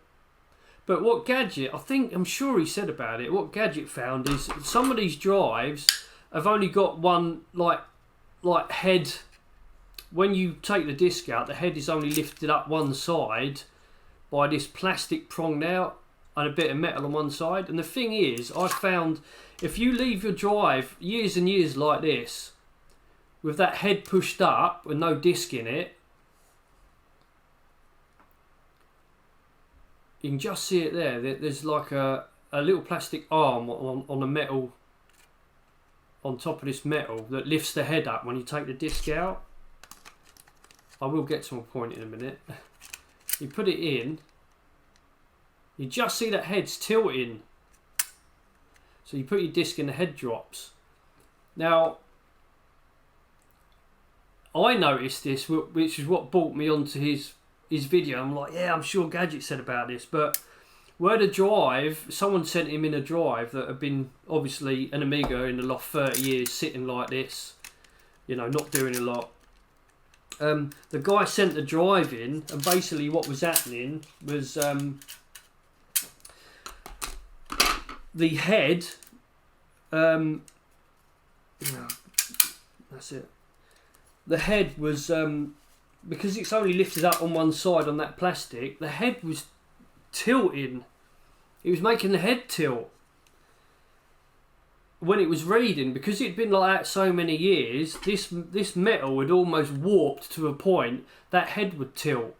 what Gadget, I'm sure he said about it, what Gadget found is some of these drives have only got one like head. When you take the disc out, the head is only lifted up one side by this plastic prong out and a bit of metal on one side. And the thing is, I found if you leave your drive years and years like this, with that head pushed up with no disc in it, you can just see it there. There's like a little plastic arm on the metal, on top of this metal, that lifts the head up when you take the disc out. I will get to my point in a minute. You put it in, you just see that head's tilting. So you put your disc in, the head drops. Now, I noticed this, which is what brought me onto his video. I'm like, yeah, I'm sure Gadget said about this, but where the drive, someone sent him in a drive that had been obviously an Amiga in the last 30 years, sitting like this, you know, not doing a lot. The guy sent the drive in, and basically what was happening was the head, that's it. The head was, because it's only lifted up on one side on that plastic, the head was tilting. It was making the head tilt when it was reading, because it'd been like that so many years. This metal had almost warped to a point that head would tilt.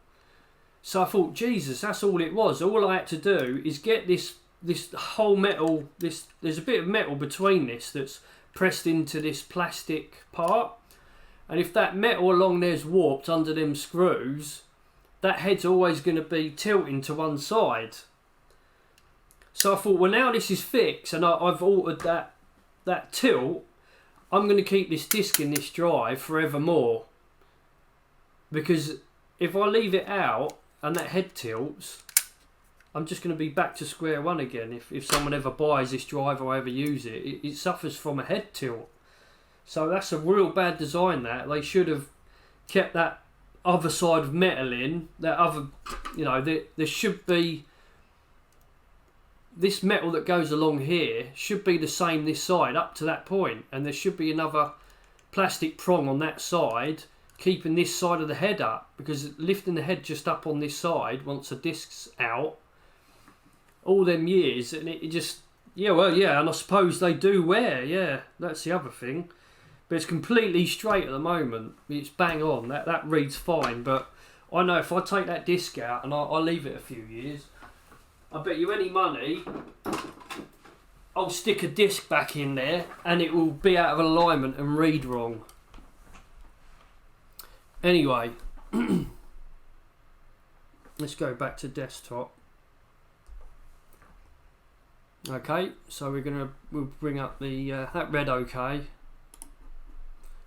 So I thought, Jesus, that's all it was. All I had to do is get this whole metal. There's a bit of metal between this that's pressed into this plastic part, and if that metal along there's warped under them screws, that head's always going to be tilting to one side. So I thought, well, now this is fixed and I've altered that tilt, I'm going to keep this disc in this drive forevermore. Because if I leave it out and that head tilts, I'm just going to be back to square one again. If someone ever buys this drive or ever use it, it suffers from a head tilt. So that's a real bad design. That they should have kept that other side of metal in. That other, you know, there should be, this metal that goes along here should be the same this side up to that point, and there should be another plastic prong on that side keeping this side of the head up, because lifting the head just up on this side once the disc's out all them years, and it just, yeah, well, yeah, and I suppose they do wear, yeah, that's the other thing. But it's completely straight at the moment. It's bang on. That reads fine. But I know if I take that disc out and I leave it a few years, I bet you any money I'll stick a disc back in there and it will be out of alignment and read wrong. Anyway, let's go back to desktop. Okay, so we'll bring up the that read okay.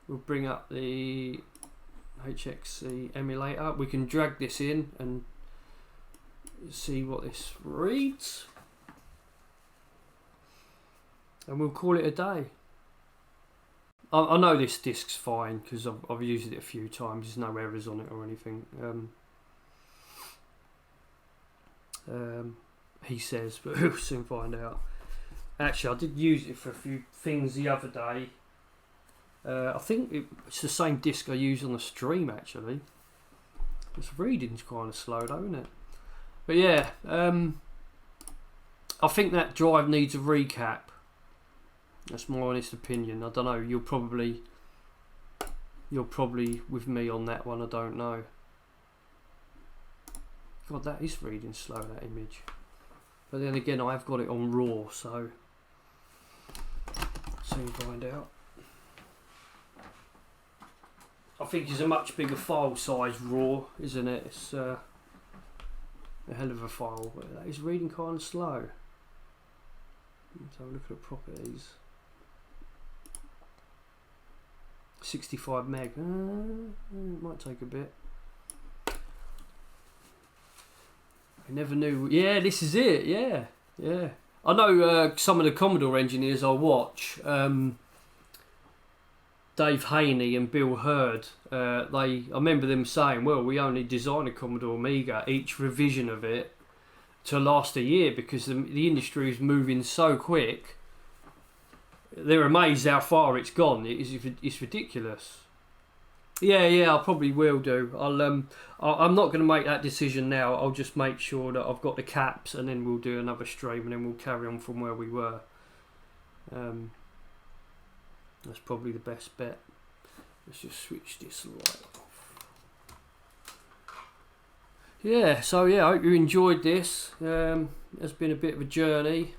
We'll bring up the HXC emulator. We can drag this in and see what this reads. And we'll call it a day. I know this disc's fine because I've used it a few times. There's no errors on it or anything. He says, but we'll soon find out. Actually, I did use it for a few things the other day. I think it's the same disc I use on the stream, actually. This reading's kind of slow though, isn't it? But yeah, I think that drive needs a recap. That's my honest opinion. I don't know, you're probably with me on that one, I don't know. God, that is reading slow, that image. But then again, I have got it on RAW, so soon find out. I think it's a much bigger file size RAW, isn't it? It's a hell of a file, but that is reading kind of slow. Let's have a look at the properties. 65 meg. It might take a bit. I never knew. Yeah, this is it. Yeah, yeah. I know some of the Commodore engineers I watch, Dave Haney and Bill Hurd. I remember them saying, "Well, we only design a Commodore Amiga, each revision of it, to last a year because the industry is moving so quick." They're amazed how far it's gone. It's ridiculous. Yeah, I probably will do. I'm not going to make that decision now. I'll just make sure that I've got the caps, and then we'll do another stream, and then we'll carry on from where we were. That's probably the best bet. Let's just switch this light off. Yeah, so yeah, I hope you enjoyed this. It's been a bit of a journey.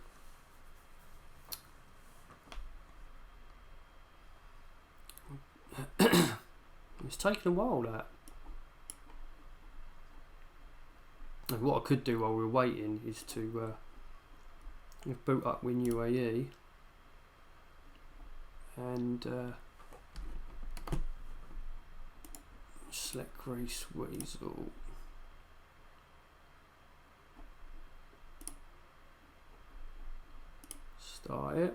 It's taken a while, that. And what I could do while we're waiting is to boot up WinUAE and select Greaseweazle. Start it.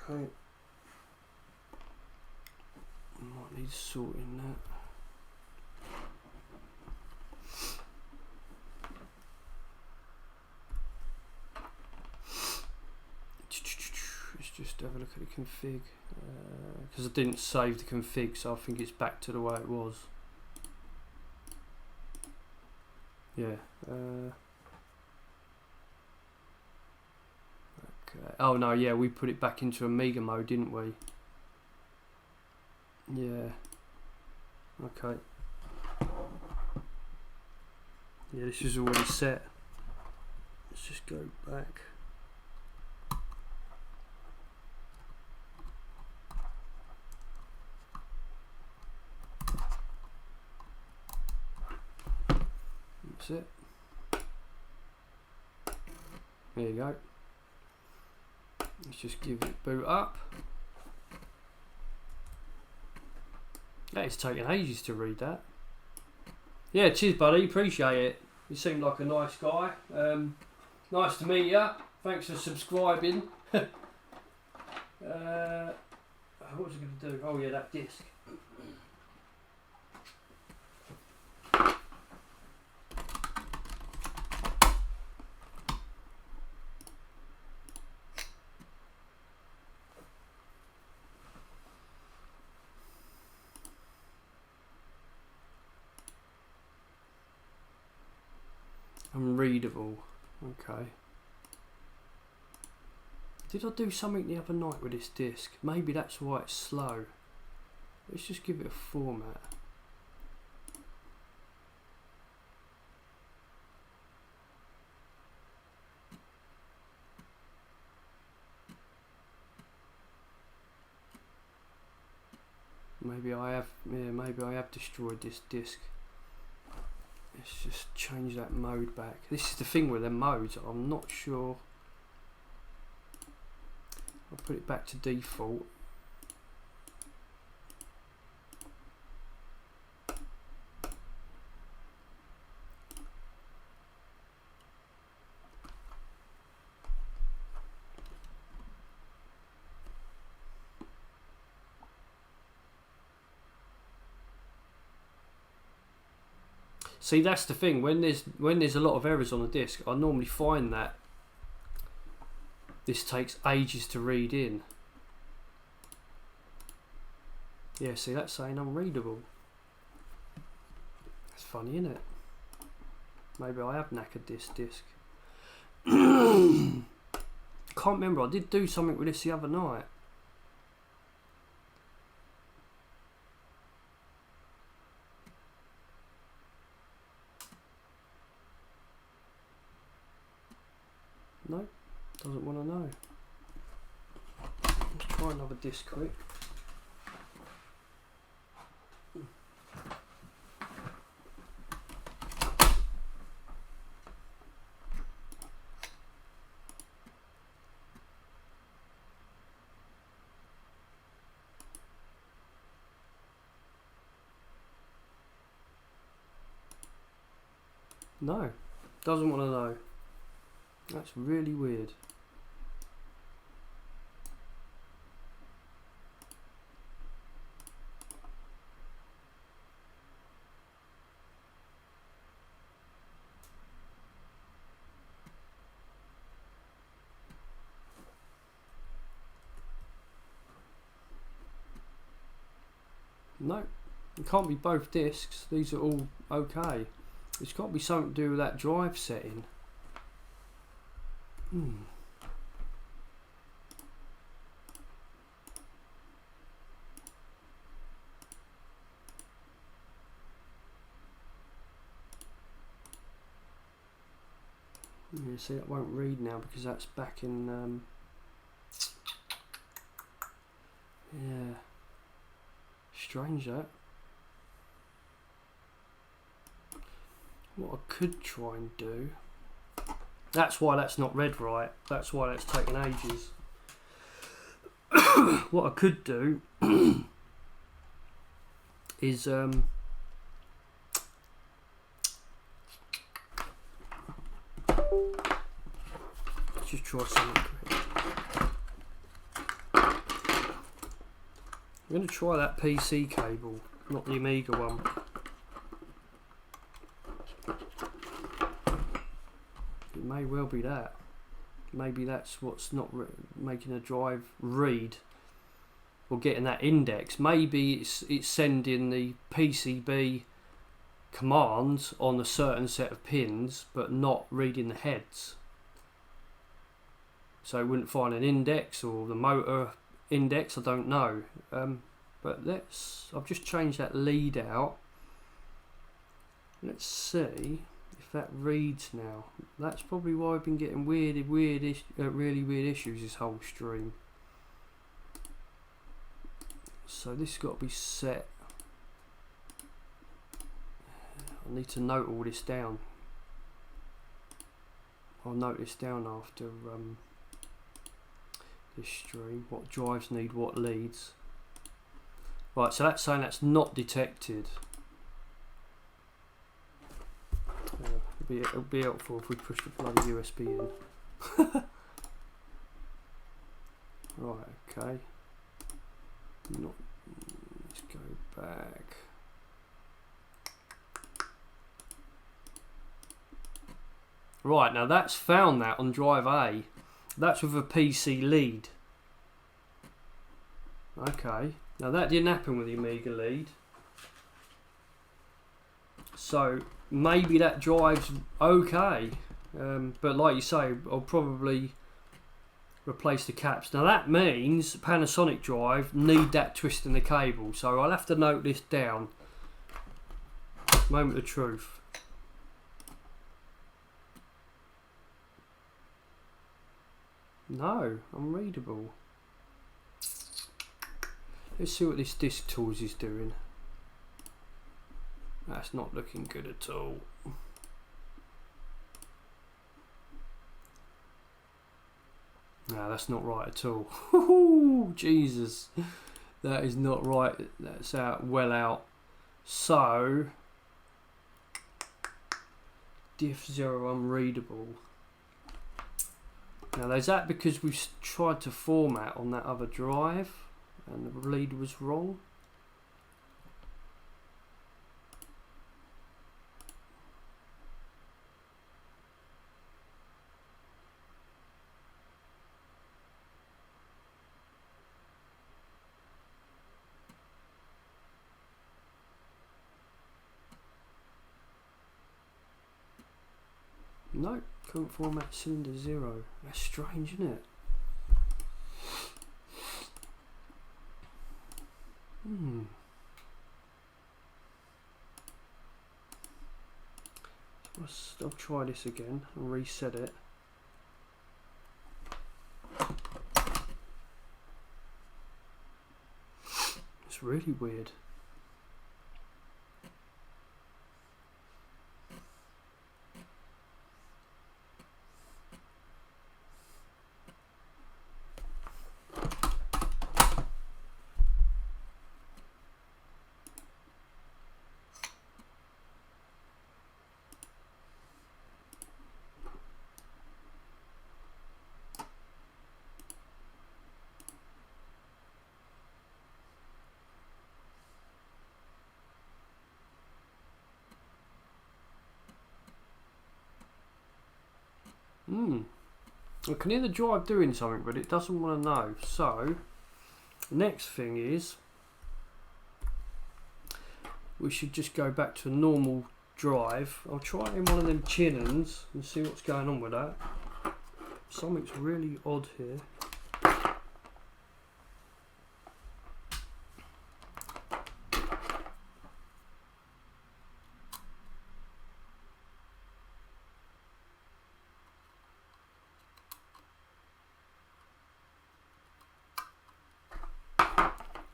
Okay. Might need sorting that. Let's just have a look at the config, because I didn't save the config, so I think it's back to the way it was. Yeah. Okay. Oh no, yeah, we put it back into Amiga mode, didn't we? Yeah. Okay. Yeah, this is already set. Let's just go back. That's it. There you go. Let's just give it boot up. Yeah, it's taken ages to read that. Yeah, cheers buddy, appreciate it. You seem like a nice guy. Nice to meet you. Thanks for subscribing. What was I going to do? Oh yeah, that disc. Unreadable. Okay. Did I do something the other night with this disc? Maybe that's why it's slow. Let's just give it a format. Maybe I have. Yeah, maybe I have destroyed this disc. Let's just change that mode back. This is the thing with the modes, I'm not sure. I'll put it back to default. See, that's the thing. When there's a lot of errors on the disc, I normally find that this takes ages to read in. Yeah, see, that's saying unreadable. That's funny, isn't it? Maybe I have knackered this disc. Can't remember. I did do something with this the other night. No, doesn't want to know. Let's try another disc quick. No, doesn't want to know. That's really weird. No, it can't be both discs. These are all okay. It's got to be something to do with that drive setting. You see, it won't read now because that's back in. Yeah. Strange that. What I could try and do. That's why that's not read right. That's why that's taken ages. What I could do is let's just try something quick. I'm going to try that PC cable, not the Amiga one. It may well be that. Maybe that's what's not making a drive read or getting that index. Maybe it's sending the PCB commands on a certain set of pins but not reading the heads. So it wouldn't find an index or the motor index, I don't know. But I've just changed that lead out. Let's see if that reads now. That's probably why I've been getting really weird issues this whole stream. So this has got to be set. I need to note all this down. I'll note this down after this stream. What drives need what leads. Right, so that's saying that's not detected. It'll be helpful if we push the bloody USB in. Right, okay. Let's go back. Right, now that's found that on drive A. That's with a PC lead. Okay, now that didn't happen with the Amiga lead. So maybe that drive's okay. But like you say, I'll probably replace the caps. Now that means Panasonic drive need that twist in the cable. So I'll have to note this down. Moment of truth. No, unreadable. Let's see what this disk tools is doing. That's not looking good at all. No, that's not right at all. Ooh, Jesus, that is not right. That's out, well out. So, diff 0 unreadable. Now, is that because we've tried to format on that other drive and the lead was wrong? No, couldn't format cylinder 0. That's strange, isn't it? I'll try this again and reset it. It's really weird. I can hear the drive doing something, but it doesn't want to know. So, next thing is, we should just go back to a normal drive. I'll try it in one of them chin-ins and see what's going on with that. Something's really odd here.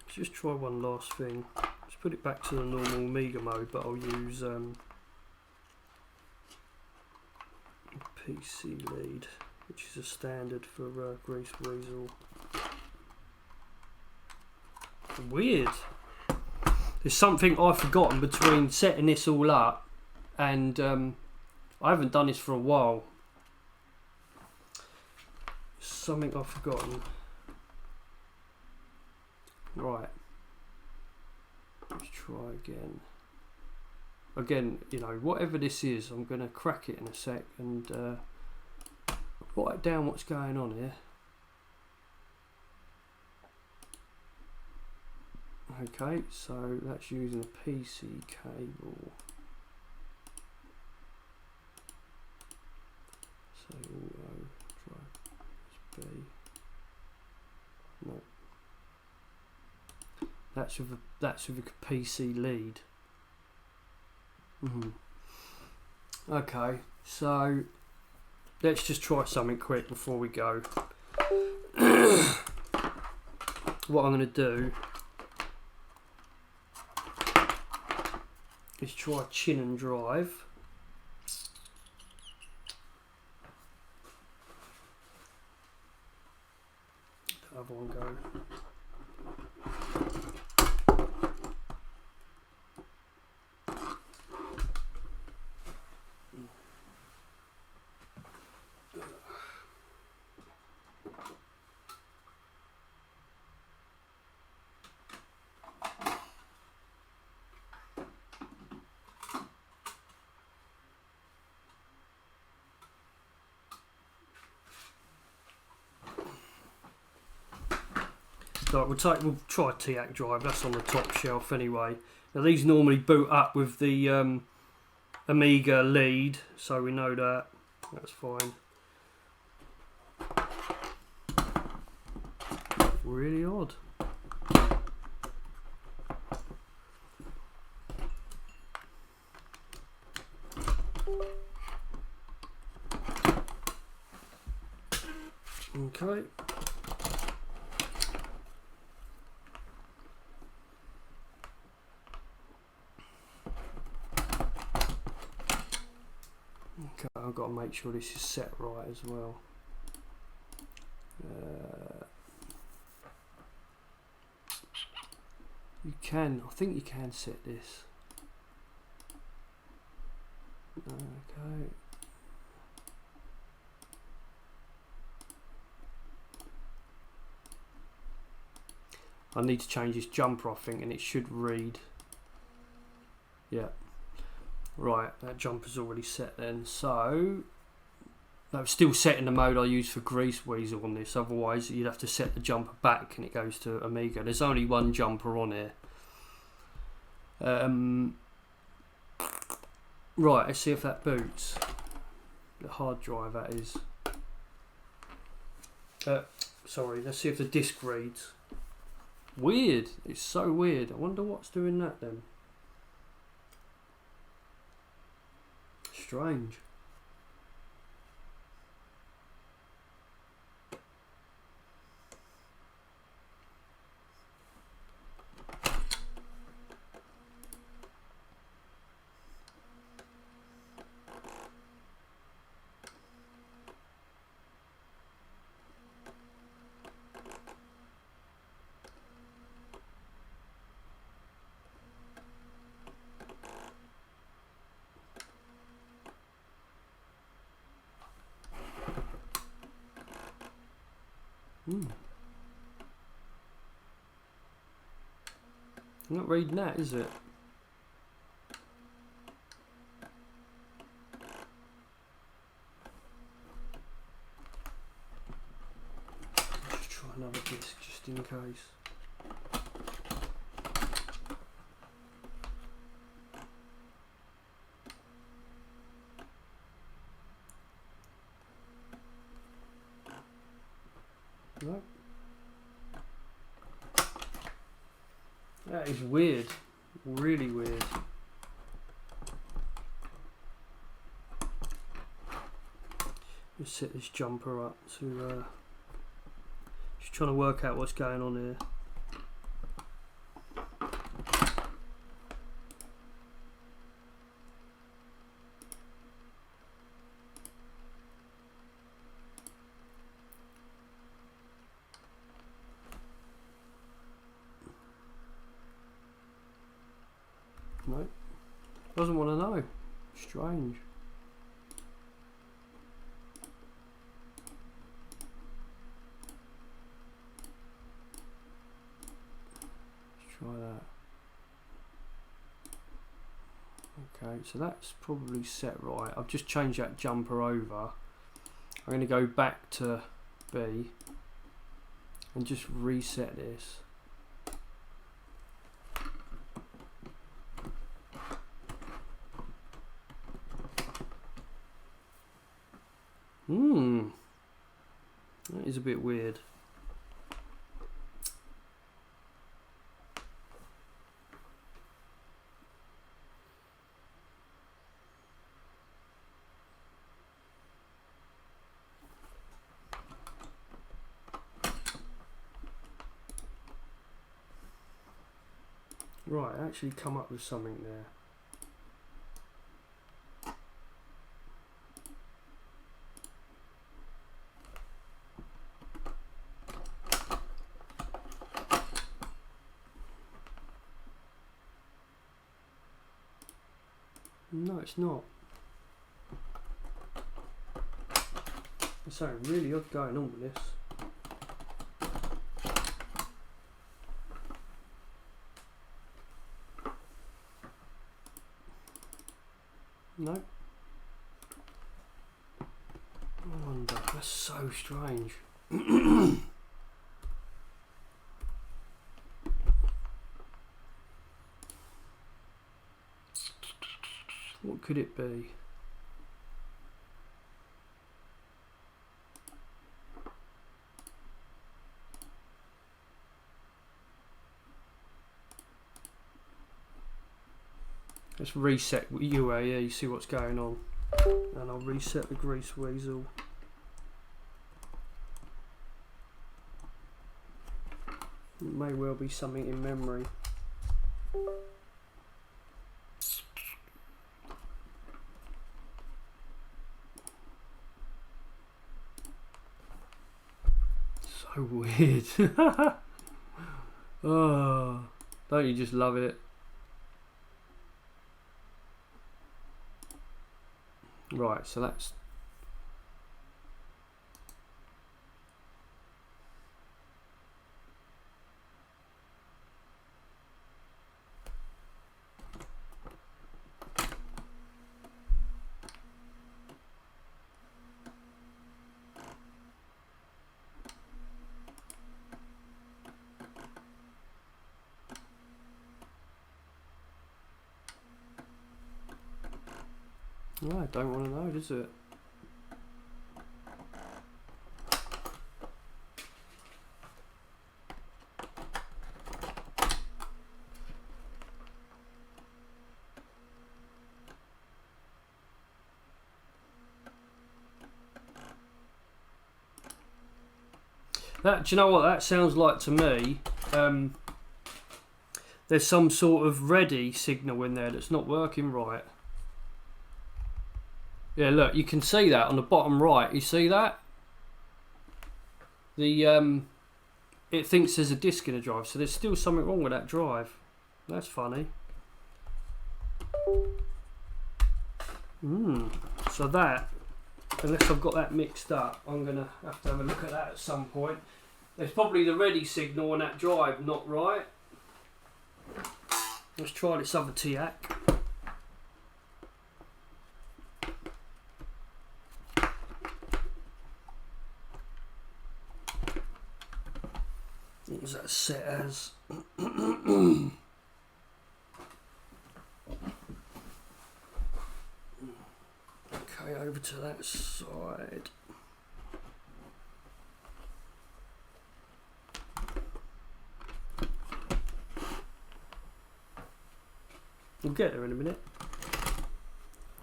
Just try one last thing. Let's put it back to the normal Amiga mode, but I'll use PC lead, which is a standard for Greaseweazle. Weird. There's something I've forgotten between setting this all up and I haven't done this for a while. Something I've forgotten. Right, let's try again. Again, you know, whatever this is, I'm going to crack it in a sec and write down what's going on here. Okay, so that's using a PC cable. So we'll try USB. No. That's with a PC lead. Okay, so let's just try something quick before we go. What I'm going to do is try chin and drive. The other one go. Right, we'll try TAC drive. That's on the top shelf anyway. Now these normally boot up with the Amiga lead, so we know that. That's fine. Really odd. Okay. Okay, I've got to make sure this is set right as well. I think you can set this. Okay. I need to change this jumper, I think, and it should read. Yeah. Right, that jumper's already set then. So that was still set in the mode I use for Greaseweazle on this. Otherwise, you'd have to set the jumper back and it goes to Amiga. There's only one jumper on here. Right, let's see if that boots. The hard drive, that is. Sorry, let's see if the disk reads. Weird, it's so weird. I wonder what's doing that then. Strange. Not reading that, is it? another disc just in case. No. That is weird, really weird. Let's set this jumper up to just trying to work out what's going on here. No, doesn't want to know. Strange. Let's try that. Okay, so that's probably set right. I've just changed that jumper over. I'm going to go back to B and just reset this. That is a bit weird. Right, I actually come up with something there. No, it's not. There's something really odd going on with this. No. I wonder. That's so strange. What could it be? Let's reset UAE, see what's going on. And I'll reset the Greaseweazle. It may well be something in memory. So weird. Oh, don't you just love it? Right, so that's no, I don't want to know, does it? That, do you know what that sounds like to me? There's some sort of ready signal in there that's not working right. Yeah, look, you can see that on the bottom right. You see that? The it thinks there's a disk in the drive, so there's still something wrong with that drive. That's funny. So that, unless I've got that mixed up, I'm gonna have to have a look at that at some point. There's probably the ready signal on that drive not right. Let's try this other TAC. was that set as? Okay, over to that side. We'll get there in a minute.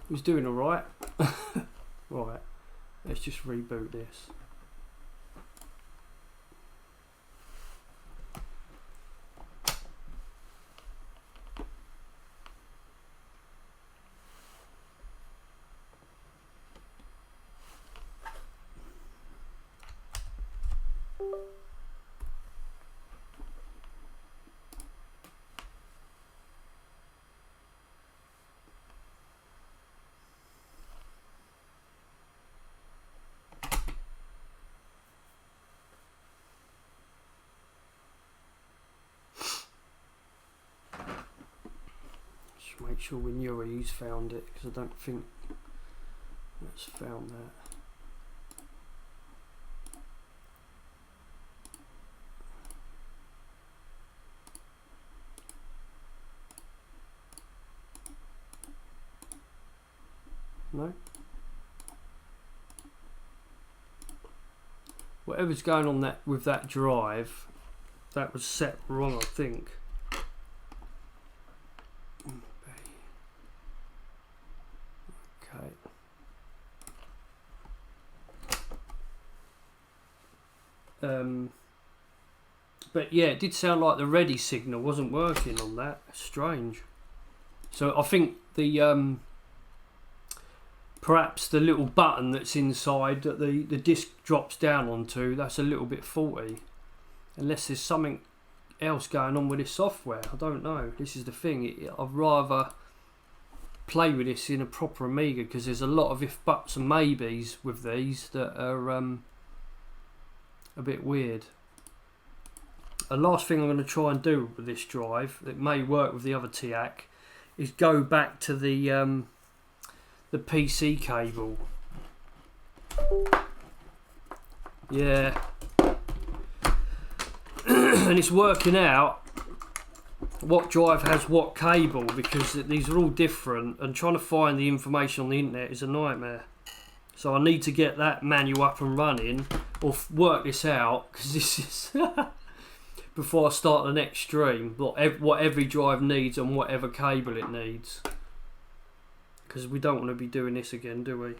He's doing alright. Right, let's just reboot this. Make sure WinUAE's found it, because I don't think that's found that. No? Whatever's going on that with that drive, that was set wrong, I think. But yeah, it did sound like the ready signal wasn't working on that. Strange. So I think the perhaps the little button that's inside that the disc drops down onto, that's a little bit faulty. Unless there's something else going on with this software. I don't know. This is the thing. I'd rather play with this in a proper Amiga, because there's a lot of if buts and maybes with these that are a bit weird. The last thing I'm going to try and do with this drive, that may work with the other TIAC, is go back to the PC cable. Yeah. And it's working out what drive has what cable, because these are all different, and trying to find the information on the internet is a nightmare. So I need to get that manual up and running, or work this out, because this is before I start the next stream, what every drive needs and whatever cable it needs, because we don't want to be doing this again, do we?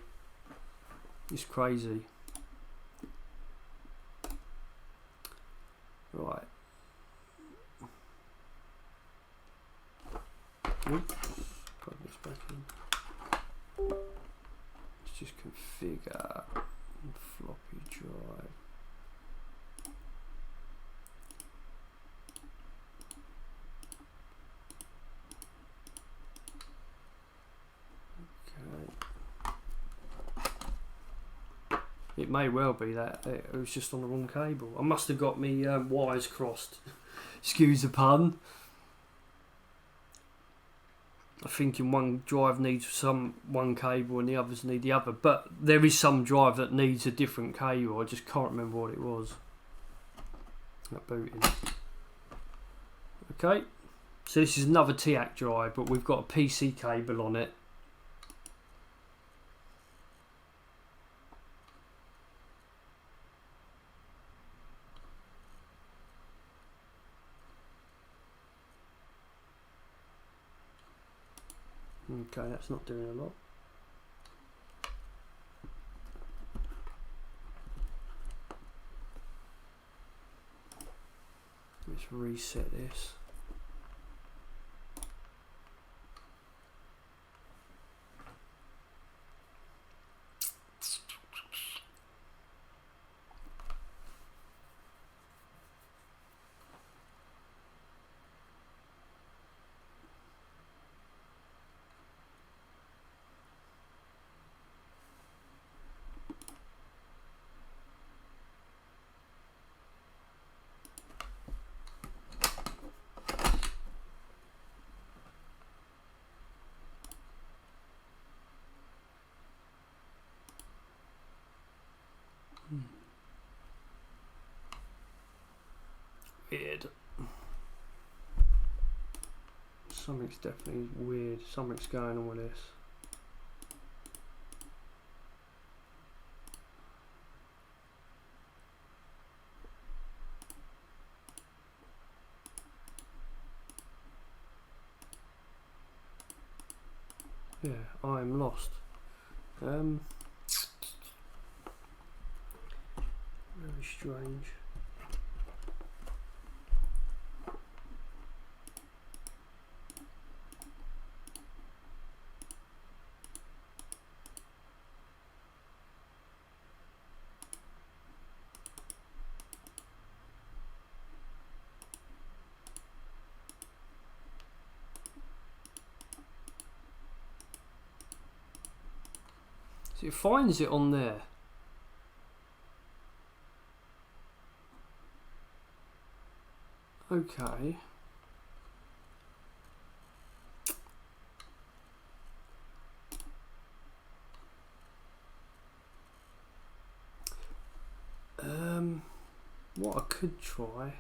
It's crazy. Right. Oops. Plug this back in. Let's just configure floppy drive. It may well be that it was just on the wrong cable. I must have got me wires crossed. Excuse the pun. I think in one drive needs one cable and the others need the other. But there is some drive that needs a different cable. I just can't remember what it was. That booting. Okay. So this is another TIAC drive, but we've got a PC cable on it. Okay, that's not doing a lot. Let's reset this. weird. Something's definitely weird. Something's going on with this. Yeah, I'm lost. Very strange. So it finds it on there. Okay. What I could try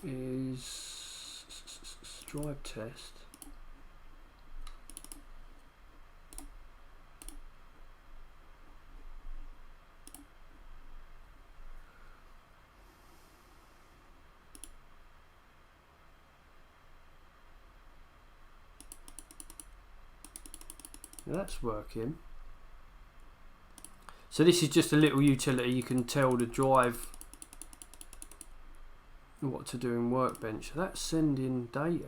is drive test. Now that's working. So this is just a little utility. You can tell the drive what to do in Workbench. So that's sending data.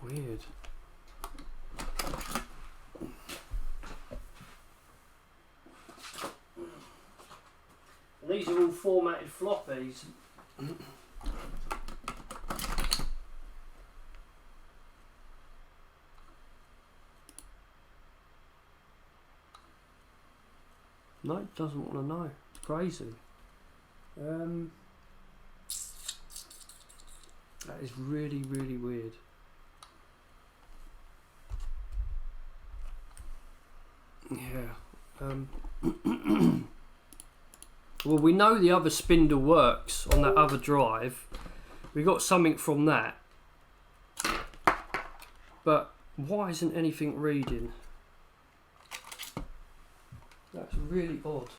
Weird. And these are all formatted floppies. No, it doesn't want to know. It's crazy. That is really, really weird. Yeah. Well, we know the other spindle works on that other drive. We got something from that. But why isn't anything reading? That's really odd.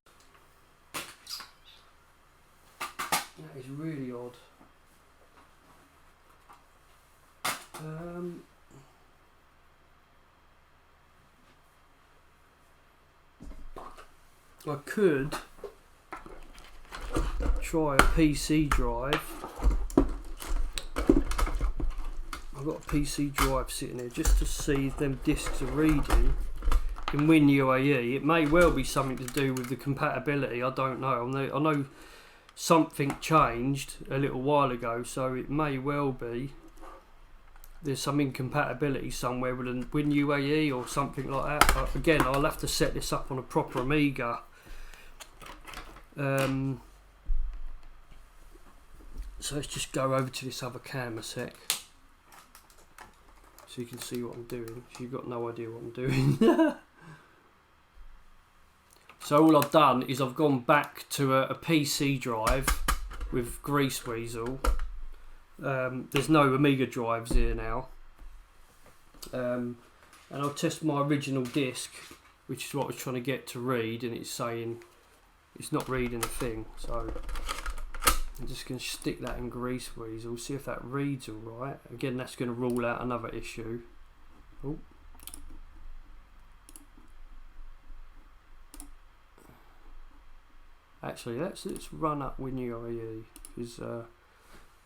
That is really odd. I could try a PC drive. I've got a PC drive sitting here just to see if them discs are reading. In WinUAE, it may well be something to do with the compatibility. I don't know. I know something changed a little while ago, so it may well be there's some incompatibility somewhere with WinUAE or something like that. But again, I'll have to set this up on a proper Amiga. So let's just go over to this other cam a sec, so you can see what I'm doing. So you've got no idea what I'm doing. So all I've done is I've gone back to a PC drive with Greaseweazle. There's no Amiga drives here now. And I'll test my original disc, which is what I was trying to get to read, and it's saying it's not reading a thing. So I'm just going to stick that in Greaseweazle, see if that reads alright. Again, that's going to rule out another issue. Oh. Actually, let's run up WinUAE, because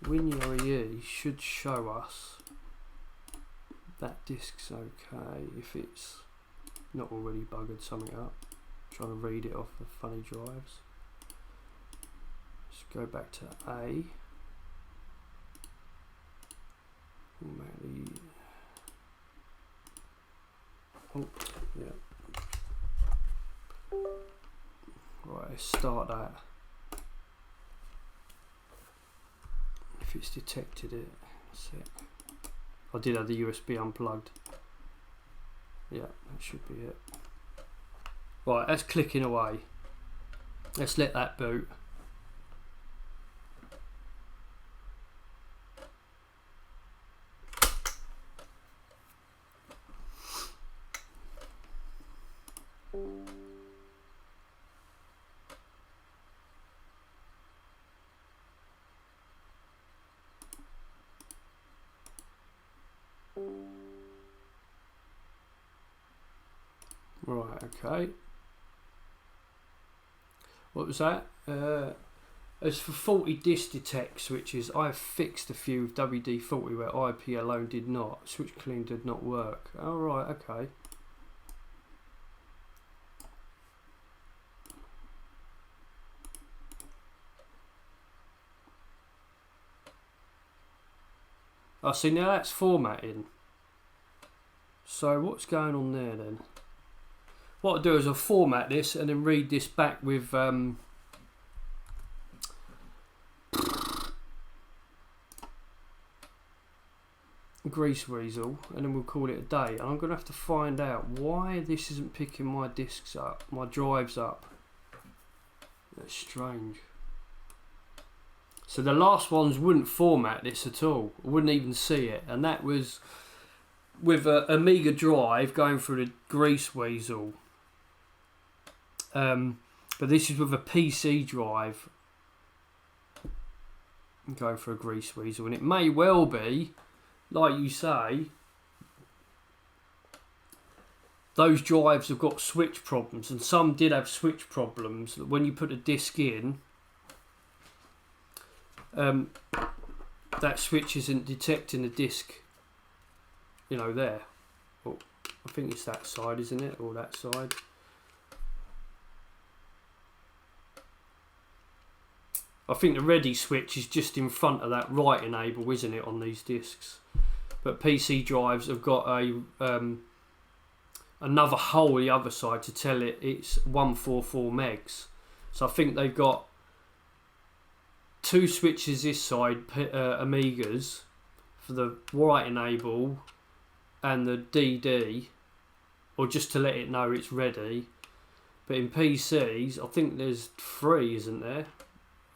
WinUAE should show us that disk's okay if it's not already buggered something up. I'm trying to read it off the funny drives. Let's go back to A. Maybe. Oh, yeah. Right, let's start that. If it's detected it, that's it. I did have the USB unplugged. Yeah, that should be it. Right, that's clicking away. Let's let that boot. Right, okay. What was that? As for faulty disk detect switches, I have fixed a few with WD-40 where IP alone did not. Switch clean did not work. Oh, right, okay. I see, now that's formatting. So what's going on there then? What I'll do is I'll format this and then read this back with Greaseweazle, and then we'll call it a day. And I'm going to have to find out why this isn't picking my disks up, my drives up. That's strange. So the last ones wouldn't format this at all. I wouldn't even see it. And that was with a Amiga drive going through the Greaseweazle. But this is with a PC drive going for a Greaseweazle. And it may well be, like you say, those drives have got switch problems. And some did have switch problems. When you put a disk in, that switch isn't detecting the disk, you know, there. Oh, I think it's that side, isn't it? Or that side. I think the ready switch is just in front of that right enable, isn't it, on these disks? But PC drives have got a another hole the other side to tell it it's 144 megs. So I think they've got two switches this side, Amigas, for the right enable and the DD, or just to let it know it's ready. But in PCs, I think there's three, isn't there?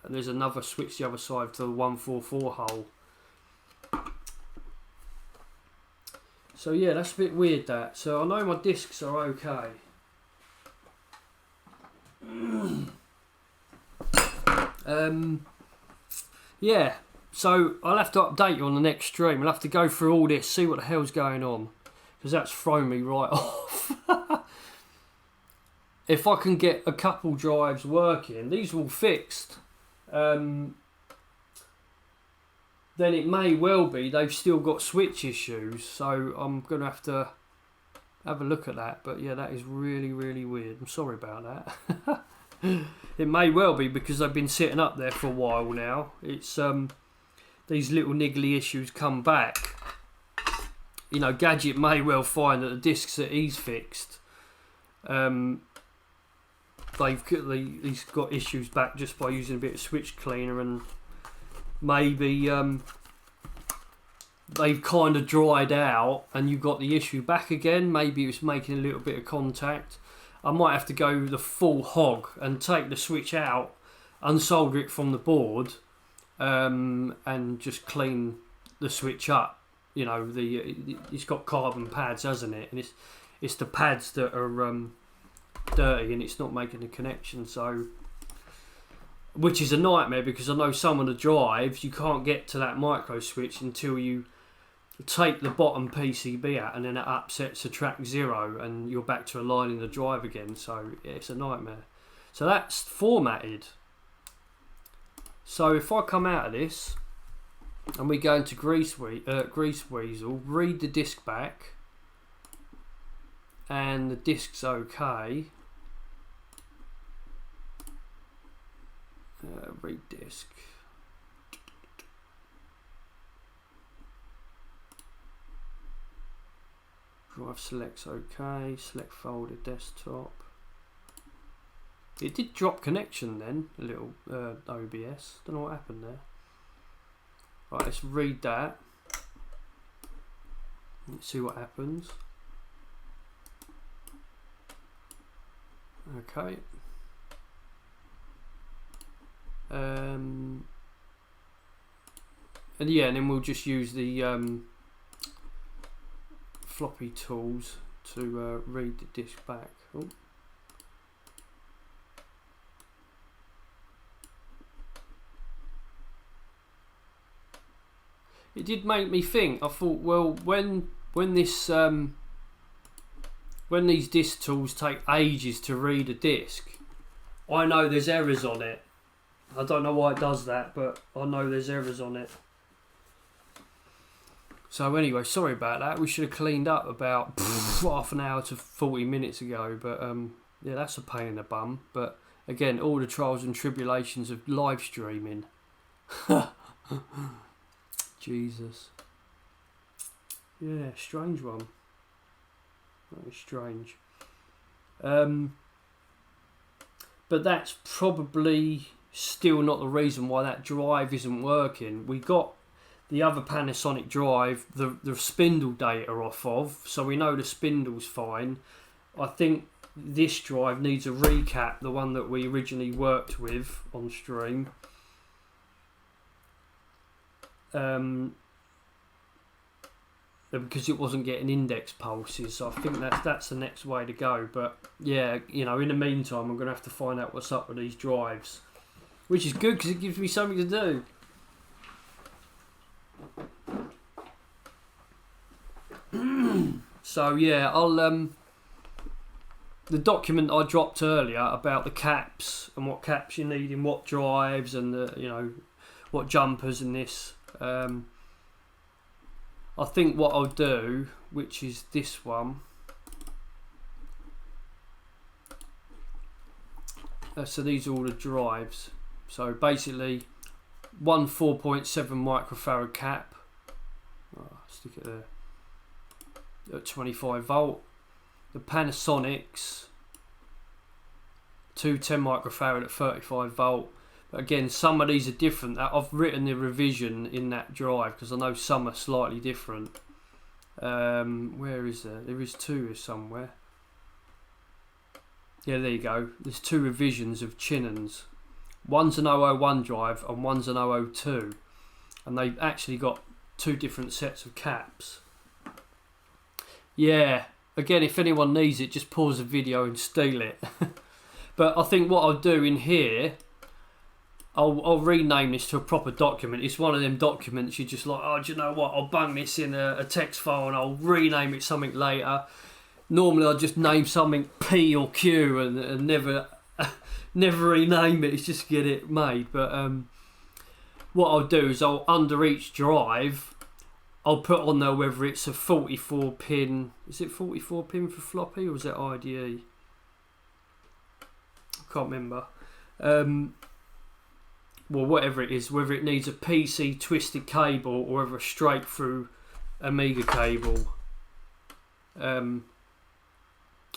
And there's another switch the other side to the 144 hole. So yeah, that's a bit weird that. So I know my discs are okay. Yeah, so I'll have to update you on the next stream. I'll have to go through all this, see what the hell's going on, because that's thrown me right off. If I can get a couple drives working, these are all fixed, then it may well be they've still got switch issues, so I'm going to have a look at that. But yeah, that is really, really weird. I'm sorry about that. It may well be because they've been sitting up there for a while now. It's these little niggly issues come back. You know, Gadget may well find that the discs that he's fixed, he's got issues back just by using a bit of switch cleaner, and maybe they've kind of dried out and you've got the issue back again. Maybe it's making a little bit of contact. I might have to go the full hog and take the switch out, unsolder it from the board, and just clean the switch up. You know, it's got carbon pads, hasn't it? And it's the pads that are dirty and it's not making a connection. So, which is a nightmare, because I know some of the drives you can't get to that micro switch until you take the bottom PCB out, and then it upsets the track 0 and you're back to aligning the drive again. So yeah, it's a nightmare. So that's formatted. So if I come out of this and we go into Greaseweazle, read the disk back, and the disk's okay. Read disk. Drive select's okay. Select folder, desktop. It did drop connection then, a little OBS. Don't know what happened there. Right, let's read that. Let's see what happens. Okay. And yeah, and then we'll just use the floppy tools to read the disk back. Oh. It did make me think. I thought, well, when this when these disk tools take ages to read a disk, I know there's errors on it. I don't know why it does that, but I know there's errors on it. So anyway, sorry about that. We should have cleaned up about half an hour to 40 minutes ago. But yeah, that's a pain in the bum. But again, all the trials and tribulations of live streaming. Jesus. Yeah, strange one. Very strange. But that's probably still not the reason why that drive isn't working. We got the other Panasonic drive, the spindle data off of, so we know the spindle's fine. I think this drive needs a recap, the one that we originally worked with on stream. Because it wasn't getting index pulses, so I think that's the next way to go. But yeah, you know, in the meantime, I'm going to have to find out what's up with these drives, which is good because it gives me something to do. So yeah, I'll the document I dropped earlier about the caps and what caps you need in what drives and the, you know, what jumpers and this. I think what I'll do, which is this one. So these are all the drives. So basically, one 4.7 microfarad cap. Oh, stick it there. At 25 volt. The Panasonics. Two 10 microfarad at 35 volt. Again, some of these are different. I've written the revision in that drive because I know some are slightly different. Where is there? There is two here somewhere. Yeah, there you go. There's two revisions of Chinans. One's an 001 drive and one's an 002. And they've actually got two different sets of caps. Yeah, again, if anyone needs it, just pause the video and steal it. But I think what I'll do in here, I'll rename this to a proper document. It's one of them documents you're just like, oh, do you know what? I'll bung this in a text file and I'll rename it something later. Normally I'll just name something P or Q and never rename it. It's just get it made. But what I'll do is under each drive, I'll put on there whether it's a 44 pin. Is it 44 pin for floppy or is it IDE? I can't remember. Well, whatever it is, whether it needs a PC twisted cable or whether a straight through Amiga cable.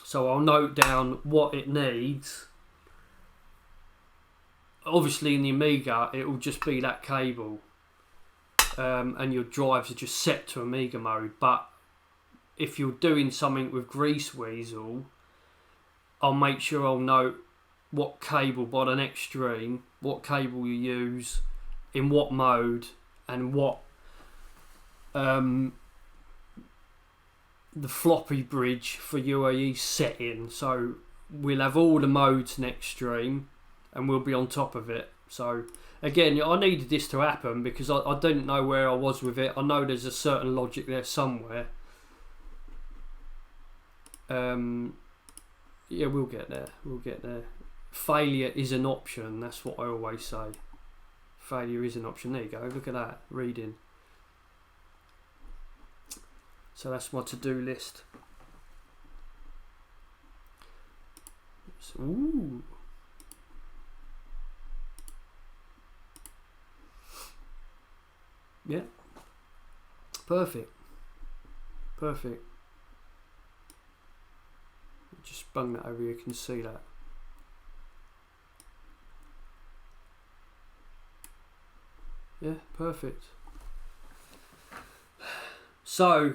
So I'll note down what it needs. Obviously in the Amiga it will just be that cable, and your drives are just set to Amiga mode. But if you're doing something with Greaseweazle, I'll make sure I'll note what cable by the next stream, what cable you use, in what mode, and what the FloppyBridge for UAE setting. So we'll have all the modes next stream and we'll be on top of it. So again, I needed this to happen because I didn't know where I was with it. I know there's a certain logic there somewhere. Yeah, we'll get there. We'll get there. Failure is an option. That's what I always say. Failure is an option. There you go. Look at that. Reading. So that's my to-do list. Ooh. Yeah. Perfect. Perfect. Just bung that over here. You can see that. Yeah, perfect. So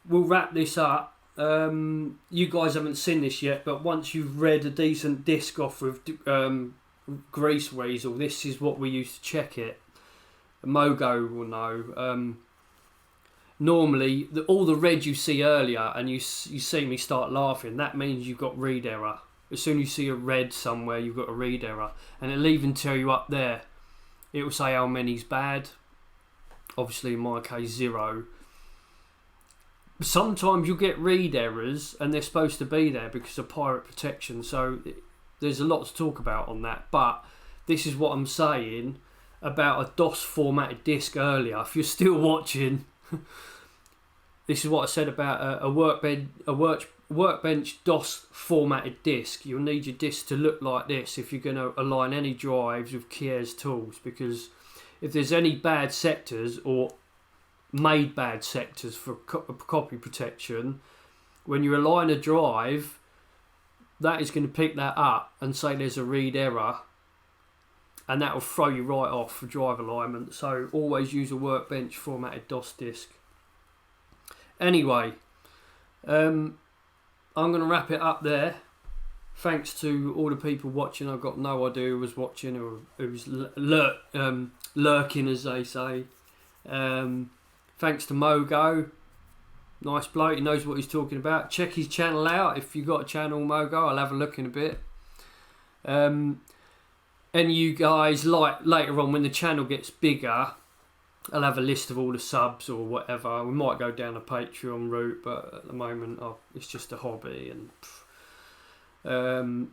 we'll wrap this up you guys haven't seen this yet, but once you've read a decent disc off with Greaseweazle, this is what we use to check it. Mogo will know. Normally, all the red you see earlier, and you see me start laughing, that means you've got read error. As soon as you see a red somewhere, you've got a read error. And it'll even tell you up there, it will say how many's bad. Obviously, in my case, 0. Sometimes you'll get read errors, and they're supposed to be there because of pirate protection. So there's a lot to talk about on that. But this is what I'm saying about a DOS formatted disk earlier. If you're still watching, this is what I said about a workbench DOS formatted disk. You'll need your disk to look like this if you're going to align any drives with Kier's tools, because if there's any bad sectors or made bad sectors for copy protection, when you align a drive, that is going to pick that up and say there's a read error, and that will throw you right off for drive alignment. So always use a workbench formatted DOS disk. Anyway, I'm going to wrap it up there. Thanks to all the people watching. I've got no idea who was watching or who was lurking, as they say. Thanks to Mogo. Nice bloke, he knows what he's talking about. Check his channel out. If you've got a channel, Mogo, I'll have a look in a bit. And you guys, like later on when the channel gets bigger, I'll have a list of all the subs or whatever. We might go down a Patreon route, but at the moment it's just a hobby. And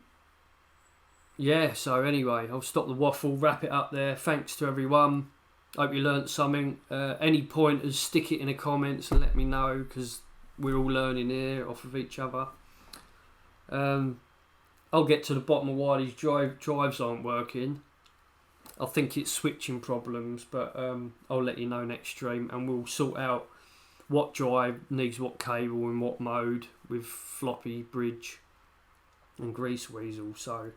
yeah, so anyway, I'll stop the waffle, wrap it up there. Thanks to everyone. Hope you learnt something. Any pointers, stick it in the comments and let me know, because we're all learning here off of each other. I'll get to the bottom of why these drives aren't working. I think it's switching problems, but I'll let you know next stream, and we'll sort out what drive needs what cable in what mode with FloppyBridge and Greaseweazle. So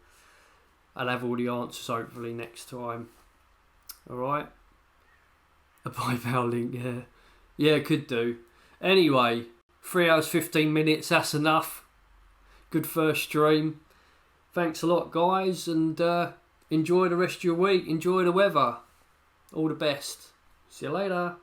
I'll have all the answers hopefully next time. Alright? A PayPal link, yeah. Yeah, could do. Anyway, 3 hours 15 minutes, that's enough. Good first stream. Thanks a lot, guys, and enjoy the rest of your week. Enjoy the weather. All the best. See you later.